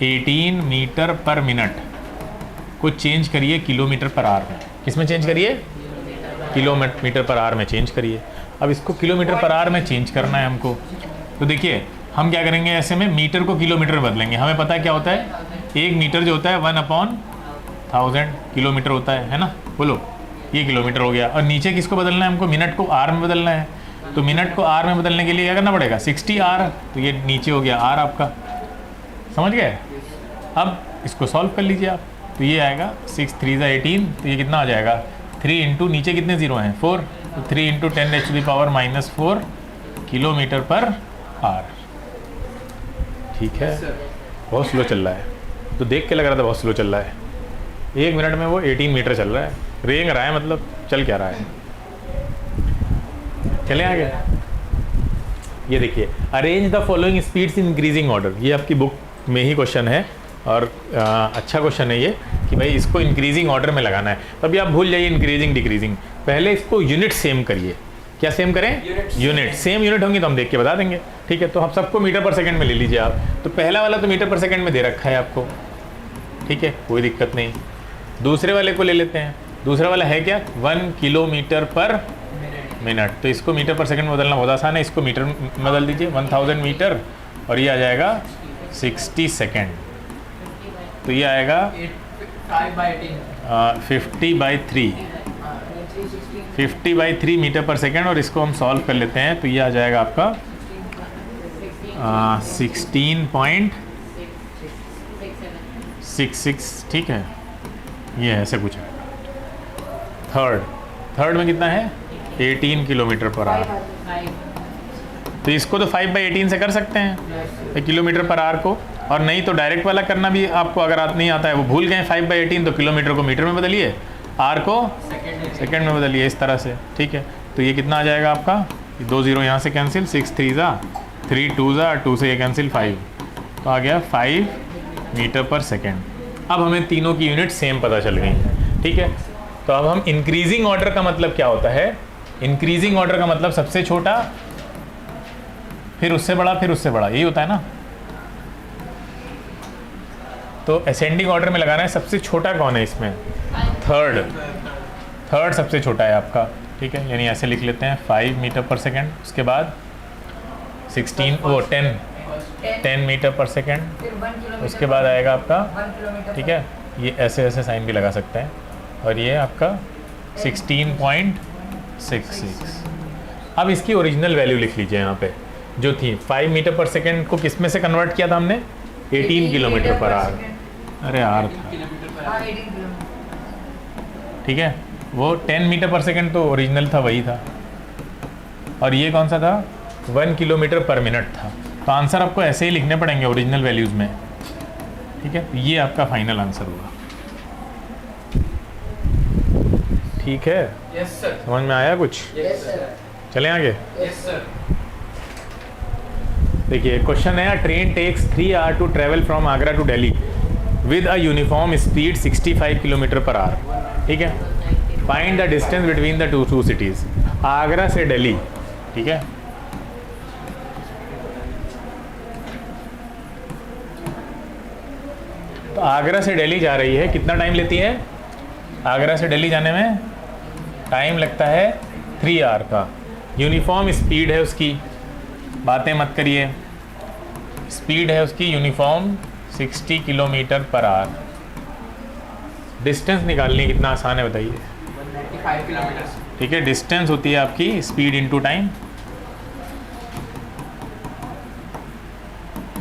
18 मीटर पर मिनट को चेंज करिए किलोमीटर पर आवर में। किस में चेंज करिए? किलोमीटर पर आवर में चेंज करिए। अब इसको किलोमीटर पर आवर में चेंज करना है हमको, तो देखिए हम क्या करेंगे, ऐसे में मीटर को किलोमीटर में बदलेंगे। हमें पता है क्या होता है, 1 मीटर जो होता है 1/1000 किलोमीटर होता है ना। बोलो, ये किलोमीटर हो गया। और नीचे किसको बदलना है हमको, मिनट को आर में बदलना है। तो मिनट को आर में बदलने के लिए क्या करना पड़ेगा, 60 आर, तो ये नीचे हो गया आर आपका। समझ गए? अब इसको सॉल्व कर लीजिए आप, तो ये आएगा 6 3 18, तो ये कितना आ जाएगा 3 इंटू नीचे कितने जीरो हैं 4, तो 3 इंटू 10⁻⁻⁴ किलोमीटर पर आर। ठीक है, बहुत स्लो चल रहा है, तो देख के लग रहा था बहुत स्लो चल रहा है। 1 मिनट में वो 18 मीटर चल रहा है, रेंग रहा है, मतलब चल क्या रहा है। चले आगे, ये देखिए arrange the following speeds in increasing order. ये आपकी बुक में ही क्वेश्चन है, और अच्छा क्वेश्चन है ये कि भाई इसको इंक्रीजिंग ऑर्डर में लगाना है। तभी आप भूल जाइए इंक्रीजिंग डिक्रीजिंग, पहले इसको यूनिट सेम करिए। क्या सेम करें? यूनिट। सेम यूनिट होंगी तो हम देख के बता देंगे। ठीक है, तो हम सबको मीटर पर सेकंड में ले लीजिए आप। तो पहला वाला तो मीटर पर सेकंड में दे रखा है आपको, ठीक है, कोई दिक्कत नहीं। दूसरे वाले को ले लेते हैं। दूसरा वाला है क्या, 1 किलोमीटर पर मिनट, तो इसको मीटर पर सेकंड में बदलना बहुत आसान है। इसको मीटर में बदल दीजिए 1000 मीटर, और ये आ जाएगा 60 सेकेंड। तो ये आएगा 50/3 मीटर पर सेकेंड, और इसको हम सॉल्व कर लेते हैं। तो ये आ जाएगा आपका 16.66। ठीक है, ये ऐसे कुछ है। थर्ड में कितना है, 18 किलोमीटर पर आवर। तो इसको तो 5/18 से कर सकते हैं किलोमीटर पर आवर को, और नहीं तो डायरेक्ट वाला करना भी आपको अगर नहीं आता है, वो भूल गए 5/18, तो किलोमीटर को मीटर में बदलिए, आर को सेकंड में बदलिए, इस तरह से। ठीक है, तो ये कितना आ जाएगा आपका, 2 0 यहाँ से कैंसिल, 6 3 3 2 2 से ये कैंसिल 5, तो आ गया 5 मीटर पर सेकेंड। अब हमें तीनों की यूनिट सेम पता चल गई। ठीक है, तो अब हम इंक्रीजिंग ऑर्डर का मतलब क्या होता है, इंक्रीजिंग ऑर्डर का मतलब सबसे छोटा, फिर उससे बड़ा, फिर उससे बड़ा, यही होता है ना। तो असेंडिंग ऑर्डर में लगाना है, सबसे छोटा कौन है इसमें, थर्ड सबसे छोटा है आपका। ठीक है, यानी ऐसे लिख लेते हैं 5 मीटर पर सेकेंड, उसके बाद 10 मीटर पर सेकेंड, उसके बाद आएगा आपका, ठीक है, ये ऐसे ऐसे साइन भी लगा सकते हैं, और ये आपका 16.66। अब इसकी ओरिजिनल वैल्यू लिख लीजिए यहाँ पे जो थी। 5 मीटर पर सेकेंड को किस में से कन्वर्ट किया था हमने, 18 किलोमीटर पर आवर, अरे आर था। ठीक है, वो 10 मीटर पर सेकेंड तो ओरिजिनल था, वही था। और ये कौन सा था, 1 किलोमीटर पर मिनट था। तो आंसर आपको ऐसे ही लिखने पड़ेंगे ओरिजिनल वैल्यूज़ में, ठीक है। ये आपका फाइनल आंसर होगा, ठीक है। Yes sir. समझ में आया कुछ? Yes sir. चलें आगे। Yes sir. देखिए क्वेश्चन है, train takes 3 hour to travel from Agra to Delhi with a uniform speed 65 kilometre per hour, ठीक है। Find the distance between the two cities. Agra से दिल्ली, ठीक है। तो आगरा से दिल्ली जा रही है, कितना टाइम लेती है? आगरा से दिल्ली जाने में टाइम लगता है 3 आवर का। यूनिफॉर्म स्पीड है उसकी, बातें मत करिए, स्पीड है उसकी uniform 60 kilometre per our. Distance निकालनी कितना आसान है बताइए? 195 किलोमीटर। ठीक है, डिस्टेंस होती है आपकी स्पीड इनटू टाइम।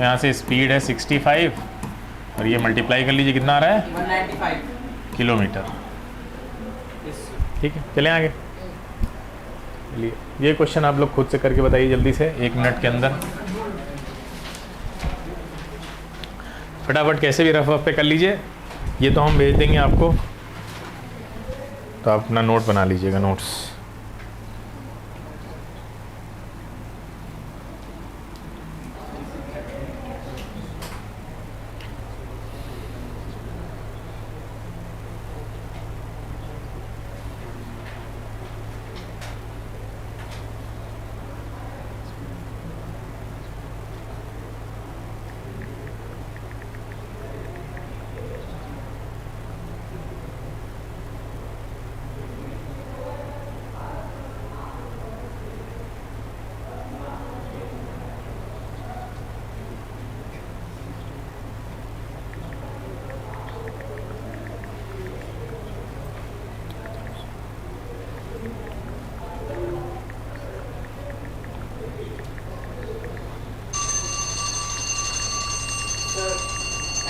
यहाँ से स्पीड है 65 और ये मल्टीप्लाई कर लीजिए, कितना आ रहा है? 195 किलोमीटर, यस सर। ठीक है। चलें आगे। चलिए ये क्वेश्चन आप लोग खुद से करके बताइए जल्दी से, 1 मिनट के अंदर फटाफट, कैसे भी रफ रफ पे कर लीजिए। ये तो हम भेज देंगे आपको, तो आप अपना नोट बना लीजिएगा, notes.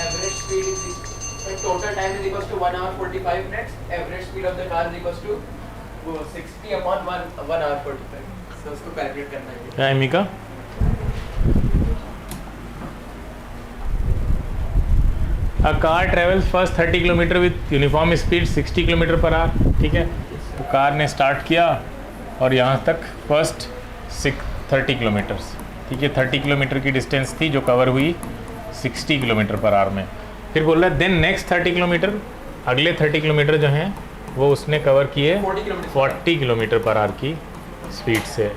Average speed is total time is equals to 1 hour 45 minutes. Average speed of the car is equals to 60 upon 1 hour 45. So उसको कैलकुलेट करना है। क्या है मिका? A car travels first 30 kilometre with uniform speed 60 kilometre per hour, ठीक है। तो कार ने स्टार्ट किया और यहाँ तक फर्स्ट 30 किलोमीटर्स, ठीक है। 30 किलोमीटर की डिस्टेंस थी जो कवर हुई 60 किलोमीटर पर आवर में। फिर बोल रहा है देन नेक्स्ट 30 किलोमीटर, अगले 30 किलोमीटर जो हैं वो उसने कवर किए 40 किलोमीटर पर आवर की स्पीड से।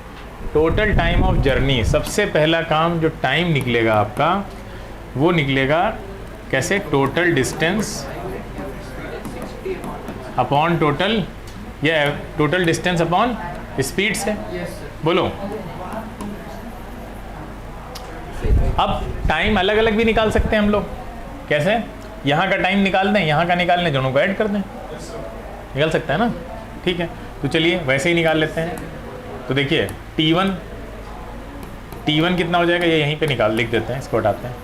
टोटल टाइम ऑफ जर्नी, सबसे पहला काम जो टाइम निकलेगा आपका वो निकलेगा कैसे? टोटल डिस्टेंस अपॉन टोटल, या टोटल डिस्टेंस अपॉन स्पीड से, बोलो। अब टाइम अलग अलग भी निकाल सकते हैं हम लोग, कैसे? यहाँ का टाइम निकाल दें, यहाँ का निकाल दें, दोनों को ऐड कर दें, निकल सकता है ना, ठीक है। तो चलिए वैसे ही निकाल लेते हैं। तो देखिए T1 कितना हो जाएगा, ये यहीं पे लिख देते हैं, इसको हटाते हैं,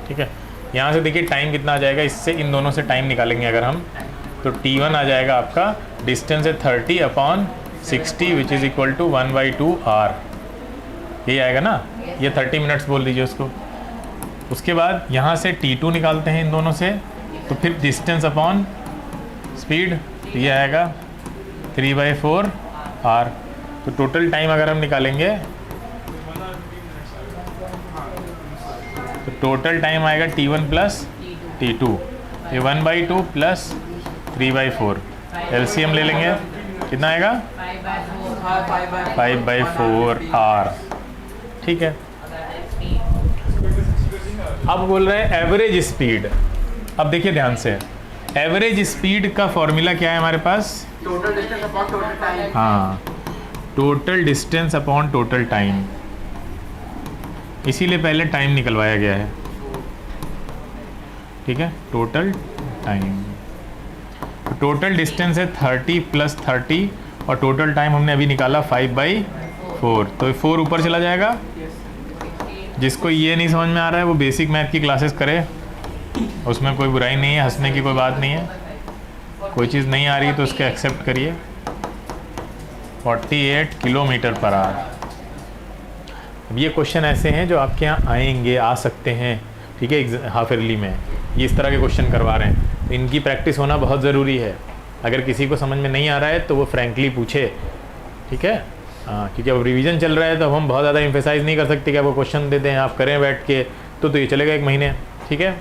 ठीक है। यहाँ से देखिए टाइम कितना आ जाएगा, इससे इन दोनों से टाइम निकालेंगे अगर हम, तो T1 आ जाएगा आपका, डिस्टेंस है 30 upon 60 which is equal to 1/2 hour, यही आएगा ना। ये 30 मिनट्स बोल दीजिए उसको। उसके बाद यहाँ से T2 निकालते हैं इन दोनों से, तो फिर डिस्टेंस अपॉन स्पीड, ये आएगा 3/4 आवर। तो टोटल टाइम अगर हम निकालेंगे तो टोटल टाइम आएगा T1 प्लस T2, ये 1/2 प्लस 3/4, LCM ले लेंगे, कितना आएगा? 5/4 आवर, ठीक है। अब बोल रहे हैं एवरेज स्पीड। अब देखिए ध्यान से, एवरेज स्पीड का फॉर्मूला क्या है हमारे पास? Total distance upon total time. हाँ, total distance upon total time, इसीलिए पहले टाइम निकलवाया गया है, ठीक है। टोटल टाइम, टोटल डिस्टेंस है 30 प्लस 30 और टोटल टाइम हमने अभी निकाला 5/4, तो 4 ऊपर चला जाएगा। जिसको ये नहीं समझ में आ रहा है वो बेसिक मैथ की क्लासेस करे, उसमें कोई बुराई नहीं है, हंसने की कोई बात नहीं है। कोई चीज़ नहीं आ रही है तो उसको एक्सेप्ट करिए। 48 किलोमीटर पर आवर, अब ये क्वेश्चन ऐसे हैं जो आपके यहाँ आएंगे, आ सकते हैं, ठीक है, हाफ ईयरली में ये इस तरह के क्वेश्चन करवा रहे हैं, तो इनकी प्रैक्टिस होना बहुत ज़रूरी है। अगर किसी को समझ में नहीं आ रहा है तो वो फ्रैंकली पूछे, ठीक है। हाँ, क्योंकि अब रिवीजन चल रहा है तो हम बहुत ज़्यादा एम्फेसाइज़ नहीं कर सकते कि आपको क्वेश्चन दे दें, आप करें बैठ के, तो ये चलेगा 1 महीने, ठीक है।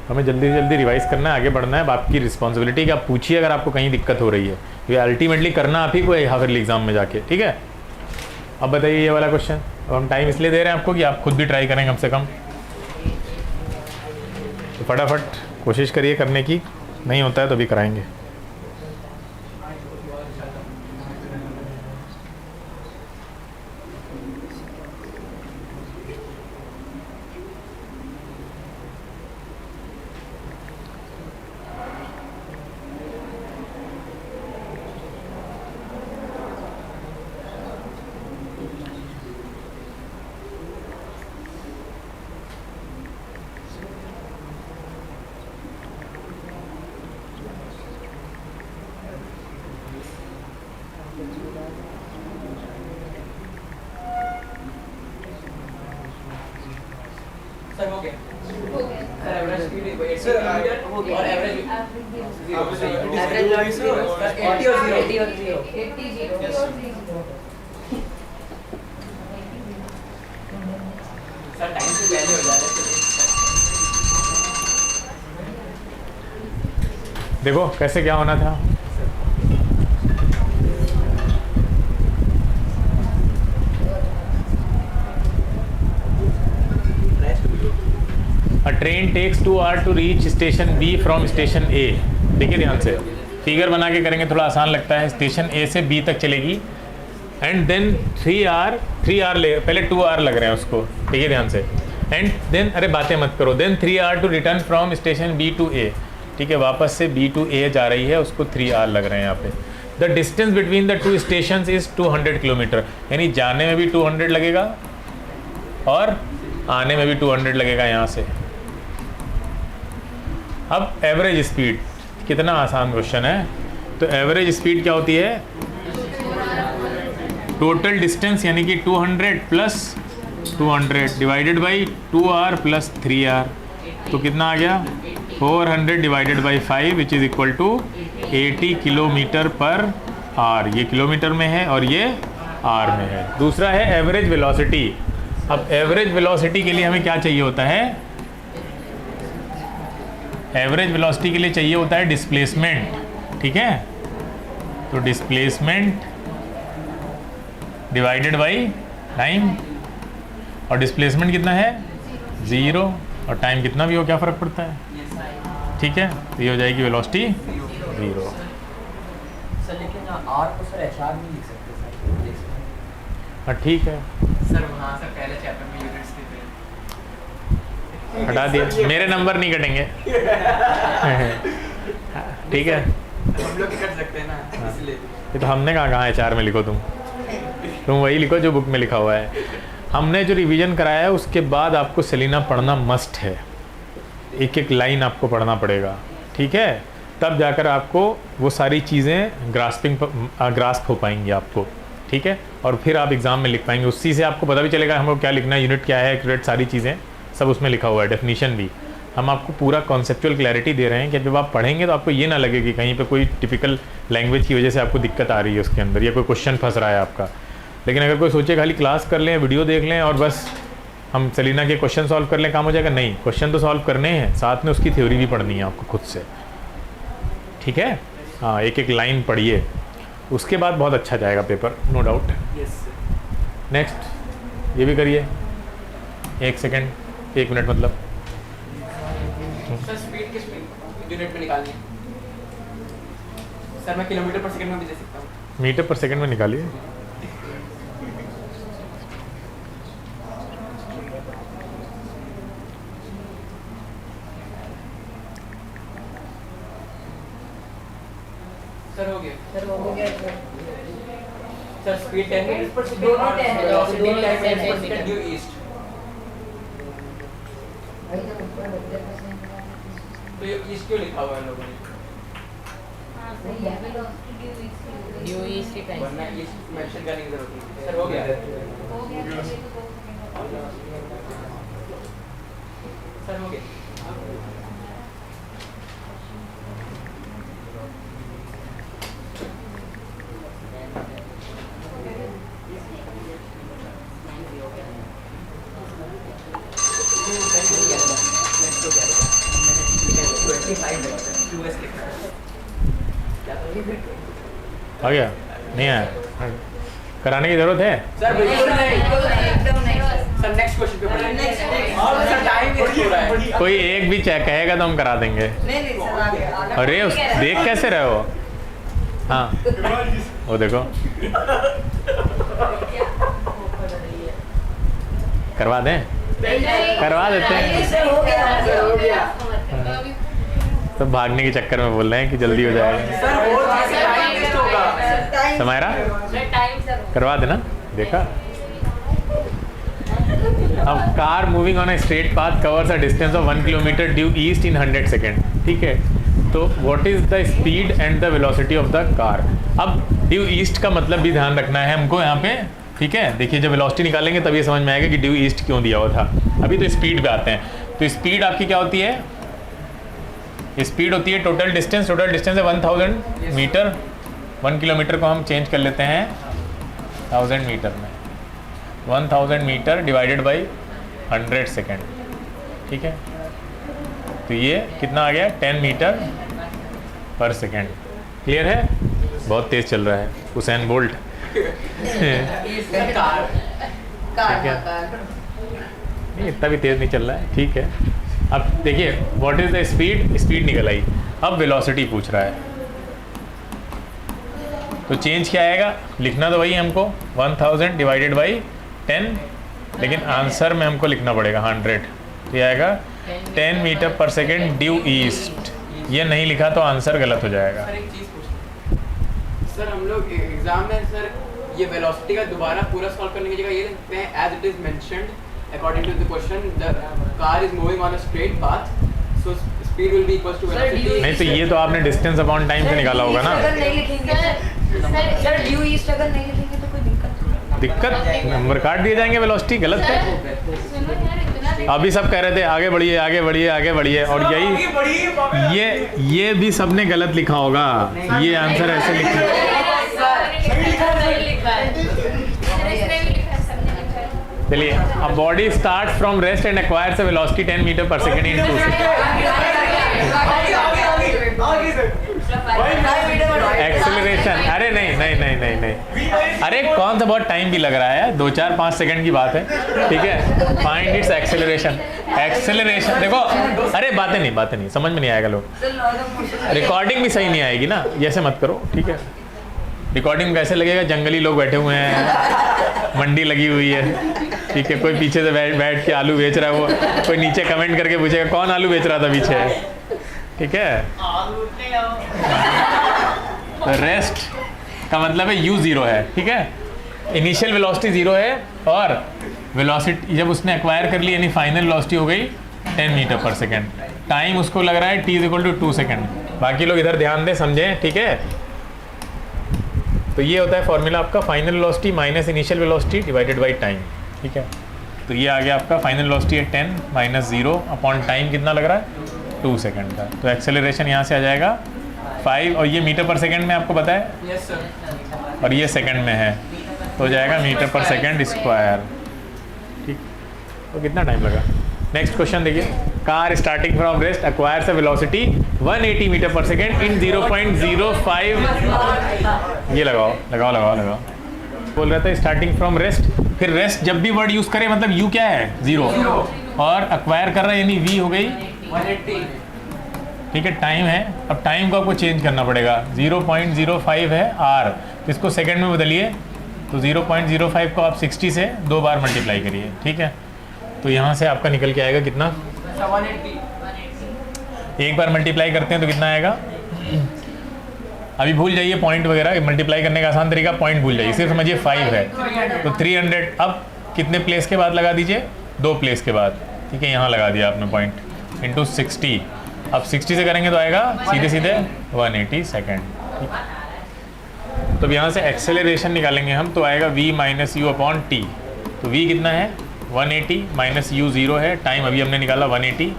हमें जल्दी से जल्दी रिवाइज़ करना है, आगे बढ़ना है। अब आपकी रिस्पॉन्सिबिलिटी कि आप पूछिए अगर आपको कहीं दिक्कत हो रही है, ये अल्टीमेटली करना आप ही को है हाफ ईयरली एग्ज़ाम में जाके, ठीक है। अब बताइए ये वाला क्वेश्चन। अब हम टाइम इसलिए दे रहे हैं आपको कि आप खुद भी ट्राई करें कम से कम, तो फटाफट कोशिश करिए करने की, नहीं होता है तो भी कराएंगे। सर हो गया हो गया सर एवरेज स्पीड Sir, 80 हो गया। और एवरेज एवरेज 80 और 0 80 और 0 80 0 और 0 सर टाइम से पहले हो जा रहा है। देखो कैसे क्या होना था। A train takes 2 hours to reach station B from station A। देखिए ध्यान से, फिगर बना के करेंगे थोड़ा आसान लगता है। स्टेशन A से B तक चलेगी एंड देन 3 आवर ले, पहले 2 आवर लग रहे हैं उसको, ठीक है ध्यान से। एंड देन, अरे बातें मत करो, then 3 hour to return from station B to A, ठीक है, वापस से B to A जा रही है, उसको 3 आवर लग रहे हैं यहाँ पे। The distance between the 2 station is 200 kilometre, यानी जाने में भी 200 लगेगा और आने में भी 200 लगेगा यहाँ से। अब एवरेज स्पीड, कितना आसान क्वेश्चन है। तो एवरेज स्पीड क्या होती है, टोटल डिस्टेंस यानी कि 200 plus 200 divided by 2 hour plus 3 hour, तो कितना आ गया 400 divided by 5 which is equal to 80 kilometre per hour. ये किलोमीटर में है और ये आर में है। दूसरा है एवरेज वेलोसिटी। अब एवरेज वेलोसिटी के लिए हमें क्या चाहिए होता है, एवरेज वेलोसिटी के लिए चाहिए होता है डिस्प्लेसमेंट, ठीक है। तो डिस्प्लेसमेंट डिवाइडेड बाई टाइम, और डिस्प्लेसमेंट कितना है 0, और टाइम कितना भी हो क्या फ़र्क पड़ता है, ठीक है। तो ये हो जाएगी वेलोसिटी 0। सर लेकिन आर को सर एचआर नहीं लिख सकते सर, देख सकते हैं। हाँ ठीक है, सर वहाँ से पहले चैप्टर में यूनिट्स थे। हटा दिया, मेरे नंबर नहीं कटेंगे, ठीक है। हम लोग ही कर सकते हैं ना, इसलिए। ये तो हमने कहाँ एचआर में लिखो, तुम वही लिखो जो बुक में लिखा हुआ है। हमने जो रिवीजन कराया है उसके बाद आपको सेलिना पढ़ना मस्ट है, एक एक लाइन आपको पढ़ना पड़ेगा, ठीक है। तब जाकर आपको वो सारी चीज़ें ग्रास्प हो पाएंगी आपको, ठीक है। और फिर आप एग्ज़ाम में लिख पाएंगे, उसी से आपको पता भी चलेगा हमको क्या लिखना है, यूनिट क्या है, एक्यूरेट सारी चीज़ें सब उसमें लिखा हुआ है, डेफिनीशन भी। हम आपको पूरा कॉन्सेप्चुअल क्लैरिटी दे रहे हैं कि जब आप पढ़ेंगे तो आपको ये ना लगे कि कहीं पे कोई टिपिकल लैंग्वेज की वजह से आपको दिक्कत आ रही है उसके अंदर, या कोई क्वेश्चन फंस रहा है आपका। लेकिन अगर कोई सोचे खाली क्लास कर लें, वीडियो देख लें और बस हम सेलिना के क्वेश्चन सॉल्व कर लें, काम हो जाएगा, नहीं, क्वेश्चन तो सॉल्व करने हैं, साथ में उसकी थ्योरी भी पढ़नी है आपको खुद से, ठीक है। हाँ, एक एक लाइन पढ़िए, उसके बाद बहुत अच्छा जाएगा पेपर, नो डाउट। नेक्स्ट ये भी करिए, 1 सेकेंड, 1 मिनट मतलब। सर स्पीड किस यूनिट में निकालनी है? सर मैं किलोमीटर पर सेकंड में भी दे सकता हूँ। मीटर पर सेकंड में निकालिए। सर हो गया। सर हो गया sir speed 10 metre per second, दोनों 10 है, वेलोसिटी दोनों 10 10 मीटर पर है। Second due east. भाई तो ऊपर 90% तो ये ईस्ट क्यों लिखा हुआ है लोगों ने? सही है। न्यू ईस्ट की टाइम वरना ईस्ट मेंशन करने की जरूरत नहीं। सर हो गया। हो गया। सर हो गया आ गया नहीं आया, कराने की ज़रूरत है। सर बिल्कुल नहीं एकदम नहीं सर। सर नेक्स्ट क्वेश्चन पे पढ़िए सर टाइम वेस्ट हो रहा है कोई एक भी चेक कहेगा तो हम करा देंगे। नहीं सर आगे अरे उस देख कैसे रहे हो? हाँ वो देखो करवा दें, करवा देते हैं। सर हो गया सर हो गया तो भागने के चक्कर में बोल रहे हैं कि जल्दी हो जाएगा। सर और टाइम वेस्ट होगा समायरा टाइम सर करवा देना, देखा। अब car moving on a straight path covers a distance of 1 kilometre due east in 100 second, ठीक है। तो what is the speed and the velocity of the car. अब ड्यू ईस्ट का मतलब भी ध्यान रखना है हमको यहाँ पे, ठीक है। देखिए जब वेलोसिटी निकालेंगे तभी समझ में आएगा कि ड्यू ईस्ट क्यों दिया हुआ था। अभी तो स्पीड पे आते हैं। तो स्पीड आपकी क्या होती है? स्पीड होती है टोटल डिस्टेंस है 1000 मीटर। 1 किलोमीटर को हम चेंज कर लेते हैं 1000 मीटर में। 1000 मीटर डिवाइडेड बाई 100 सेकेंड, ठीक है। तो ये कितना आ गया? 10 मीटर पर सेकेंड। क्लियर है? बहुत तेज़ चल रहा है हुसैन बोल्ट। नहीं इतना भी तेज़ नहीं चल रहा है, ठीक है। अब देखिए what is the speed, speed निकल आई। अब वेलोसिटी पूछ रहा है, तो चेंज क्या आएगा? लिखना तो वही है हमको 1000 डिवाइडेड बाई 10, लेकिन आंसर में हमको लिखना पड़ेगा 100। तो ये आएगा 10 metre per second due east. ये नहीं लिखा तो आंसर गलत हो जाएगा। सर एक चीज़ पूछना सर, हम लोग एग्जाम में सर ये वेलोसिटी का दोबारा पूरा सॉल्व करने की जगह ये लिखते हैं as it is mentioned according to the question the car is moving on a straight path so speed will be equals to velocity। नहीं तो ये तो आपने डिस्टेंस अपॉन टाइम से निकाला होगा ना। अगर नहीं लिखेंगे सर ड्यू ईस्ट अगर नहीं लिखेंगे तो कोई दिक्कत नंबर काट दिए जाएंगे। वेलोसिटी गलत है। अभी सब कह रहे थे आगे बढ़िए आगे बढ़िए आगे बढ़िए, और यही ये भी सबने गलत लिखा होगा। ये आंसर ऐसे लिखा। चलिए अब body start from rest and acquires a velocity 10 metre per second in 2 second. Acceleration, अरे नहीं, अरे कौन सा बहुत टाइम भी लग रहा है, 2 4 5 सेकंड की बात है, ठीक है। Find its acceleration. एक्सेलरेशन देखो, अरे बातें नहीं समझ में नहीं आएगा लोग। रिकॉर्डिंग भी सही नहीं आएगी ना, ऐसे मत करो, ठीक है। रिकॉर्डिंग कैसे लगेगा? जंगली लोग बैठे हुए हैं, मंडी लगी हुई है, ठीक है। कोई पीछे से बैठ के आलू बेच रहा है, वो कोई नीचे कमेंट करके पूछेगा कौन आलू बेच रहा था पीछे, ठीक है। तो रेस्ट का मतलब है u 0 है, ठीक है। इनिशियल वेलोसिटी 0 है और वेलोसिटी जब उसने एक्वायर कर ली यानी फाइनल वेलोसिटी हो गई 10 मीटर पर सेकेंड। टाइम उसको लग रहा है t = 2 सेकेंड। बाकी लोग इधर ध्यान दें, समझें, ठीक है। तो ये होता है फॉर्मूला आपका final velocity minus initial velocity divided by time, ठीक है। तो ये आ गया आपका फाइनल वेलोसिटी है 10 माइनस 0 अपॉन टाइम कितना लग रहा है 2 सेकेंड का। तो एक्सेलरेशन यहाँ से आ जाएगा 5, और ये मीटर पर सेकेंड में आपको पता है, यस सर, और ये सेकंड में है, तो हो जाएगा मीटर पर सेकेंड स्क्वायर, ठीक। तो कितना टाइम लगा? नेक्स्ट क्वेश्चन देखिए। Car starting from rest acquires a velocity 180 metre per second in 0.05। ये लगाओ। बोल रहा था स्टार्टिंग फ्रॉम रेस्ट, फिर रेस्ट जब भी वर्ड यूज़ करें मतलब यू क्या है 0, और एक्वायर कर रहा है यानी वी हो गई 180, ठीक है। टाइम है, अब टाइम को आपको चेंज करना पड़ेगा। 0.05 है आर, तो इसको सेकंड में बदलिए। तो 0.05 को आप 60 से 2 बार मल्टीप्लाई करिए, ठीक है। तो यहाँ से आपका निकल के आएगा कितना? 180। एक बार मल्टीप्लाई करते हैं तो कितना आएगा? अभी भूल जाइए पॉइंट वगैरह, मल्टीप्लाई करने का आसान तरीका पॉइंट भूल जाइए, सिर्फ समझिए 5 है तो 300। अब कितने प्लेस के बाद लगा दीजिए? 2 प्लेस के बाद, ठीक है। यहाँ लगा दिया आपने पॉइंट इंटू 60। अब 60 से करेंगे तो आएगा सीधे 180 सेकेंड, ठीक। तो अब यहाँ से एक्सेलरेशन निकालेंगे हम, तो आएगा v - u/t। तो v कितना है 180 माइनस u 0 है, टाइम अभी हमने निकाला 180,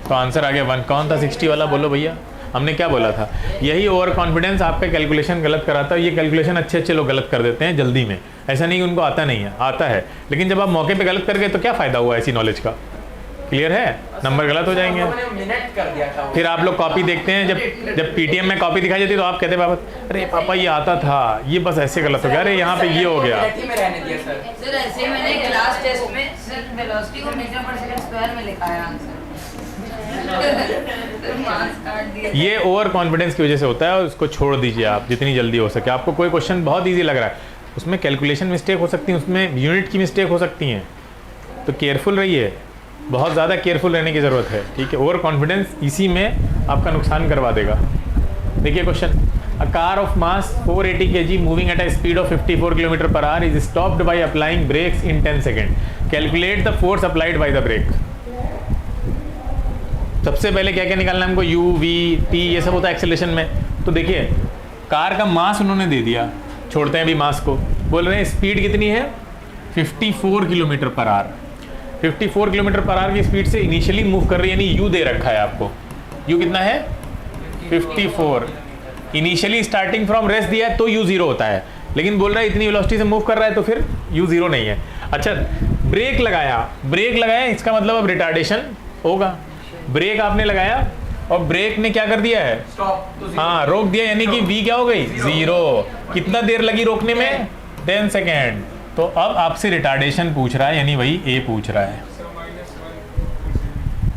तो आंसर आ गया 1। कौन था 60 वाला, बोलो भैया। हमने क्या बोला था, यही ओवर कॉन्फिडेंस आपका कैलकुलेशन गलत कराता है। ये कैलकुलेशन अच्छे लोग गलत कर देते हैं जल्दी में, ऐसा नहीं कि उनको आता नहीं है, आता है, लेकिन जब आप मौके पे गलत कर गए तो क्या फ़ायदा हुआ ऐसी नॉलेज का। क्लियर है, नंबर गलत हो जाएंगे। मिनट कर दिया था वो। फिर आप लोग कॉपी देखते हैं, जब पीटीएम में कॉपी दिखाई जाती है तो आप कहते हैं पापा, अरे पापा ये आता था, ये बस ऐसे गलत हो गया, अरे यहाँ पे ये हो गया। मिनट ही में रहने दिया सर। सर ऐसे ही मैंने क्लास टेस्ट में सिर्फ वेलोसिटी को मीटर पर सेकंड स्क्वायर में लिखा है आंसर। मार्क्स काट दिए। ये ओवर कॉन्फिडेंस की वजह से होता है, और उसको छोड़ दीजिए आप जितनी जल्दी हो सके। आपको कोई क्वेश्चन बहुत ईजी लग रहा है, उसमें कैलकुलेशन मिस्टेक हो सकती है, उसमें यूनिट की मिस्टेक हो सकती हैं, तो केयरफुल रहिए, बहुत ज़्यादा केयरफुल रहने की ज़रूरत है, ठीक है। ओवर कॉन्फिडेंस इसी में आपका नुकसान करवा देगा। देखिए question, a car of mass 480 kg moving at a speed of 54 km/h is stopped by applying brakes in 10 second, calculate the force applied by the brake. सबसे पहले क्या क्या निकालना है हमको, u, v, t, ये सब होता है एक्सेलरेशन में। तो देखिए कार का मास उन्होंने दे दिया, छोड़ते हैं अभी मास को, बोल रहे हैं स्पीड कितनी है 54 km/h। 54 km/h की स्पीड से इनिशियली मूव कर रही है, यानी u दे रखा है आपको, u कितना है 54। इनिशियली स्टार्टिंग फ्रॉम रेस्ट दिया है तो u 0 होता है, लेकिन बोल रहा है इतनी वेलोसिटी से मूव कर रहा है तो फिर u 0 नहीं है। अच्छा ब्रेक लगाया, इसका मतलब अब रिटार्डेशन होगा। ब्रेक आपने लगाया और ब्रेक ने क्या कर दिया है, स्टॉप। हाँ रोक दिया, यानी कि v क्या हो गई 0। कितना देर लगी रोकने में 10 सेकेंड। तो अब आपसे रिटार्डेशन पूछ रहा है, यानी वही a पूछ रहा है।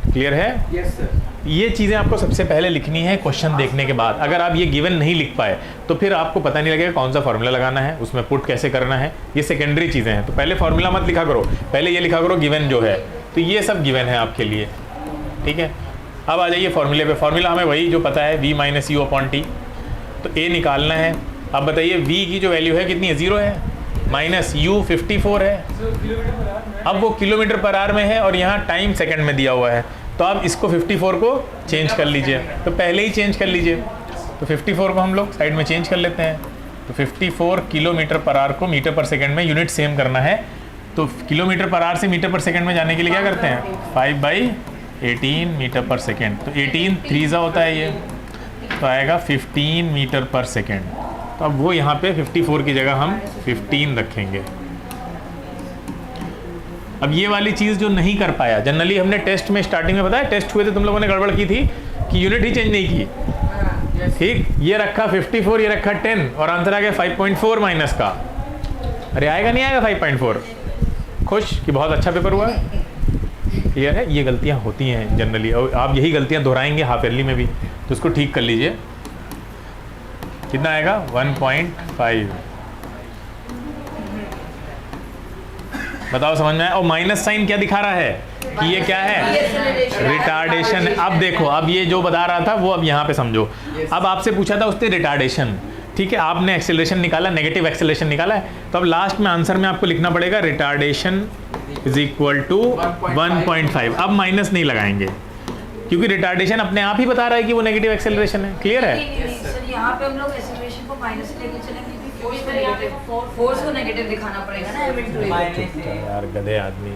क्लियर है, यस सर। ये चीज़ें आपको सबसे पहले लिखनी है क्वेश्चन देखने के बाद। अगर आप ये गिवन नहीं लिख पाए तो फिर आपको पता नहीं लगेगा कौन सा फॉर्मूला लगाना है, उसमें पुट कैसे करना है, ये सेकेंडरी चीज़ें हैं। तो पहले फॉर्मूला मत लिखा करो, पहले ये लिखा करो गिवन जो है। तो ये सब गिवन है आपके लिए, ठीक है। अब आ जाइए फॉर्मूले पे। फॉर्मूला हमें वही जो पता है, v minus u upon T. तो a निकालना है। अब बताइए v की जो वैल्यू है कितनी है, 0 है, माइनस u 54 है। अब वो km/h में है और यहाँ टाइम सेकंड में दिया हुआ है, तो आप इसको 54 को चेंज कर लीजिए, तो पहले ही चेंज कर लीजिए। तो 54 को हम लोग साइड में चेंज कर लेते हैं। तो 54 km/h को मीटर पर सेकंड में यूनिट सेम करना है। तो km/h से मीटर पर सेकंड में जाने के लिए क्या करते हैं, 5/18 मीटर पर सेकेंड। तो 18 3 होता है ये, तो आएगा 15 मीटर पर सेकेंड। तो अब वो यहाँ पे 54 की जगह हम 15 रखेंगे। अब ये वाली चीज़ जो नहीं कर पाया, जनरली हमने टेस्ट में स्टार्टिंग में बताया, टेस्ट हुए थे तुम लोगों ने गड़बड़ की थी कि यूनिट ही चेंज नहीं की, ठीक। ये रखा 54, ये रखा 10 और आंसर आ गया 5.4 माइनस का। अरे आएगा नहीं आएगा 5.4? खुश कि बहुत अच्छा पेपर हुआ है। क्लियर है, ये गलतियां होती हैं जनरली, और आप यही गलतियां दोहराएंगे हाफ ईयरली में भी, तो उसको ठीक कर लीजिए। कितना आएगा 1.5। बताओ समझ में आया। और माइनस साइन क्या दिखा रहा है कि ये क्या है, रिटार्डेशन। अब देखो, अब ये जो बता रहा था वो अब यहाँ पे समझो। अब आपसे पूछा था उसने रिटार्डेशन, ठीक है, आपने एक्सेलरेशन निकाला, नेगेटिव एक्सेलरेशन निकाला है, तो अब लास्ट में आंसर में आपको लिखना पड़ेगा रिटार्डेशन इज इक्वल टू 1.5। अब माइनस नहीं लगाएंगे क्योंकि रिटार्डेशन अपने आप ही बता रहा है कि वो नेगेटिव एक्सेलरेशन है। क्लियर है, सर यहाँ पे हम लोग एक्सेलरेशन को माइनस से लेके चलेंगे, फोर्स को नेगेटिव दिखाना पड़ेगा ना, m into a। यार गधे आदमी।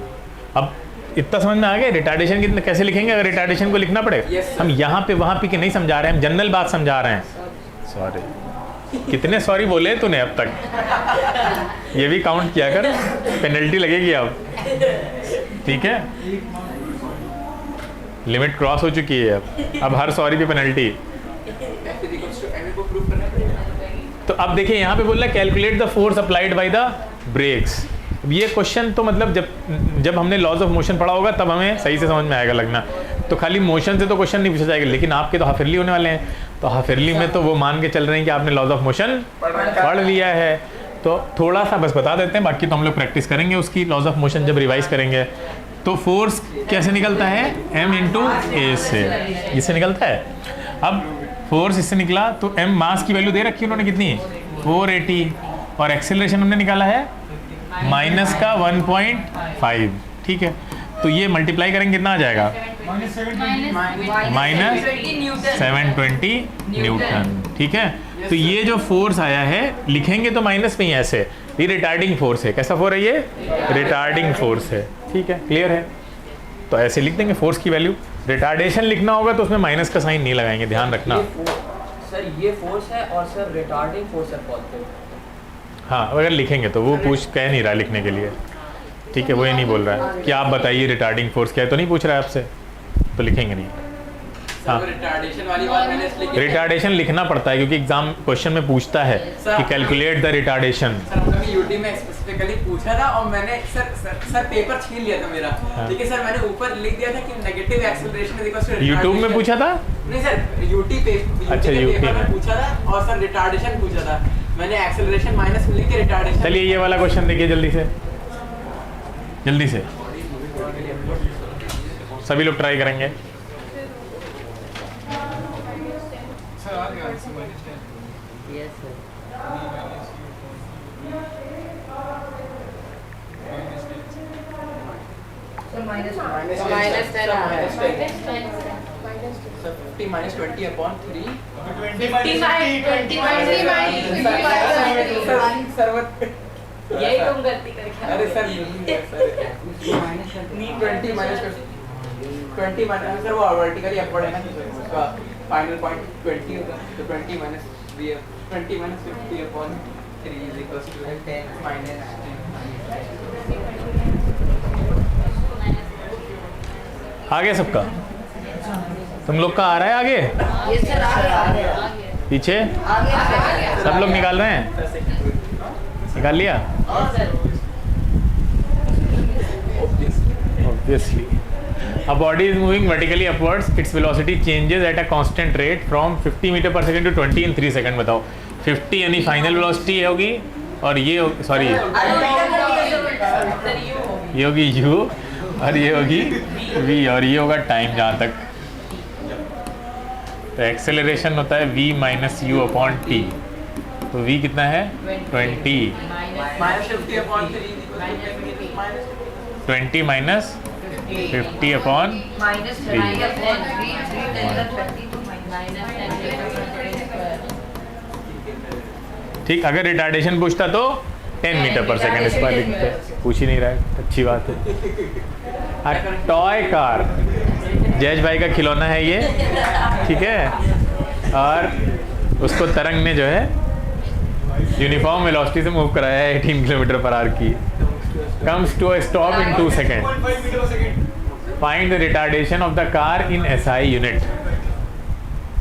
अब इतना समझ में आ गया रिटार्डेशन कितना कैसे लिखेंगे, अगर रिटार्डेशन को लिखना पड़ेगा। हम यहाँ पे वहाँ पे के नहीं समझा रहे हैं, हम जनरल बात समझा रहे हैं। सॉरी, कितने सॉरी बोले तूने अब तक, ये भी काउंट किया कर, पेनल्टी लगेगी अब, ठीक है। लिमिट क्रॉस हो चुकी है अब हर सॉरी पे पेनल्टी। तो अब देखिए यहाँ पे बोल रहा है calculate the force applied by the brakes. ये क्वेश्चन तो मतलब जब हमने लॉज ऑफ मोशन पढ़ा होगा तब हमें सही से समझ में आएगा लगना। तो खाली मोशन से तो क्वेश्चन नहीं पूछा जाएगा, लेकिन आपके तो हाफ ईयरली होने वाले हैं, तो हाफ ईयरली में तो वो मान के चल रहे हैं कि आपने लॉज ऑफ मोशन पढ़ लिया है। तो थोड़ा सा बस बता देते हैं, बाकी तो हम लोग प्रैक्टिस करेंगे उसकी लॉज ऑफ मोशन जब रिवाइज करेंगे। तो फोर्स कैसे निकलता है, m इंटू ए से, इससे निकलता है। अब फोर्स इससे निकला तो m मास की वैल्यू दे रखी है उन्होंने कितनी, 480, और एक्सेलरेशन हमने निकाला है माइनस का 1.5, ठीक है। तो ये मल्टीप्लाई करेंगे कितना आ जाएगा? Minus 720 Newton. ठीक है, तो ये जो फोर्स आया है लिखेंगे तो माइनस में ही ऐसे, ये रिटार्डिंग फोर्स है। कैसा फोर्स है ये? रिटार्डिंग फोर्स है। ठीक है, क्लियर है? तो ऐसे लिख देंगे फोर्स की वैल्यू। रिटार्डेशन लिखना होगा तो उसमें माइनस का साइन नहीं लगाएंगे, ध्यान रखना। सर ये फोर्स है और सर रिटार्डिंग फोर्स है पॉजिटिव। हाँ, अगर लिखेंगे तो वो कह नहीं रहा है लिखने के लिए। ठीक है, वो ये नहीं बोल रहा है कि आप बताइए रिटार्डिंग फोर्स क्या है, तो नहीं पूछ रहा है आपसे, तो लिखेंगे नहीं। हाँ, रिटार्डेशन वाली बात मैंने इसलिए की। रिटार्डेशन लिखना पड़ता है क्योंकि एग्जाम क्वेश्चन में पूछता है कि कैलकुलेट द रिटार्डेशन। सर हमने यूटी में स्पेसिफिकली पूछा था और मैंने सर पेपर छीन लिया था मेरा। ठीक है सर, मैंने ऊपर लिख दिया था कि negative acceleration is equal to YouTube में पूछा था? नहीं सर, यूटी पे अच्छा, यूटी में पूछा था और सर रिटार्डेशन पूछा था। मैंने एक्सेलरेशन माइनस में लिख के रिटार्डेशन। चलिए ये वाला क्वेश्चन देखिए जल्दी से, जल्दी से सभी लोग ट्राई करेंगे। Yes sir. माइनस 10 आ रहा है। 50 minus 20 upon 3 यही तुम गलती करके अरे सर नहीं सर 20 minus 20 minus सर वो वर्टिकली अपवर्ड है ना, उसका फाइनल पॉइंट 20 होगा, तो 20 minus 50 upon 3 is equals to 10 minus 10। आगे सबका, तुम लोग का आ रहा है आगे? ये सर आगे पीछे सब लोग निकाल रहे हैं? निकाल लिया? Obviously, a body is moving vertically upwards. Its velocity changes at a constant rate from 50 metre per second to 20 in 3 second. बताओ 50 यानी फाइनल वेलोसिटी होगी और ये सॉरी ये होगी u और ये होगी v और ये होगा टाइम जहाँ तक। तो एक्सेलरेशन होता है v minus you upon T. तो v कितना है? 20 minus 50 upon 3 is equals to minus 20 minus 50 upon minus 30 upon 3 10 20 तो ठीक। अगर रिटार्डेशन पूछता तो 10 मीटर पर सेकंड इस बार लिखते, पूछ ही नहीं रहा है, अच्छी बात है। टॉय कार, जयेश भाई का खिलौना है ये, ठीक है, और उसको तरंग ने जो है यूनिफॉर्म वेलोसिटी से मूव कराया है 18 किलोमीटर पर आवर की। Comes to a stop in 2 second. Find the retardation of the car in SI unit.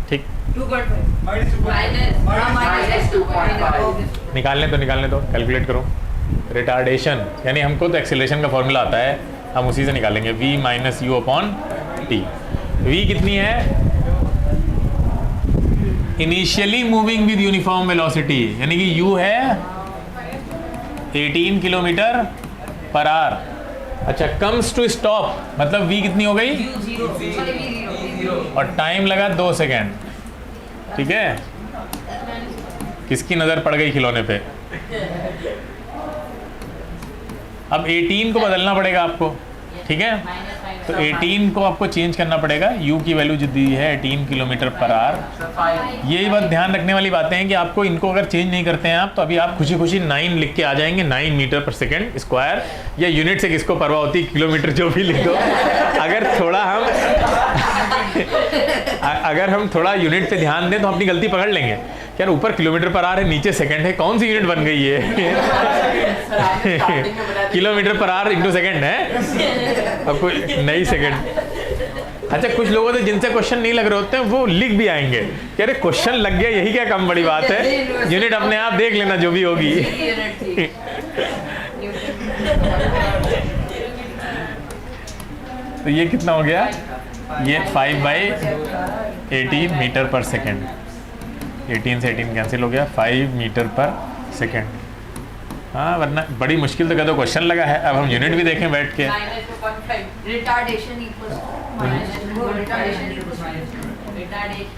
ठीक, 2.5 निकालने तो कैलकुलेट करो। रिटार्डेशन यानी हमको तो एक्सेलरेशन का फॉर्मूला आता है, हम उसी से निकालेंगे v minus you upon T. v कितनी है? Initially moving with uniform velocity, यानी कि u है 18 किलोमीटर पर आवर। अच्छा, कम्स टू स्टॉप मतलब v कितनी हो गई? और टाइम लगा 2 सेकेंड। ठीक है, किसकी नज़र पड़ गई खिलौने पे? अब 18 को बदलना पड़ेगा आपको, ठीक है, तो 18 को आपको चेंज करना पड़ेगा। u की वैल्यू जो दी है 18 किलोमीटर पर आवर। यही बात ध्यान रखने वाली बातें हैं कि आपको इनको अगर चेंज नहीं करते हैं आप, तो अभी आप खुशी खुशी 9 लिख के आ जाएंगे, 9 मीटर पर सेकेंड स्क्वायर, या यूनिट से किसको परवाह होती, किलोमीटर जो भी लिख दो। अगर हम थोड़ा यूनिट पे ध्यान दें तो अपनी गलती पकड़ लेंगे। यार ऊपर किलोमीटर पर आ रहा है, नीचे सेकंड है, कौन सी यूनिट बन गई है? Kilometre per our into second है, अब कोई नई सेकंड। अच्छा, कुछ लोगों से जिनसे क्वेश्चन नहीं लग रहे होते हैं वो लिख भी आएंगे कि अरे क्वेश्चन लग गया, यही क्या कम बड़ी बात है, यूनिट अपने आप देख लेना जो भी होगी। तो ये कितना हो गया? ये 5/18 मीटर पर सेकेंड। 18 से 18 कैंसिल हो गया, 5 मीटर पर सेकेंड। हाँ, वरना बड़ी मुश्किल तो कह दो क्वेश्चन लगा है। अब हम यूनिट भी देखें बैठ के।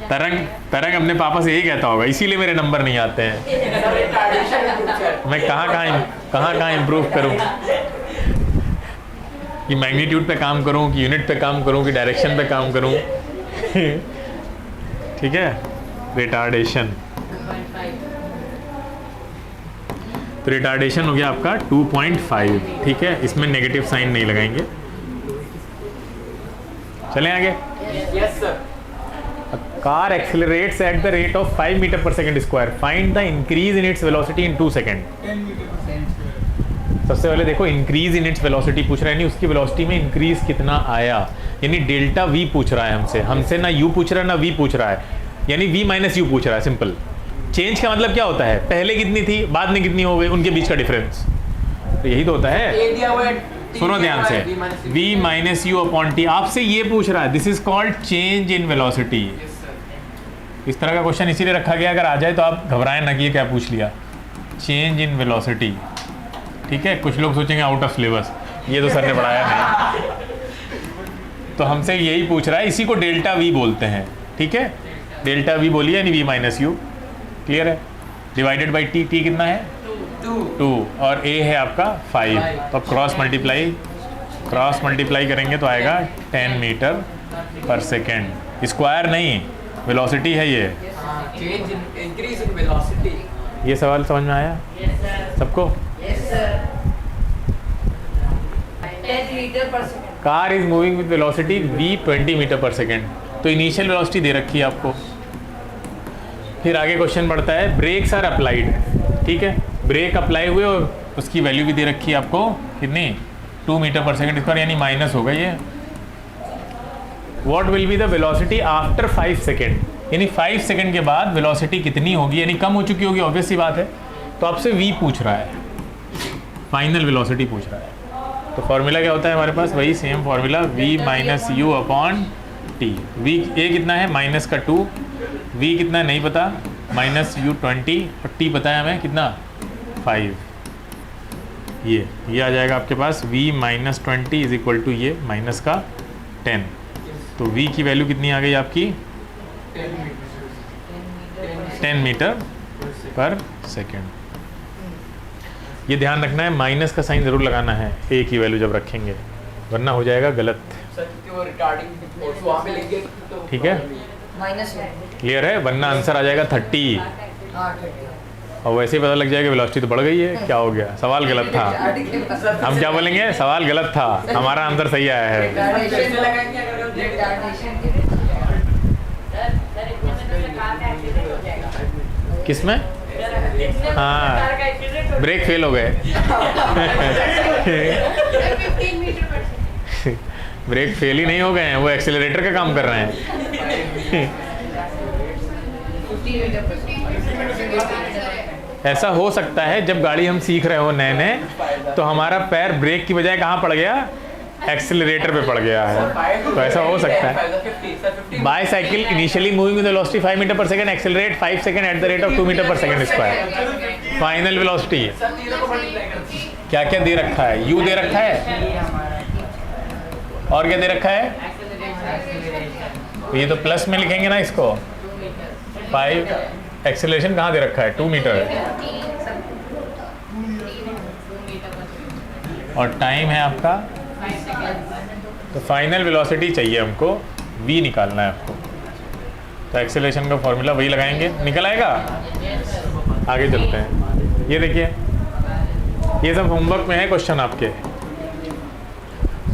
तरंग अपने पापा से यही कहता होगा, इसीलिए मेरे नंबर नहीं आते हैं, मैं कहाँ इम्प्रूव करूँ। कि मैग्नीट्यूड पे काम करूं कि यूनिट पे काम करूं कि डायरेक्शन पे काम करूं। ठीक है, रिटार्डेशन। तो रिटार्डेशन हो गया आपका 2.5। ठीक है, इसमें नेगेटिव साइन नहीं लगाएंगे। चलें आगे। Yes sir. Car accelerates at the rate of 5 metre per second square, find the increase in its velocity in 2 second. सबसे पहले देखो, इंक्रीज इन इट्स वेलोसिटी पूछ रहा है, यानी उसकी वेलोसिटी में इंक्रीज कितना आया, यानी डेल्टा वी पूछ रहा है हमसे ना यू पूछ रहा है ना वी पूछ रहा है, यानी वी माइनस यू पूछ रहा है। सिंपल। चेंज का मतलब क्या होता है, पहले कितनी थी बाद में कितनी हो गई, उनके बीच का डिफरेंस, तो यही तो होता है। A दिया हुआ है T सुनो दिया ध्यान हुआ से, है, V minus U. v minus you upon T आपसे ये पूछ रहा है, this is called change in velocity. Yes sir. इस तरह का क्वेश्चन इसीलिए रखा गया, अगर आ जाए तो आप घबराएं ना कि ये क्या पूछ लिया, चेंज इन वेलोसिटी। ठीक है, कुछ लोग सोचेंगे आउट ऑफ सिलेबस, ये तो सर ने पढ़ाया नहीं। तो हमसे यही पूछ रहा है, इसी को डेल्टा वी बोलते हैं। ठीक है, डेल्टा वी बोलिए, यानी वी माइनस यू। क्लियर है, डिवाइडेड बाई टी, टी कितना है 2 और ए है आपका 5, तो क्रॉस मल्टीप्लाई करेंगे तो आएगा 10 मीटर पर सेकेंड। स्क्वायर नहीं, वेलोसिटी है ये। Change in increase in velocity. ये सवाल समझ में आया सबको? Yes sir. 10 metre per second. Car is moving with velocity v 20 metre per second, तो इनिशियल वेलोसिटी दे रखी है आपको। फिर आगे क्वेश्चन बढ़ता है, ब्रेक्स आर अप्लाइड। ठीक है, ब्रेक अप्लाई हुए और उसकी वैल्यू भी दे रखी है आपको, कितनी 2 मीटर पर सेकेंड स्क्वायर, यानी माइनस होगा ये। What will be the velocity after 5 second, यानी 5 सेकेंड के बाद वेलोसिटी कितनी होगी, यानी कम हो चुकी होगी, ऑब्वियस सी बात है। तो आपसे v पूछ रहा है, फाइनल वेलोसिटी पूछ रहा है। तो फॉर्मूला क्या होता है हमारे पास, वही same formula, v minus you upon T. V A कितना है माइनस का 2, v कितना नहीं पता, माइनस यू 20 और t पता है हमें कितना 5। ये आ जाएगा आपके पास v minus 20 is equal to ये माइनस का 10। तो v की वैल्यू कितनी आ गई आपकी 10 मीटर पर सेकेंड। ये ध्यान रखना है, माइनस का साइन ज़रूर लगाना है a की वैल्यू जब रखेंगे, वरना हो जाएगा गलत। Sir, क्योंकि वो retarding force वहाँ पे लिख दिया तो ठीक है, माइनस है। क्लियर है, वरना आंसर आ जाएगा 30 हाँ ठीक है। और वैसे ही पता लग जाएगा वेलोसिटी तो बढ़ गई है, क्या हो गया, सवाल गलत था। हम क्या बोलेंगे, सवाल गलत था, हमारा आंसर सही आया है। कैसे लगाएंगे अगर हम रिटार्डेशन के किसमें? हाँ, ब्रेक फेल हो गए। ब्रेक फेल ही नहीं हो गए हैं, वो एक्सेलरेटर का काम कर रहे हैं। ऐसा हो सकता है जब गाड़ी हम सीख रहे हो नए नए, तो हमारा पैर ब्रेक की बजाय कहाँ पड़ गया, एक्सेलरेटर पे पड़ गया है, तो ऐसा हो सकता है। Bicycle initially moving with velocity 5 metre per second, accelerate 5 second at the rate of 2 metre per second square. Final velocity क्या क्या दे रखा है, u दे रखा है और क्या दे रखा है, ये तो प्लस में लिखेंगे ना इसको। 5 एक्सेलरेशन कहाँ दे रखा है, 2 मीटर है, और टाइम है आपका, तो फाइनल वेलोसिटी चाहिए हमको, v निकालना है आपको। तो एक्सेलरेशन का फॉर्मूला वही लगाएंगे, निकल आएगा। आगे चलते हैं, ये देखिए, ये सब होमवर्क में है क्वेश्चन आपके।